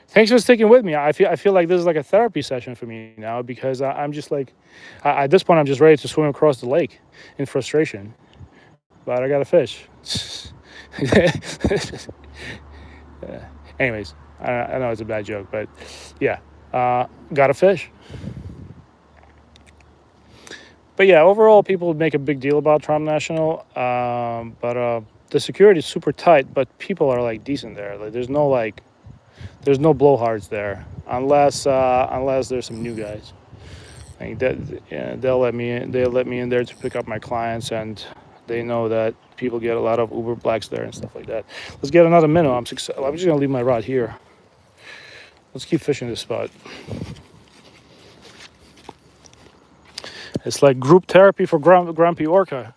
Thanks for sticking with me. I feel like this is like a therapy session for me now, because I'm just like, at this point, I'm just ready to swim across the lake in frustration. But I got to fish. Anyways, I know it's a bad joke, but yeah, got to fish. But yeah, overall, people make a big deal about Trump National, but the security is super tight. But people are like decent there. Like, there's no blowhards there, unless there's some new guys. Like that, yeah, they'll let me in. They'll let me in there to pick up my clients, and they know that people get a lot of Uber Blacks there and stuff like that. Let's get another minnow. I'm just gonna leave my rod here. Let's keep fishing this spot. It's like group therapy for Grumpy Orca.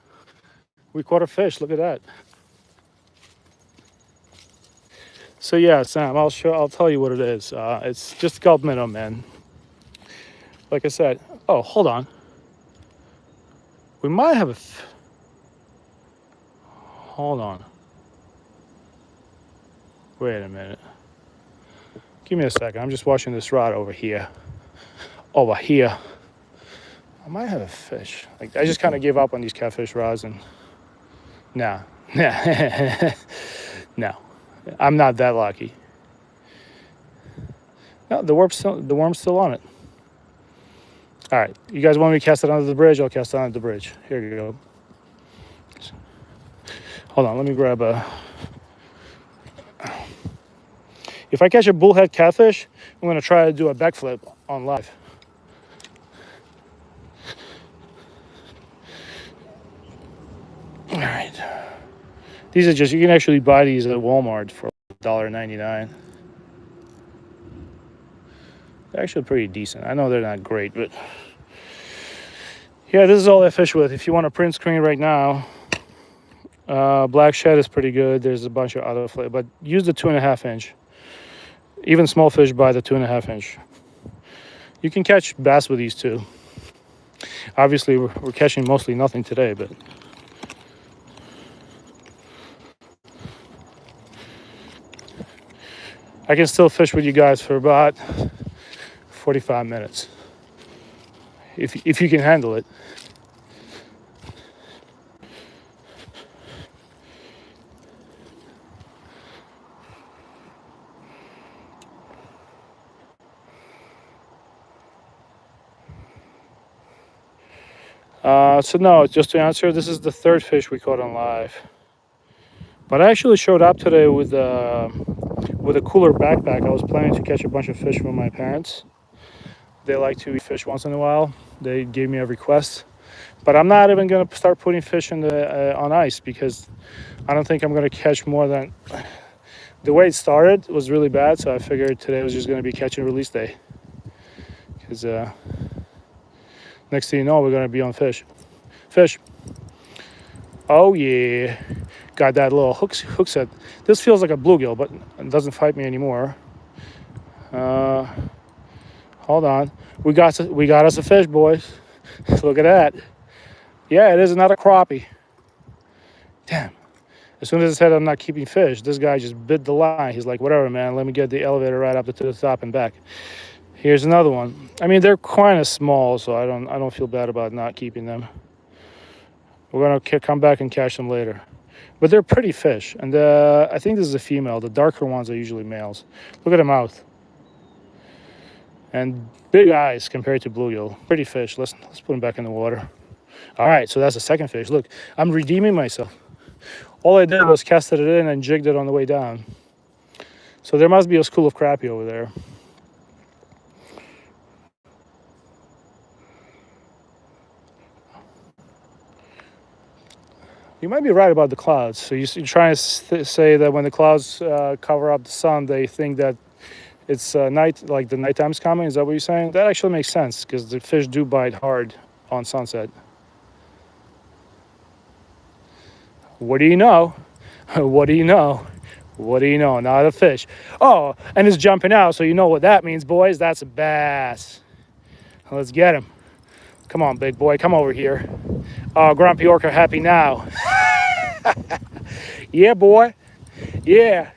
We caught a fish. Look at that. So yeah, Sam, I'll tell you what it is. It's just gulp minnow, man. Like I said. Oh, hold on. We might have hold on. Wait a minute. Give me a second. I'm just watching this rod over here. Over here. I might have a fish. Like, I just kind of give up on these catfish rods, and no. No. I'm not that lucky. No, the worm's still on it. All right, you guys want me to cast it under the bridge? I'll cast it under the bridge. Here you go. Hold on, let me grab a. If I catch a bullhead catfish, I'm gonna try to do a backflip on live. All right. These are you can actually buy these at Walmart for $1.99. They're actually pretty decent. I know they're not great, but yeah, this is all I fish with. If you want a print screen right now, Black Shed is pretty good. There's a bunch of other flavors, but use the 2.5 inch. Even small fish buy the 2.5 inch. You can catch bass with these too. Obviously, we're catching mostly nothing today, but I can still fish with you guys for about 45 minutes. If you can handle it. So no, just to answer, this is the third fish we caught on live. But I actually showed up today with a cooler backpack. I was planning to catch a bunch of fish from my parents. They like to eat fish once in a while. They gave me a request. But I'm not even going to start putting fish in on ice, because I don't think I'm going to catch more than... The way it started was really bad, so I figured today was just going to be catch and release day. Because next thing you know, we're going to be on fish. Fish. Oh yeah. Got that little hook set. This feels like a bluegill, but it doesn't fight me anymore. Hold on. We got us a fish, boys. Look at that. Yeah, it is another crappie. Damn. As soon as I said I'm not keeping fish, this guy just bit the line. He's like, whatever, man. Let me get the elevator right up to the top and back. Here's another one. I mean, they're kind of small, so I don't feel bad about not keeping them. We're gonna come back and catch them later. But they're pretty fish, and I think this is a female. The darker ones are usually males. Look at the mouth. and big eyes compared to bluegill. Pretty fish. Let's put him back in the water. All right, so that's the second fish. Look, I'm redeeming myself. All I did was casted it in and jigged it on the way down. So there must be a school of crappie over there. You might be right about the clouds. So you're trying to say that when the clouds cover up the sun, they think that it's night, like the nighttime's coming. Is that what you're saying? That actually makes sense because the fish do bite hard on sunset. What do you know? What do you know? What do you know? Not a fish. Oh, and it's jumping out, so you know what that means, boys. That's a bass. Let's get him. Come on, big boy. Come over here. Oh, Grumpy Orca happy now. Yeah, boy. Yeah.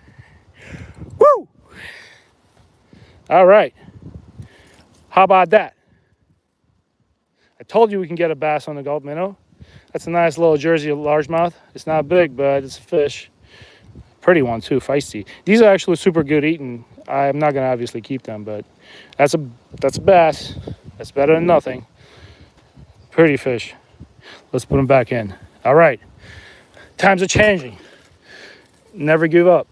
Woo! All right. How about that? I told you we can get a bass on the Gulf Minnow. That's a nice little Jersey largemouth. It's not big, but it's a fish. Pretty one too, feisty. These are actually super good eating. I'm not gonna obviously keep them, but that's a bass. That's better than nothing. Pretty fish. Let's put them back in. All right. Times are changing. Never give up.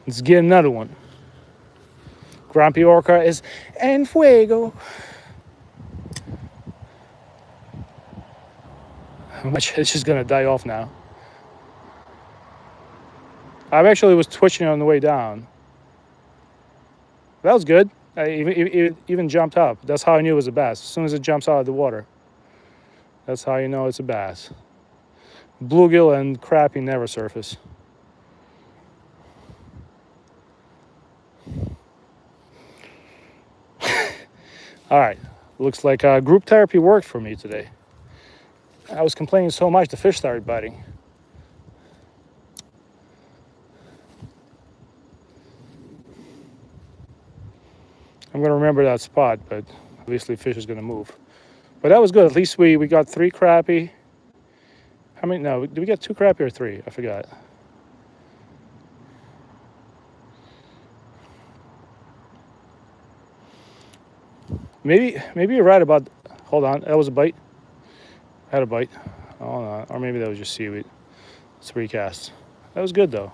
Let's get another one. Grumpy Orca is en fuego. It's just gonna die off now. I actually was twitching on the way down. That was good. I even jumped up. That's how I knew it was a bass. As soon as it jumps out of the water, that's how you know it's a bass. Bluegill and crappie never surface. All right, looks like group therapy worked for me today. I was complaining so much the fish started biting. I'm gonna remember that spot, but obviously fish is gonna move. But that was good. At least we got 3 crappie. How many? No, did we get 2 crappie or 3? I forgot. Maybe you're right about. Hold on, that was a bite. I had a bite. Hold on, or maybe that was just seaweed. Let's recast. That was good though.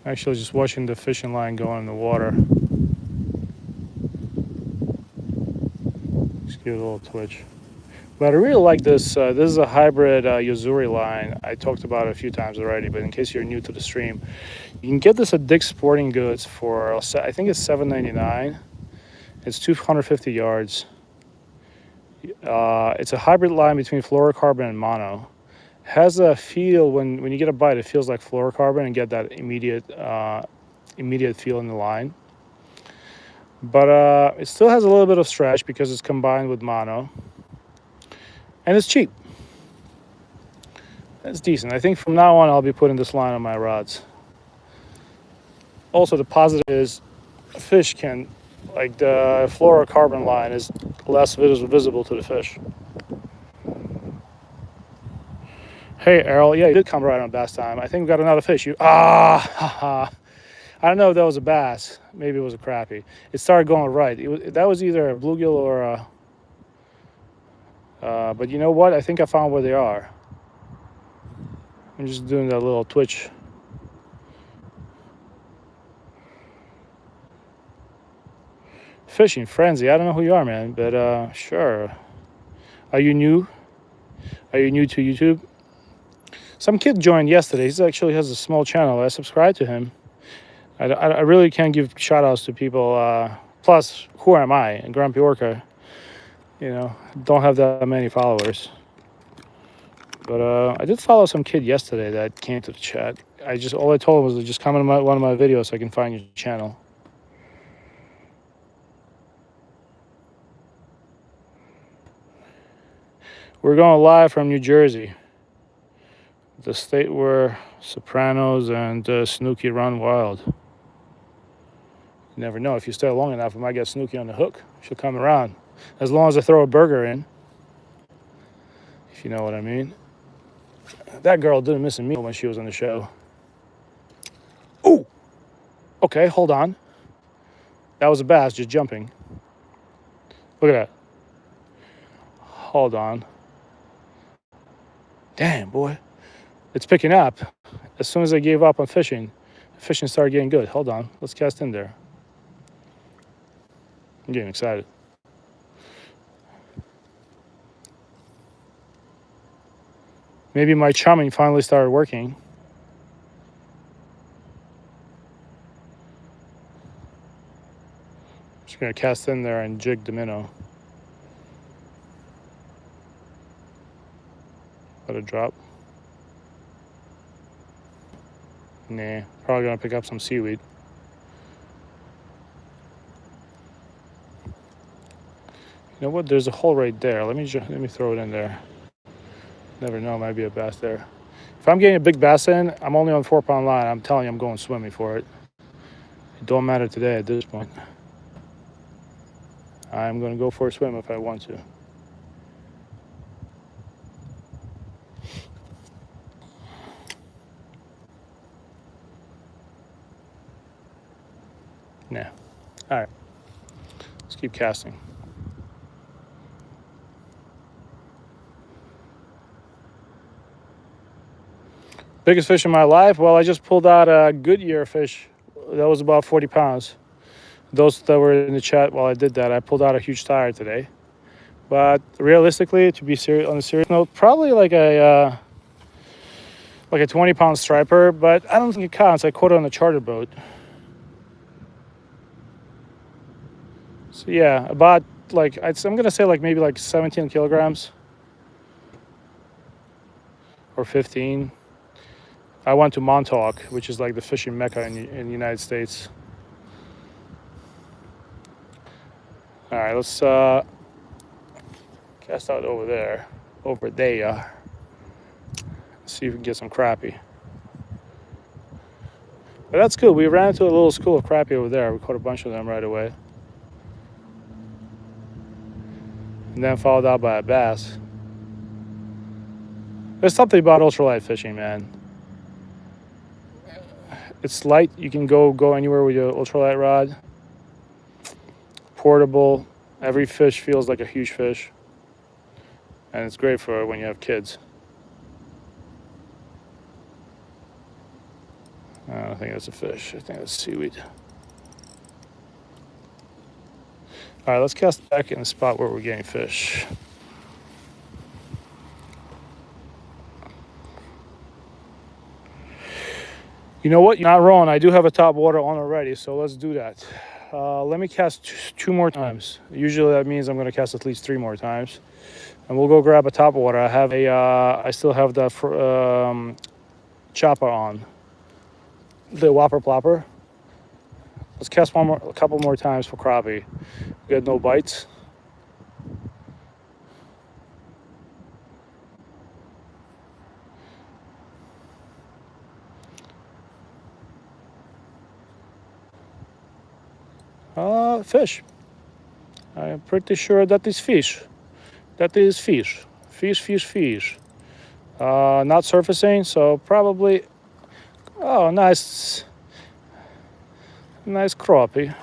Actually, just watching the fishing line go in the water. Just give it a little twitch. But I really like this. This is a hybrid Yuzuri line. I talked about it a few times already, but in case you're new to the stream, you can get this at Dick's Sporting Goods for, I think it's $7.99. It's 250 yards. It's a hybrid line between fluorocarbon and mono. Has a feel when you get a bite, it feels like fluorocarbon and get that immediate feel in the line. But it still has a little bit of stretch because it's combined with mono. And it's cheap. It's decent. I think from now on I'll be putting this line on my rods. Also, the positive is fish can, like the fluorocarbon line is less visible to the fish. Hey Errol, yeah, you did come right on bass time. I think we got another fish. I don't know if that was a bass. Maybe it was a crappie. It started going right. That was either a bluegill or a... but you know what? I think I found where they are. I'm just doing that little twitch. Fishing frenzy. I don't know who you are, man, but sure. Are you new? Are you new to YouTube? Some kid joined yesterday. He actually has a small channel. I subscribed to him. I really can't give shout outs to people. Plus, who am I? And Grumpy Orca, you know, don't have that many followers. But I did follow some kid yesterday that came to the chat. All I told him was to just comment on one of my videos so I can find your channel. We're going live from New Jersey, the state where Sopranos and Snooki run wild. You never know. If you stay long enough, it might get Snooky on the hook. She'll come around. As long as I throw a burger in, if you know what I mean. That girl didn't miss a meal when she was on the show. Ooh! Okay, hold on. That was a bass just jumping. Look at that. Hold on. Damn, boy. It's picking up. As soon as I gave up on fishing, fishing started getting good. Hold on. Let's cast in there. I'm getting excited. Maybe my chumming finally started working. Just gonna cast in there and jig the minnow. Let it drop. Nah, probably gonna pick up some seaweed. You know what? There's a hole right there. Let me throw it in there. Never know, might be a bass there. If I'm getting a big bass in, I'm only on 4-pound line. I'm telling you, I'm going swimming for it. It don't matter today at this point. I'm going to go for a swim if I want to. Nah. All right. Let's keep casting. Biggest fish in my life? Well, I just pulled out a Goodyear fish. That was about 40 pounds. Those that were in the chat while I did that, I pulled out a huge tire today. But realistically, to be serious on a serious note, probably like a 20-pound striper, but I don't think it counts. I caught it on a charter boat. So yeah, about like I'm gonna say like maybe like 17 kilograms or 15. I went to Montauk, which is like the fishing mecca in the United States. All right, let's cast out over there. Over there. See if we can get some crappie. But that's good. We ran into a little school of crappie over there. We caught a bunch of them right away. And then followed out by a bass. There's something about ultralight fishing, man. It's light. You can go anywhere with your ultralight rod. Portable. Every fish feels like a huge fish. And it's great for when you have kids. I don't think that's a fish. I think that's seaweed. All right, let's cast back in the spot where we're getting fish. You know what? You're not wrong. I do have a Topwater on already, so let's do that. Let me cast 2 more times. Usually that means I'm going to cast at least 3 more times. And we'll go grab a Topwater. I still have the chopper on. The whopper plopper. Let's cast a couple more times for crappie. We got no bites. Fish. I'm pretty sure that is fish. That is fish. Fish. Not surfacing, so probably. Oh, nice crappie.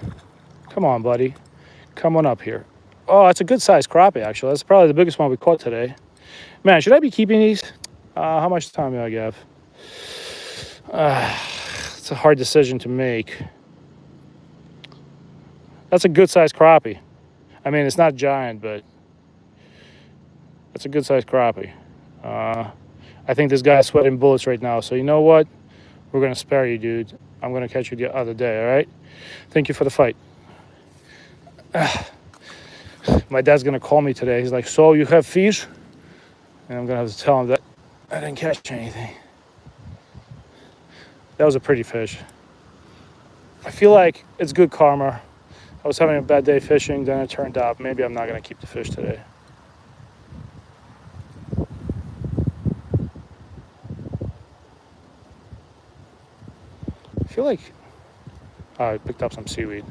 Come on, buddy. Come on up here. Oh, it's a good sized crappie, actually. That's probably the biggest one we caught today. Man, should I be keeping these? How much time do I have? It's a hard decision to make. That's a good sized crappie. I mean, it's not giant, but it's a good sized crappie. I think this guy's sweating bullets right now. So you know what? We're going to spare you, dude. I'm going to catch you the other day, all right? Thank you for the fight. My dad's going to call me today. He's like, so you have fish? And I'm going to have to tell him that I didn't catch anything. That was a pretty fish. I feel like it's good karma. I was having a bad day fishing, then it turned out maybe I'm not going to keep the fish today. I feel like I picked up some seaweed.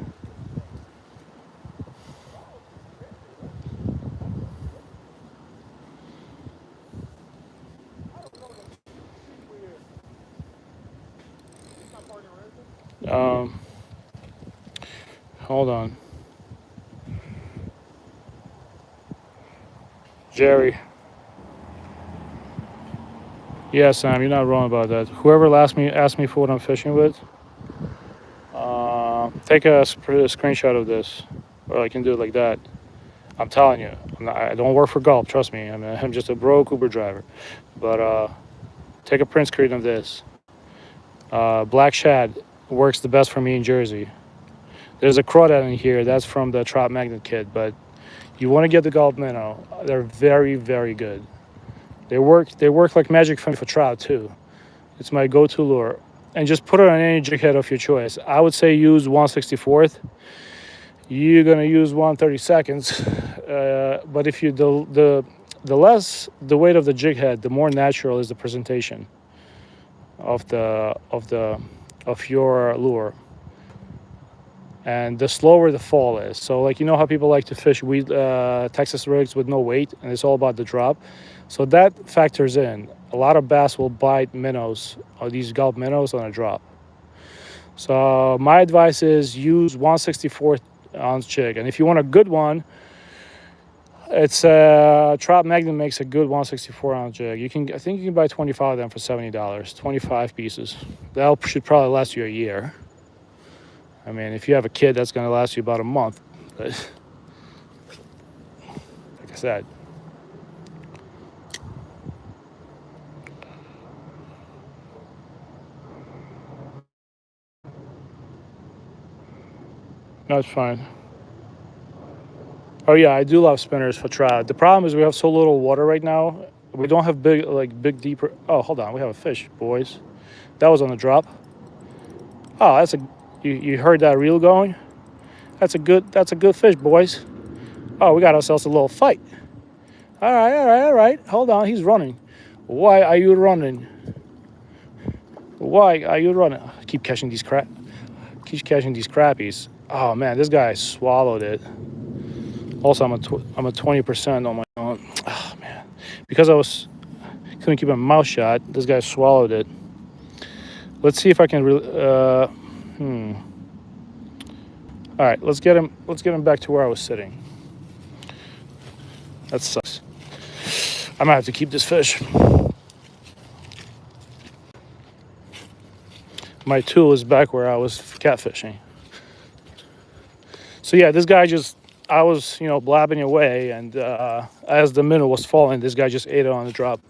Um, hold on. Jerry. Yeah, Sam, you're not wrong about that. Whoever asked me for what I'm fishing with, take a screenshot of this, or I can do it like that. I'm telling you, I don't work for Gulp. Trust me. I'm just a broke Uber driver. But take a print screen of this. Black shad works the best for me in Jersey. There's a crawdad in here. That's from the Trout Magnet kit. But you want to get the Gulp minnow. They're very, very good. They work like magic for trout too. It's my go-to lure. And just put it on any jig head of your choice. I would say use 1/64th. You're gonna use 1/32. But if you the less the weight of the jig head, the more natural is the presentation of your lure. And the slower the fall is. So like, you know how people like to fish Texas rigs with no weight, and it's all about the drop. So that factors in. A lot of bass will bite minnows, or these Gulp minnows, on a drop. So my advice is use 1/64th ounce jig. And if you want a good one, it's Trout Magnet makes a good 1/64 ounce jig. I think you can buy 25 of them for $70. 25 pieces. That should probably last you a year. I mean, if you have a kid, that's going to last you about a month. But like I said. No, it's fine. Oh yeah, I do love spinners for trout. The problem is we have so little water right now. We don't have big deeper. Oh, hold on, we have a fish, boys. That was on the drop. Oh, that's you heard that reel going? That's a good fish, boys. Oh, we got ourselves a little fight. All right. Hold on, he's running. Why are you running? Why are you running? Keep catching these crappies. Oh man, this guy swallowed it. Also, I'm a 20% on my own. Oh man, because couldn't keep my mouth shut. This guy swallowed it. Let's see if I can. All right, let's get him. Let's get him back to where I was sitting. That sucks. I might have to keep this fish. My tool is back where I was catfishing. So yeah, this guy I was, blabbing away, and as the minnow was falling, this guy just ate it on the drop.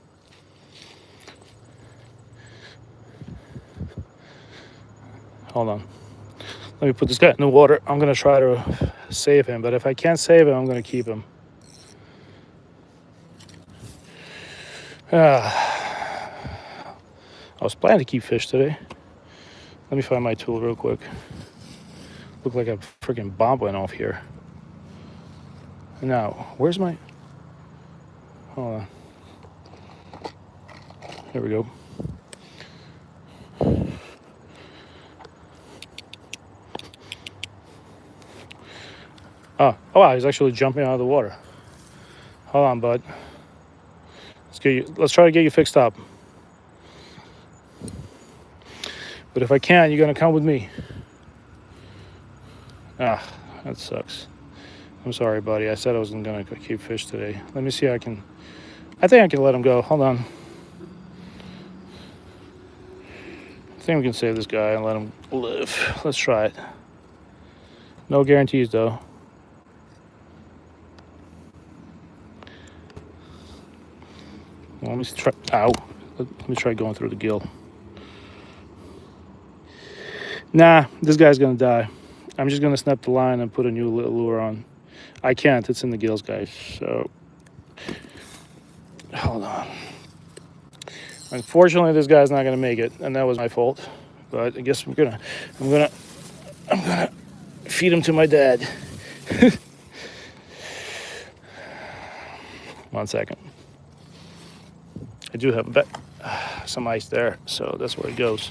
Hold on. Let me put this guy in the water. I'm going to try to save him, but if I can't save him, I'm going to keep him. I was planning to keep fish today. Let me find my tool real quick. Look like a freaking bomb went off here. Now, where's my... Hold on. There we go. Oh wow, he's actually jumping out of the water. Hold on, bud. Let's try to get you fixed up. But if I can't, you're gonna come with me. Ah, that sucks. I'm sorry, buddy. I said I wasn't gonna keep fish today. Let me see if I think I can let him go. Hold on. I think we can save this guy and let him live. Let's try it. No guarantees, though. Let me try. Ow. Let me try going through the gill. Nah, this guy's gonna die. I'm just gonna snap the line and put a new lure on. I can't. It's in the gills, guys. So hold on. Unfortunately, this guy's not gonna make it, and that was my fault. But I guess I'm gonna feed him to my dad. 1 second. I do have some ice there, so that's where it goes.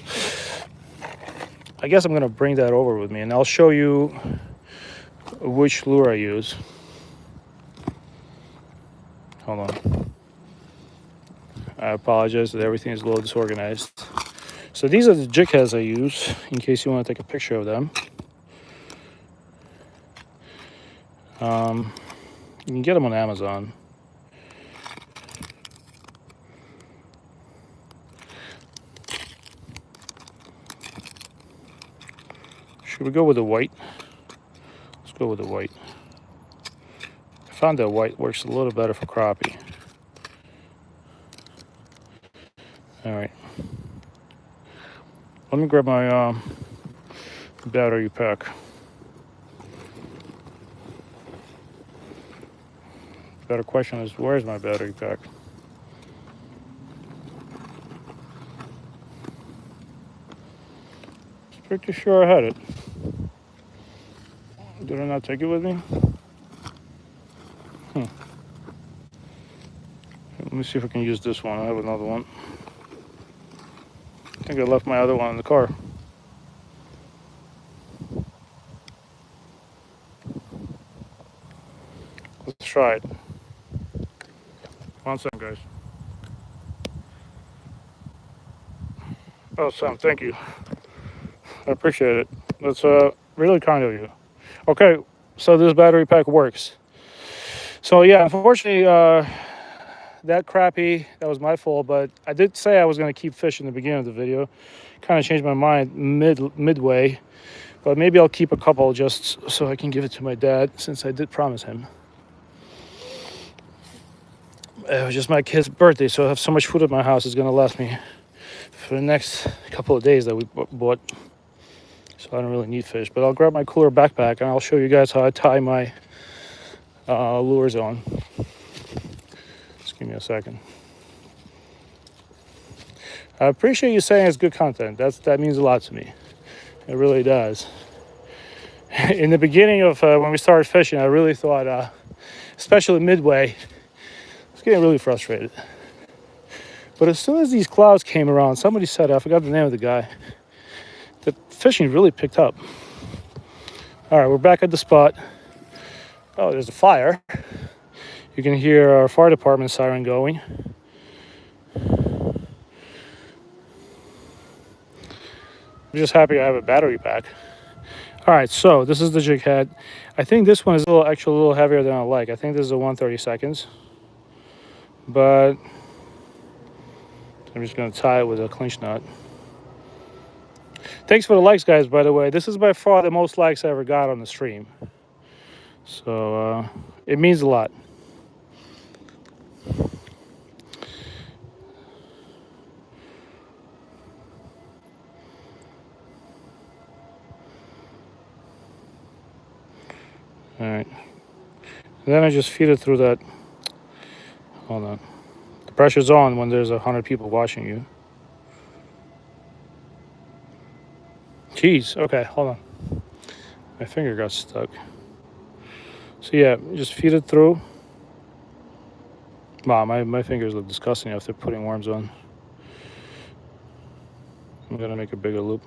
I guess I'm gonna bring that over with me, and I'll show you which lure I use. Hold on. I apologize that everything is a little disorganized. So these are the jig heads I use in case you want to take a picture of them. You can get them on Amazon. Should we go with the white? Let's go with the white. I found that white works a little better for crappie. All right. Let me grab my battery pack. Better question is, where's my battery pack? Pretty sure I had it. Did I not take it with me? Let me see if I can use this one. I have another one. I think I left my other one in the car. Let's try it. 1 second, guys. Oh, Sam, thank you. I appreciate it. That's really kind of you. Okay, so this battery pack works. So yeah, unfortunately, that crappie, that was my fault, but I did say I was going to keep fishing in the beginning of the video. Kind of changed my mind midway, but maybe I'll keep a couple just so I can give it to my dad, since I did promise him. It was just my kid's birthday, so I have so much food at my house, it's going to last me for the next couple of days that we bought. So I don't really need fish, but I'll grab my cooler backpack and I'll show you guys how I tie my lures on. Just give me a second. I appreciate you saying it's good content. That means a lot to me. It really does. In the beginning of when we started fishing, I really thought, especially midway, I was getting really frustrated. But as soon as these clouds came around, somebody said, I forgot the name of the guy, the fishing really picked up. All right, we're back at the spot. Oh, there's a fire. You can hear our fire department siren going. I'm just happy I have a battery pack. All right, so this is the jig head. I think this one is actually a little heavier than I like. I think this is a 1/32, but I'm just gonna tie it with a clinch knot. Thanks for the likes, guys, by the way. This is by far the most likes I ever got on the stream. So it means a lot. All right. And then I just feed it through that. Hold on. The pressure's on when there's 100 people watching you. Jeez. Okay, hold on. My finger got stuck. So yeah, just feed it through. Wow, my fingers look disgusting after putting worms on. I'm gonna make a bigger loop.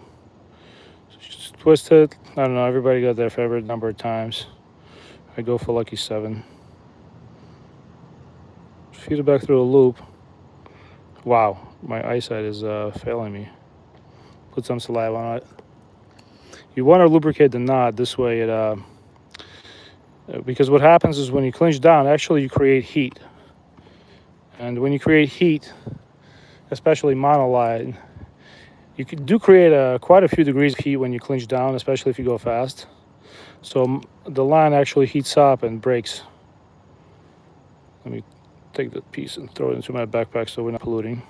So just twist it. I don't know, everybody got their favorite number of times. I go for lucky 7. Feed it back through a loop. Wow, my eyesight is failing me. Put some saliva on it. You want to lubricate the knot this way. It because what happens is when you clinch down, actually you create heat. And when you create heat, especially monoline, you do create quite a few degrees of heat when you clinch down, especially if you go fast. So the line actually heats up and breaks. Let me take that piece and throw it into my backpack so we're not polluting.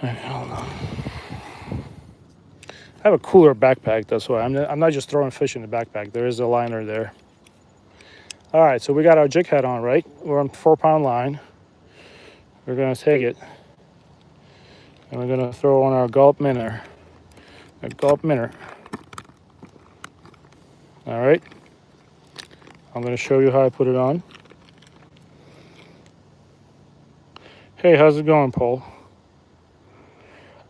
All right, hold on. I have a cooler backpack, that's why. I'm not just throwing fish in the backpack. There is a liner there. All right, so we got our jig head on, right? We're on 4-pound line. We're gonna take it, and we're gonna throw on our gulp minnow. A gulp minnow. All right. I'm gonna show you how I put it on. Hey, how's it going, Paul?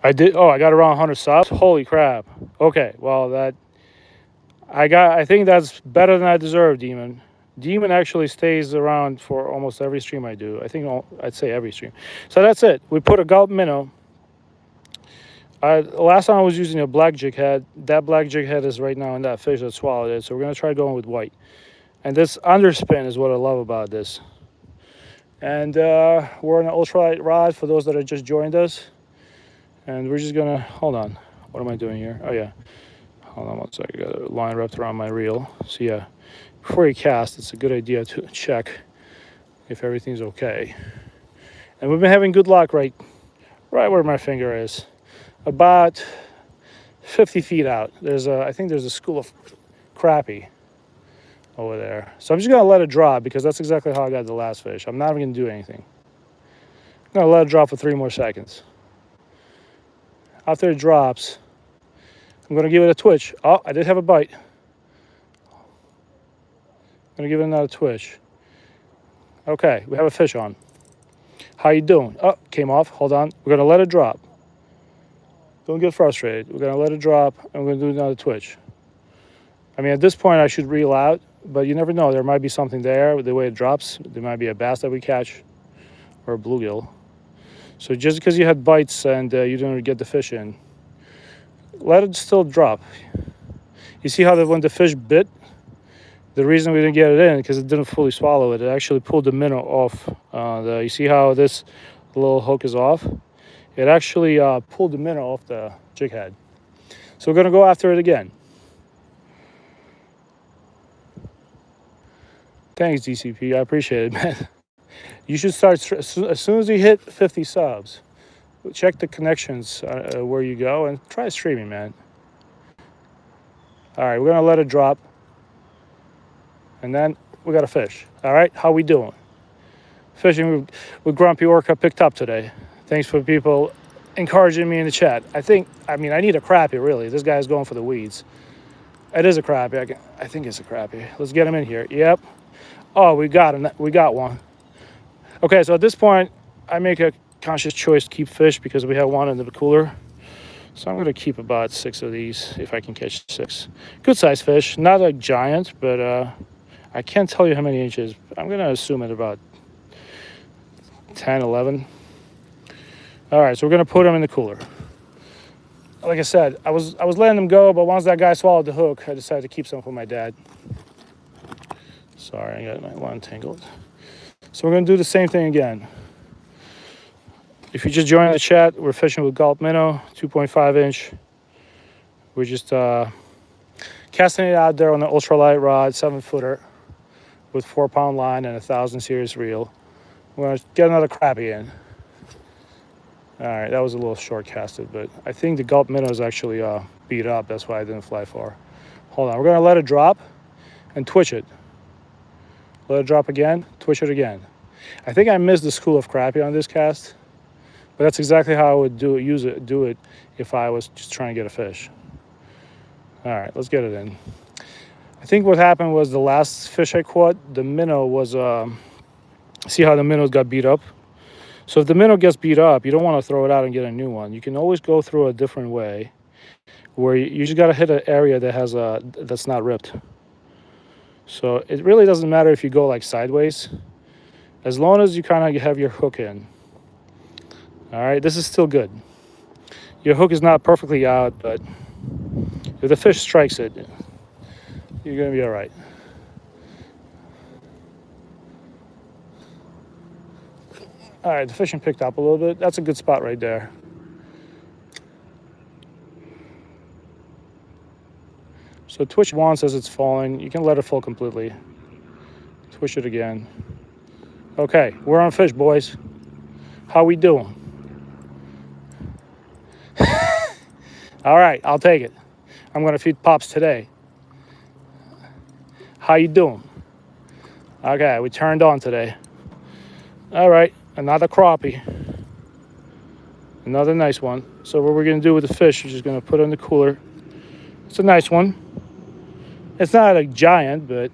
I did. Oh, I got around 100 subs. Holy crap. Okay, well I think that's better than I deserve, Demon. Demon actually stays around for almost every stream I do. I think I'd say every stream. So that's it. We put a gulp minnow. Last time I was using a black jig head. That black jig head is right now in that fish that swallowed it. So we're gonna try going with white. And this underspin is what I love about this. And we're on an ultralight rod for those that have just joined us. And we're just gonna, hold on. What am I doing here? Oh yeah. Hold on one second. I got a line wrapped around my reel. So yeah, before you cast, it's a good idea to check if everything's okay. And we've been having good luck right where my finger is. About 50 feet out. I think there's a school of crappie over there. So I'm just gonna let it drop because that's exactly how I got the last fish. I'm not even gonna do anything. I'm gonna let it drop for 3 more seconds. After it drops, I'm gonna give it a twitch. Oh, I did have a bite. I'm gonna give it another twitch. Okay, we have a fish on. How you doing? Oh, came off. Hold on. We're gonna let it drop. Don't get frustrated. We're gonna let it drop and we're gonna do another twitch. I mean, at this point I should reel out, but you never know. There might be something there the way it drops. There might be a bass that we catch or a bluegill. So just because you had bites and you didn't get the fish in, let it still drop. You see how when the fish bit, the reason we didn't get it in because it didn't fully swallow it. It actually pulled the minnow off. You see how this little hook is off? It actually pulled the minnow off the jig head. So we're gonna go after it again. Thanks, DCP. I appreciate it, man. You should start as soon as you hit 50 subs. Check the connections where you go and try streaming, man. All right, we're gonna let it drop, and then we got a fish. All right, how we doing? Fishing with Grumpy Orca picked up today. Thanks for people encouraging me in the chat. I mean, I need a crappie, really. This guy's going for the weeds. It is a crappie. I think it's a crappie. Let's get him in here. Yep. Oh, we got him. We got one. Okay, so at this point, I make a conscious choice to keep fish because we have one in the cooler. So I'm going to keep about 6 of these if I can catch 6. Good size fish. Not a giant, but I can't tell you how many inches. I'm going to assume at about 10, 11. All right, so we're going to put them in the cooler. Like I said, I was letting them go, but once that guy swallowed the hook, I decided to keep some for my dad. Sorry, I got my line tangled. So we're going to do the same thing again. If you just joined the chat, we're fishing with gulp minnow, 2.5 inch. We're just casting it out there on the ultralight rod, 7-footer, with 4-pound line and a 1000 series reel. We're going to get another crappie in. All right, that was a little short casted, but I think the gulp minnow is actually beat up. That's why I didn't fly far. Hold on, we're going to let it drop and twitch it. Let it drop again, twitch it again. I think I missed the school of crappie on this cast, but that's exactly how I would do it if I was just trying to get a fish. All right, let's get it in. I think what happened was the last fish I caught, the minnow was, see how the minnows got beat up? So if the minnow gets beat up, you don't want to throw it out and get a new one. You can always go through a different way where you just got to hit an area that has that's not ripped. So it really doesn't matter if you go like sideways, as long as you kind of have your hook in. All right, this is still good. Your hook is not perfectly out, but if the fish strikes it, you're gonna be all right. All right, the fishing picked up a little bit. That's a good spot right there. So twitch once as it's falling. You can let it fall completely. Twitch it again. Okay, we're on fish, boys. How we doing? All right, I'll take it. I'm gonna feed Pops today. How you doing? Okay, we turned on today. All right, another crappie. Another nice one. So what we're gonna do with the fish is just gonna put it in the cooler. It's a nice one. It's not a giant, but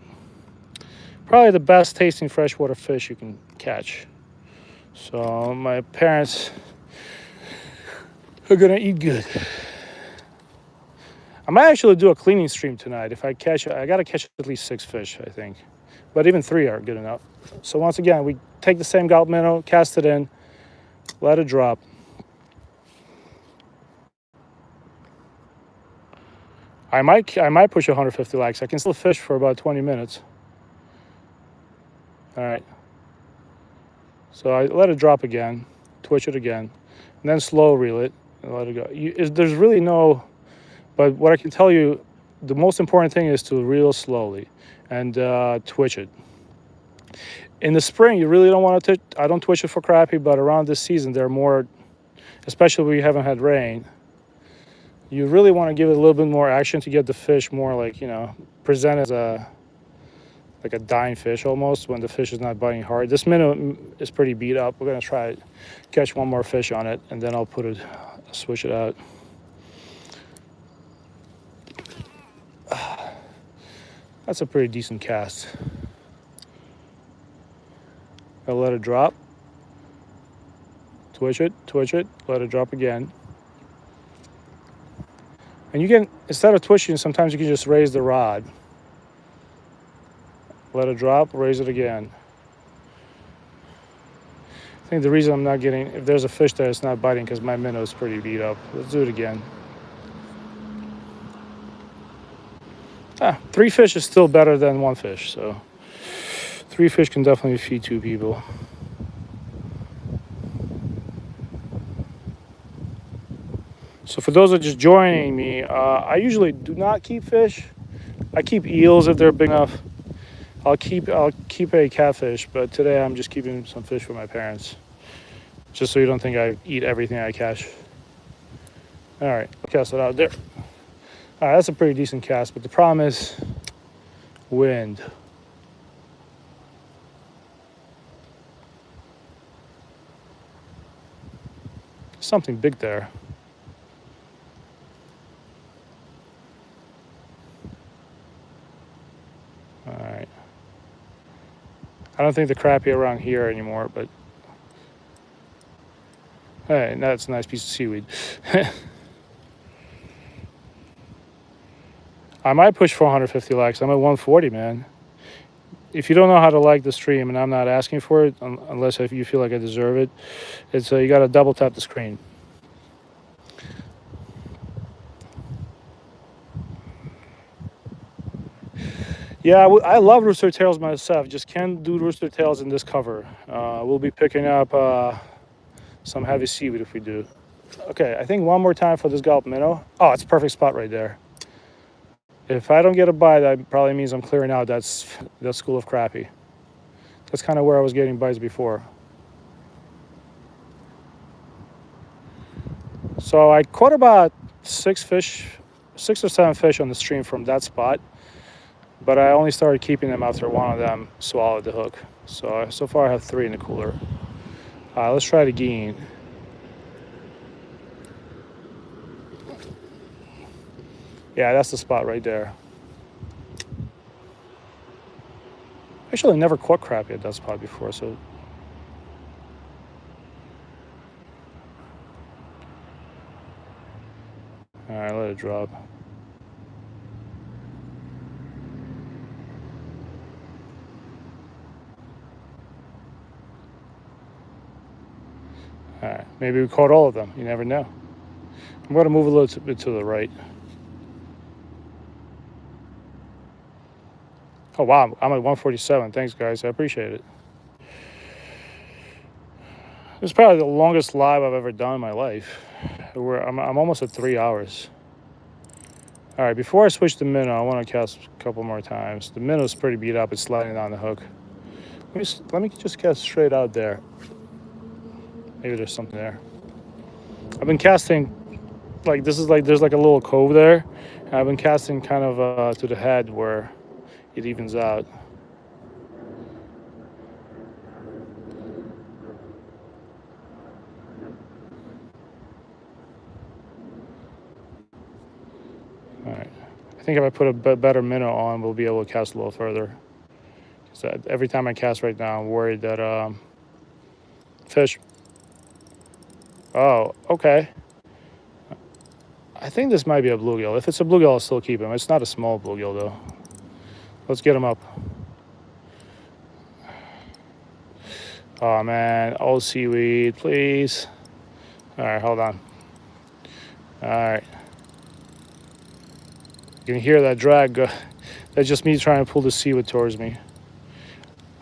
probably the best tasting freshwater fish you can catch. So my parents are gonna eat good. I might actually do a cleaning stream tonight. If I catch, I gotta catch at least 6 fish, I think. But even 3 are good enough. So once again, we take the same gulp minnow, cast it in, let it drop. I might push 150 lags. I can still fish for about 20 minutes. All right. So I let it drop again, twitch it again, and then slow reel it and let it go. There's really no, but what I can tell you, the most important thing is to reel slowly and twitch it. In the spring, you really don't want to. I don't twitch it for crappie, but around this season, they're more, especially when we haven't had rain. You really want to give it a little bit more action to get the fish more like, present as a dying fish almost when the fish is not biting hard. This minnow is pretty beat up. We're gonna try to catch one more fish on it, and then I'll switch it out. That's a pretty decent cast. I'll let it drop. Twitch it, let it drop again. And you can, instead of twitching, sometimes you can just raise the rod. Let it drop, raise it again. I think the reason I'm not getting, if there's a fish there, it's not biting because my minnow is pretty beat up. Let's do it again. 3 fish is still better than 1 fish, so 3 fish can definitely feed 2 people. So for those that are just joining me, I usually do not keep fish. I keep eels if they're big enough. I'll keep a catfish, but today I'm just keeping some fish for my parents. Just so you don't think I eat everything I catch. All right, I'll cast it out there. All right, that's a pretty decent cast, but the problem is wind. Something big there. All right. I don't think the crappie around here anymore, but hey, that's a nice piece of seaweed. I might push 450 lags. I'm at 140, man. If you don't know how to like the stream, and I'm not asking for it, unless if you feel like I deserve it, it's you got to double tap the screen. Yeah, I love rooster tails myself. Just can't do rooster tails in this cover. We'll be picking up some heavy seaweed if we do. Okay, I think one more time for this gulp minnow. Oh, it's a perfect spot right there. If I don't get a bite, that probably means I'm clearing out that school of crappie. That's kind of where I was getting bites before. So I caught about 6 or 7 fish on the stream from that spot. But I only started keeping them after one of them swallowed the hook. So far I have 3 in the cooler. Let's try it again. Yeah, that's the spot right there. Actually, I never caught crappie at that spot before, so. All right, let it drop. All right, maybe we caught all of them. You never know. I'm going to move a little bit to the right. Oh, wow, I'm at 147. Thanks, guys. I appreciate it. This is probably the longest live I've ever done in my life. I'm almost at 3 hours. All right, before I switch to minnow, I want to cast a couple more times. The minnow's pretty beat up. It's sliding on the hook. Let me just cast straight out there. Maybe there's something there. I've been casting, there's like a little cove there. And I've been casting kind of to the head where it evens out. All right. I think if I put a better minnow on, we'll be able to cast a little further. Because every time I cast right now, I'm worried that fish. Oh, okay. I think this might be a bluegill. If it's a bluegill, I'll still keep him. It's not a small bluegill though. Let's get him up. Oh man, old seaweed, please. All right, hold on. All right. You can hear that drag. That's just me trying to pull the seaweed towards me.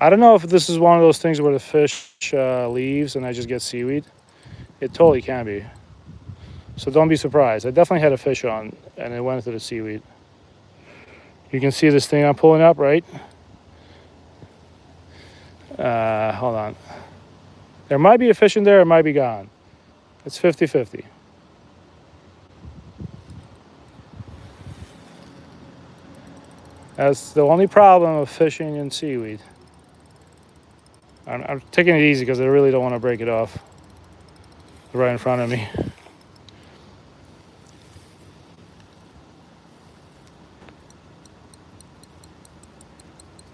I don't know if this is one of those things where the fish leaves and I just get seaweed. It totally can be. So don't be surprised. I definitely had a fish on and it went into the seaweed. You can see this thing I'm pulling up, right? Hold on. There might be a fish in there, it might be gone. It's 50-50. That's the only problem of fishing in seaweed. I'm taking it easy because I really don't want to break it off right in front of me.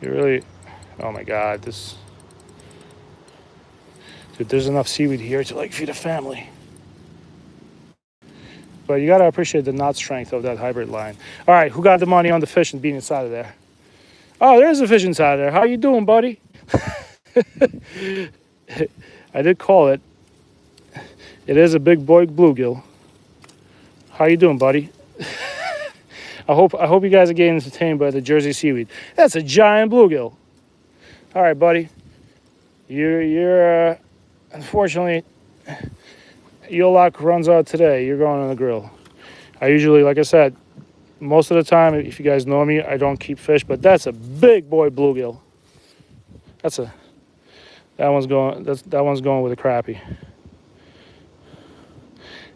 You really, oh my God, this, dude, there's enough seaweed here to like feed a family. But you gotta appreciate the knot strength of that hybrid line. All right, who got the money on the fish and being inside of there? Oh, there's a fish inside of there. How you doing, buddy? I did call it. It is a big boy bluegill. How you doing, buddy? I hope you guys are getting entertained by the Jersey seaweed. That's a giant bluegill. All right, buddy. You're unfortunately, your luck runs out today. You're going on the grill. I usually, like I said, most of the time, if you guys know me, I don't keep fish, but that's a big boy bluegill. That one's going with a crappie.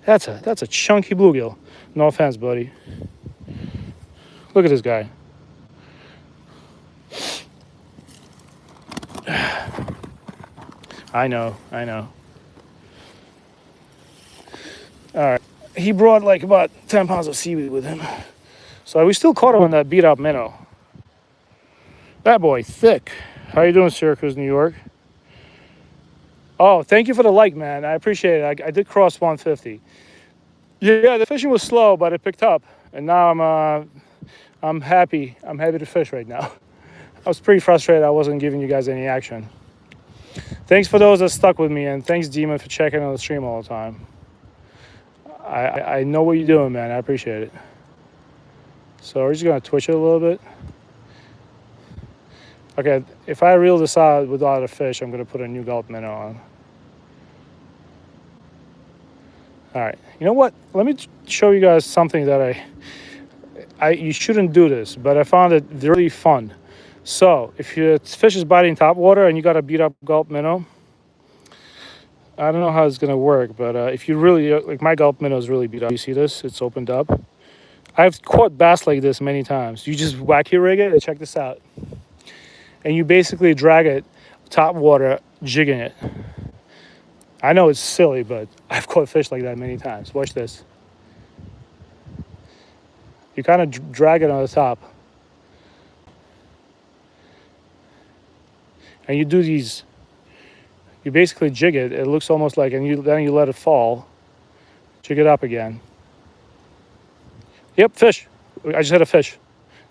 That's a chunky bluegill. No offense, buddy. Look at this guy. I know. All right. He brought like about 10 pounds of seaweed with him. So we still caught him on that beat up minnow. That boy thick. How you doing, Syracuse, New York? Oh, thank you for the like, man. I appreciate it. I did cross 150. Yeah, the fishing was slow, but it picked up. And now I'm happy. I'm happy to fish right now. I was pretty frustrated I wasn't giving you guys any action. Thanks for those that stuck with me, and thanks, Demon, for checking on the stream all the time. I know what you're doing, man. I appreciate it. So we're just going to twitch it a little bit. Okay, if I reel this out without a fish, I'm going to put a new gulp minnow on. All right, you know what? Let me show you guys something that you shouldn't do this, but I found it really fun. So if your fish is biting top water and you got a beat up gulp minnow, I don't know how it's gonna work, but if you really, like my gulp minnow is really beat up. You see this? It's opened up. I've caught bass like this many times. You just wacky rig it and check this out. And you basically drag it top water, jigging it. I know it's silly, but I've caught fish like that many times. Watch this. You kind of drag it on the top. And you do these, you basically jig it. It looks almost like, and then you let it fall. Jig it up again. Yep, fish. I just had a fish.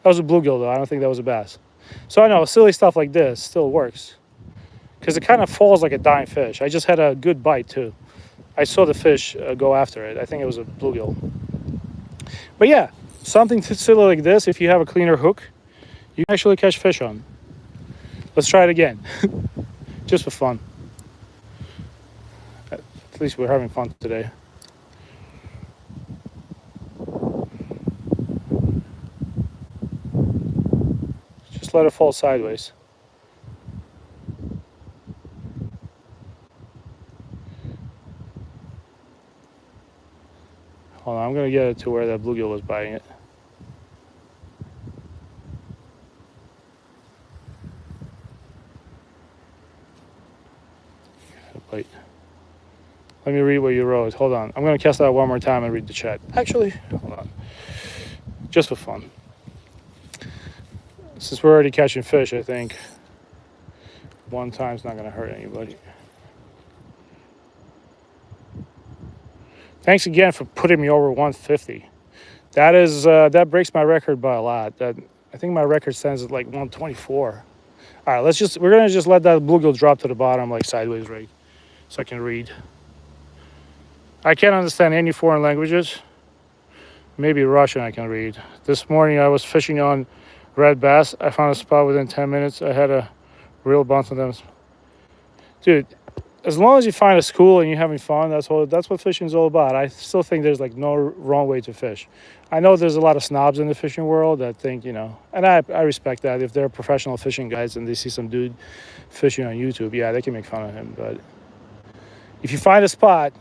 That was a bluegill though. I don't think that was a bass. So I know silly stuff like this still works. Because it kind of falls like a dying fish. I just had a good bite too. I saw the fish go after it. I think it was a bluegill. But yeah, something silly like this, if you have a cleaner hook, you can actually catch fish on. Let's try it again. Just for fun. At least we're having fun today. Just let it fall sideways. Hold on, I'm gonna get it to where that bluegill was biting it. Wait. Let me read what you wrote. Hold on. I'm gonna cast that one more time and read the chat. Actually, hold on. Just for fun. Since we're already catching fish, I think one time's not gonna hurt anybody. Thanks again for putting me over 150. That is that breaks my record by a lot. That I think my record stands at like 124. All right, we're gonna just let that bluegill drop to the bottom like sideways, right, so I can read. I can't understand any foreign languages. Maybe Russian I can read. This morning I was fishing on red bass. I found a spot within 10 minutes. I had a real bunch of them. Dude, as long as you find a school and you're having fun, that's what fishing is all about. I still think there's like no wrong way to fish. I know there's a lot of snobs in the fishing world that think, and I respect that. If they're professional fishing guys and they see some dude fishing on YouTube, yeah, they can make fun of him. But if you find a spot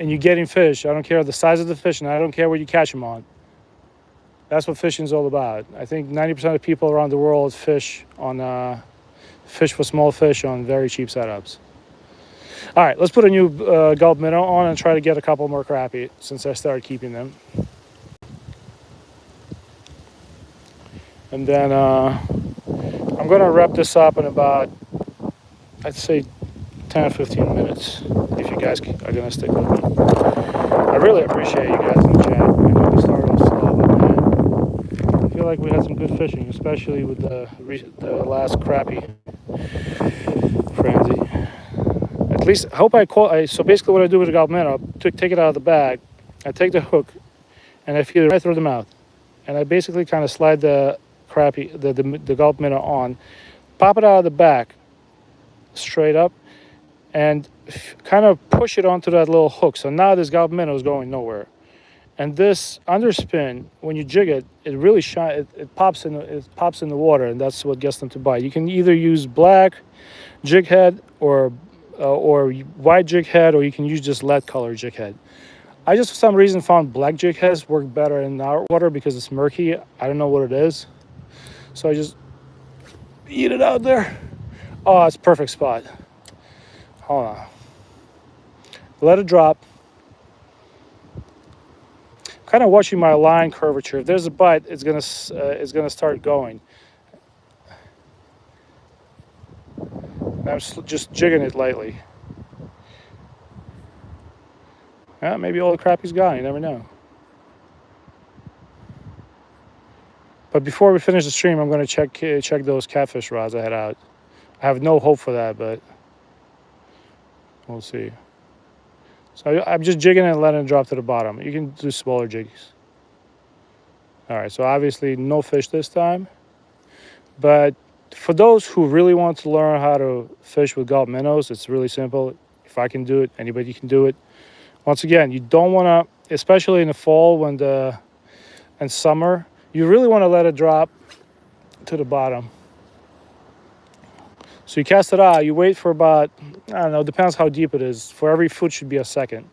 and you're getting fish, I don't care the size of the fish and I don't care what you catch them on. That's what fishing is all about. I think 90% of people around the world fish for small fish on very cheap setups. All right, let's put a new gulp minnow on and try to get a couple more crappie since I started keeping them. And then I'm going to wrap this up in about, I'd say, 10 or 15 minutes, if you guys are going to stick with me. I really appreciate you guys in the chat. I know we started off slow, but man, I feel like we had some good fishing, especially with the last crappie frenzy. At least, I hope so basically what I do with the gulp minnow, take it out of the bag, I take the hook, and I feed it right through the mouth. And I basically kind of slide the crappie, the gulp minnow on, pop it out of the back, straight up, and kind of push it onto that little hook. So now this gulp minnow is going nowhere. And this underspin, when you jig it, it really shines. It pops in the water, and that's what gets them to bite. You can either use black jig head or white jig head, or you can use just lead color jig head. I just for some reason found black jig heads work better in our water because it's murky. I don't know what it is. So I just eat it out there. Oh, it's a perfect spot. Hold on. Let it drop. Kind of watching my line curvature. If there's a bite, it's gonna start going. I'm just jigging it lightly. Yeah, maybe all the crappie's gone. You never know. But before we finish the stream, I'm going to check those catfish rods I had out. I have no hope for that, but we'll see. So I'm just jigging it and letting it drop to the bottom. You can do smaller jigs. All right, so obviously no fish this time. But for those who really want to learn how to fish with gulp minnows, it's really simple. If I can do it, anybody can do it. Once again, you don't want to, especially in the fall and summer, you really want to let it drop to the bottom. So you cast it out, you wait for about, I don't know, depends how deep it is. For every foot should be a second.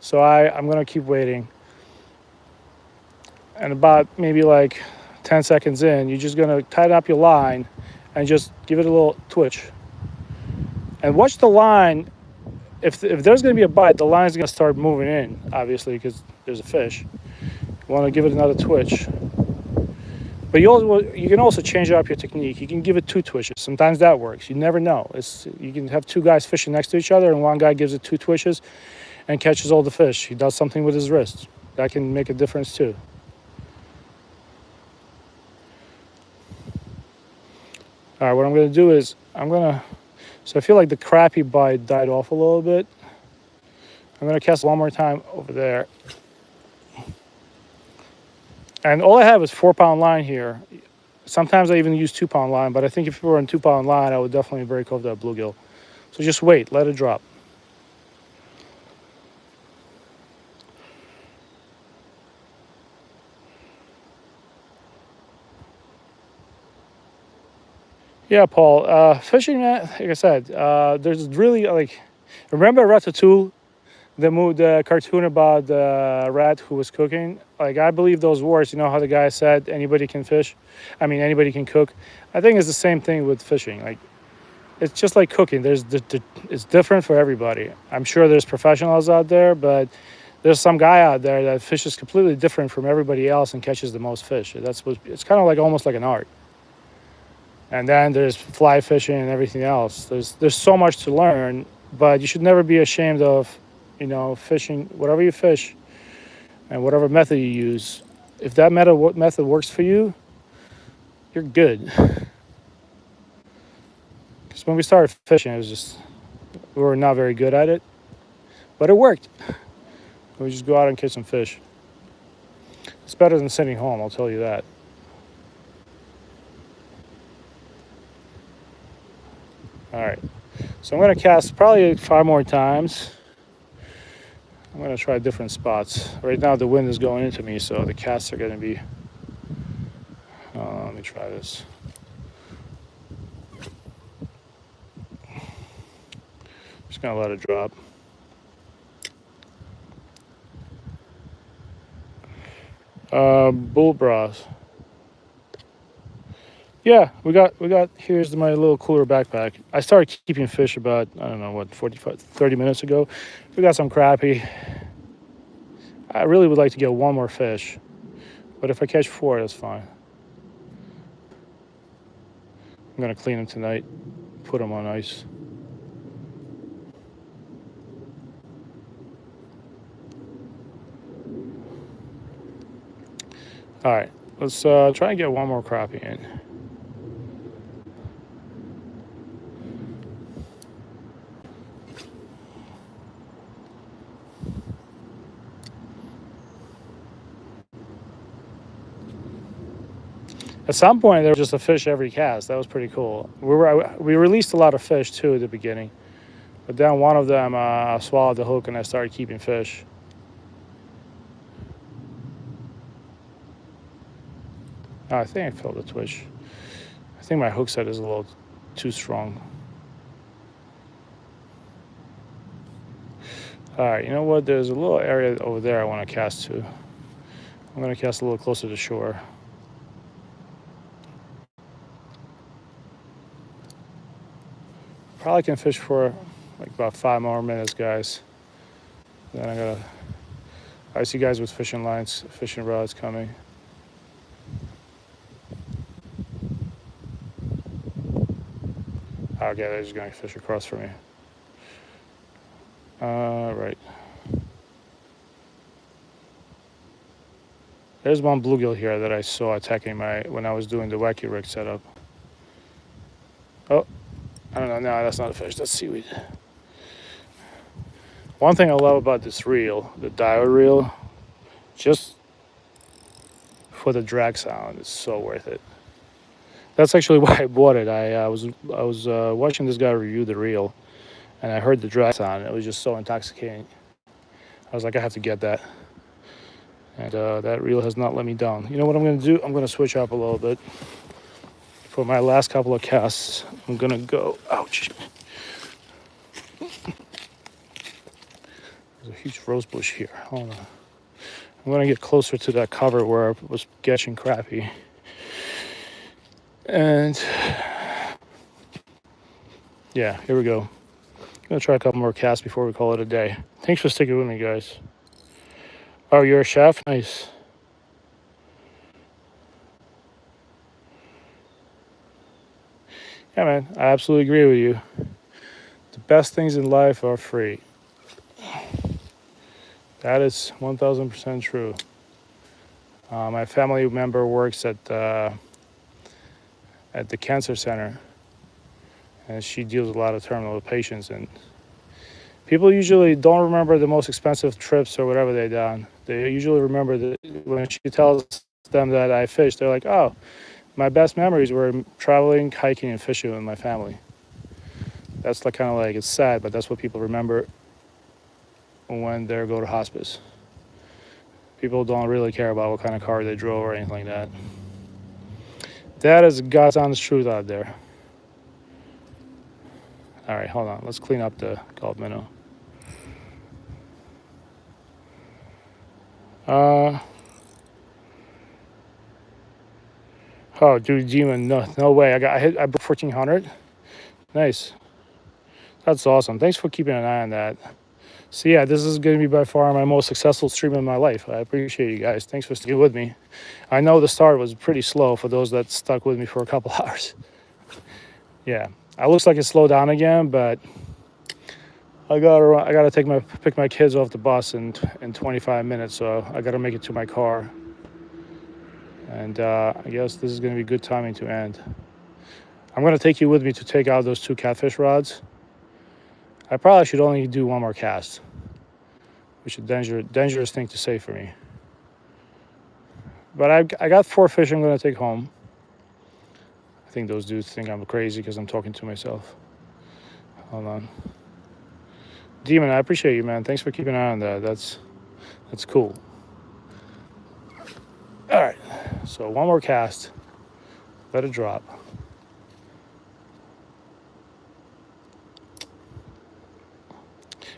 So I'm going to keep waiting. And about maybe like 10 seconds in, you're just going to tighten up your line and just give it a little twitch. And watch the line. If there's going to be a bite, the line is going to start moving in, obviously, because there's a fish. You want to give it another twitch. But you can also change up your technique. You can give it 2 twitches. Sometimes that works. You never know. You can have 2 guys fishing next to each other, and one guy gives it 2 twitches and catches all the fish. He does something with his wrist. That can make a difference too. All right, what I'm going to do is so I feel like the crappie bite died off a little bit. I'm going to cast one more time over there. And all I have is 4-pound line here. Sometimes I even use 2-pound line, but I think if it were on 2-pound line, I would definitely break off that bluegill. So just wait, let it drop. Yeah, Paul. Fishing, like I said, there's really remember Ratatouille, the cartoon about the rat who was cooking? Like, I believe those words, you know how the guy said, anybody can fish? I mean, anybody can cook. I think it's the same thing with fishing. Like, it's just like cooking. It's different for everybody. I'm sure there's professionals out there, but there's some guy out there that fishes completely different from everybody else and catches the most fish. It's kind of like almost like an art. And then there's fly fishing and everything else. There's so much to learn, but you should never be ashamed of you know, fishing, whatever you fish and whatever method you use, if that method works for you, you're good. Because when we started fishing, it was just, we were not very good at it, but it worked. We just go out and catch some fish. It's better than sitting home, I'll tell you that. All right, so I'm gonna cast probably 5 more times. I'm gonna try different spots. Right now the wind is going into me, so the casts are gonna be, let me try this. Just gonna let it drop. Bull bras. Yeah, we got, here's my little cooler backpack. I started keeping fish about, I don't know, what, 30 minutes ago. We got some crappie. I really would like to get 1 more fish, but if I catch 4, that's fine. I'm gonna clean them tonight, put them on ice. All right, let's try and get 1 more crappie in. At some point, there was just a fish every cast. That was pretty cool. We released a lot of fish too at the beginning, but then one of them swallowed the hook, and I started keeping fish. Oh, I think I felt a twitch. I think my hook set is a little too strong. All right, you know what? There's a little area over there I want to cast to. I'm going to cast a little closer to shore. Probably can fish for like about 5 more minutes, guys. Then I see guys with fishing lines, fishing rods coming. Okay, they're just going to fish across from me. Right. There's one bluegill here that I saw attacking when I was doing the wacky rig setup. Oh, I don't know. No, that's not a fish. That's seaweed. One thing I love about this reel, the diode reel, just for the drag sound, it's so worth it. That's actually why I bought it. I was watching this guy review the reel, and I heard the drag sound. It was just so intoxicating. I was like, I have to get that. And that reel has not let me down. You know what I'm going to do? I'm going to switch up a little bit. For my last couple of casts, I'm going to go, ouch. There's a huge rose bush here. Hold on. I'm going to get closer to that cover where I was catching crappie. And yeah, here we go. I'm going to try a couple more casts before we call it a day. Thanks for sticking with me, guys. Oh, you're a chef? Nice. Yeah, man, I absolutely agree with you. The best things in life are free. That is 1000% true. My family member works at the cancer center, and she deals with a lot of terminal patients. And people usually don't remember the most expensive trips or whatever they've done. They usually remember that when she tells them that I fished, they're like, "Oh, my best memories were traveling, hiking, and fishing with my family." That's like kind of like, it's sad, but that's what people remember when they go to hospice. People don't really care about what kind of car they drove or anything like that. That is God's honest truth out there. All right, hold on. Let's clean up the Gulf minnow. Oh, dude, Demon, no way. I broke 1400. Nice. That's awesome. Thanks for keeping an eye on that. So yeah, this is going to be by far my most successful stream in my life. I appreciate you guys. Thanks for sticking with me. I know the start was pretty slow for those that stuck with me for a couple hours. Yeah, it looks like it slowed down again, but I gotta pick my kids off the bus in 25 minutes, so I gotta make it to my car. And I guess this is gonna be good timing to end. I'm gonna take you with me to take out those 2 catfish rods. I probably should only do 1 more cast, which is a dangerous thing to say for me. But I got 4 fish I'm gonna take home. I think those dudes think I'm crazy because I'm talking to myself. Hold on. Demon, I appreciate you, man. Thanks for keeping an eye on that. That's cool. All right, so 1 more cast. Let it drop.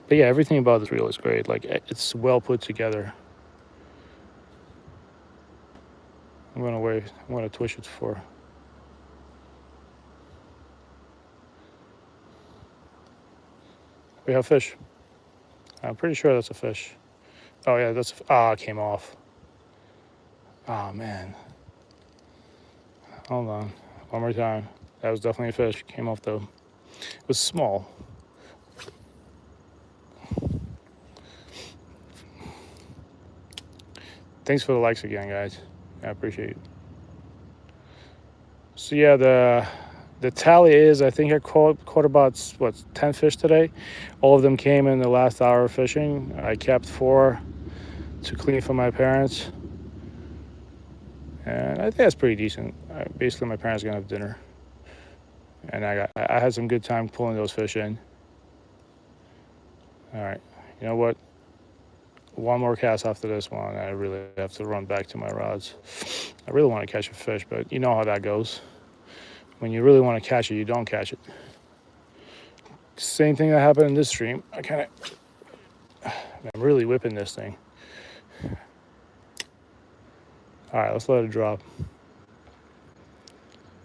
But yeah, everything about this reel is great. Like, it's well put together. I'm gonna twitch it for. We have fish. I'm pretty sure that's a fish. Oh yeah, it came off. Oh man. Hold on. 1 more time. That was definitely a fish. Came off though. It was small. Thanks for the likes again, guys. I appreciate it. So yeah, the tally is, I think I caught about 10 fish today. All of them came in the last hour of fishing. I kept 4 to clean for my parents, and I think that's pretty decent. Basically, my parents are gonna have dinner, and I had some good time pulling those fish in. All right, you know what? 1 more cast after this one. I really have to run back to my rods. I really want to catch a fish, but you know how that goes. When you really want to catch it, you don't catch it. Same thing that happened in this stream. I'm really whipping this thing. All right, let's let it drop.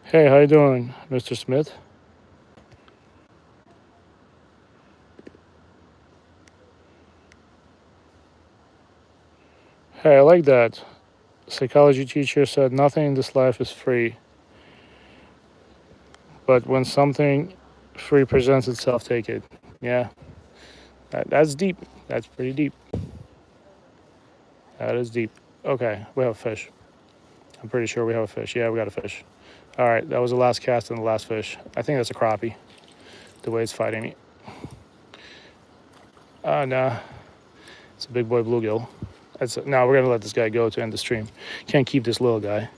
Hey, how you doing, Mr. Smith? Hey, I like that. Psychology teacher said nothing in this life is free. But when something free presents itself, take it. Yeah, that's deep. That's pretty deep. That is deep. Okay, we have a fish. I'm pretty sure we have a fish. Yeah, we got a fish. All right, that was the last cast and the last fish. I think that's a crappie, the way it's fighting me. No, it's a big boy bluegill. Now we're gonna let this guy go to end the stream. Can't keep this little guy.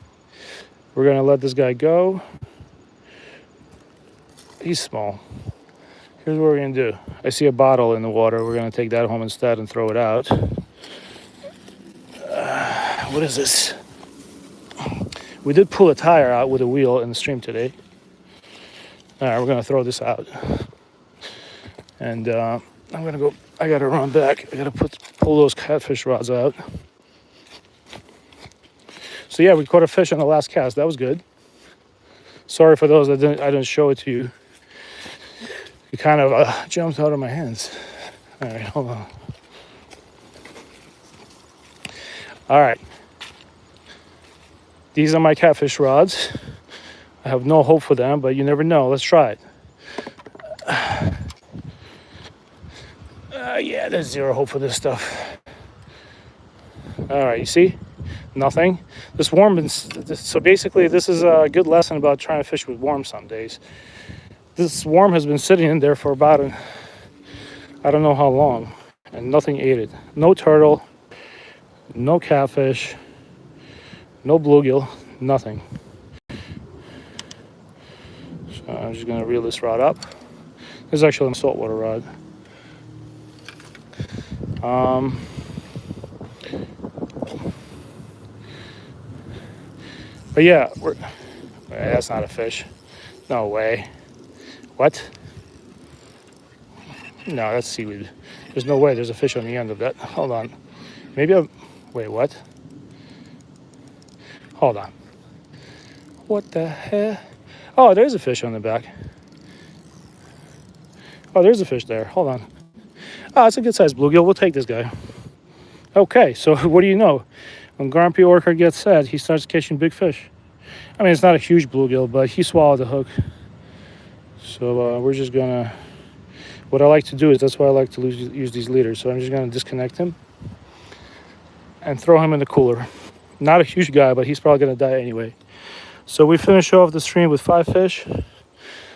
We're gonna let this guy go. He's small. Here's what we're gonna do. I see a bottle in the water. We're gonna take that home instead and throw it out. What is this? We did pull a tire out with a wheel in the stream today. All right, we're gonna throw this out. And I'm gonna go. I gotta run back. I gotta pull those catfish rods out. So yeah, we caught a fish on the last cast. That was good. Sorry for those that I didn't show it to you. It kind of jumped out of my hands. All right, hold on. All right. These are my catfish rods. I have no hope for them, but you never know. Let's try it. Yeah, there's zero hope for this stuff. All right, you see? Nothing. This worm, so basically this is a good lesson about trying to fish with worms some days. This worm has been sitting in there for about, I don't know how long, and nothing ate it. No turtle, no catfish, no bluegill, nothing. So I'm just gonna reel this rod up. This is actually a saltwater rod. But yeah, that's not a fish. No way. What? No, that's seaweed. There's no way there's a fish on the end of that. Hold on. Maybe wait, what? Hold on. What the hell? Oh, there's a fish on the back. Oh, there's a fish there. Hold on. Oh, it's a good-sized bluegill. We'll take this guy. Okay, so what do you know? When Grumpy Orca gets sad, he starts catching big fish. I mean, it's not a huge bluegill, but he swallowed the hook. So we're just gonna what I like to do is, that's why I like to use these leaders. So I'm just going to disconnect him and throw him in the cooler. Not a huge guy, but he's probably going to die anyway. So we finished off the stream with 5 fish,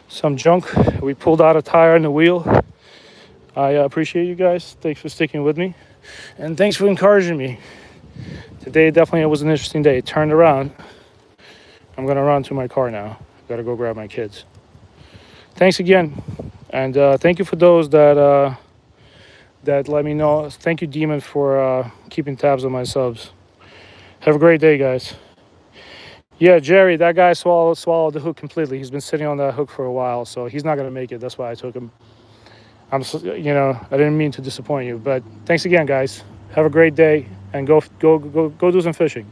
some junk. We pulled out a tire and a wheel. I appreciate you guys. Thanks for sticking with me. And thanks for encouraging me. Today definitely was an interesting day. It turned around. I'm going to run to my car now. Got to go grab my kids. Thanks again. And thank you for those that let me know. Thank you, Demon, for keeping tabs on my subs. Have a great day, guys. Yeah, Jerry, that guy swallowed the hook completely. He's been sitting on that hook for a while, so he's not going to make it. That's why I took him. I didn't mean to disappoint you, but thanks again, guys. Have a great day, and go do some fishing.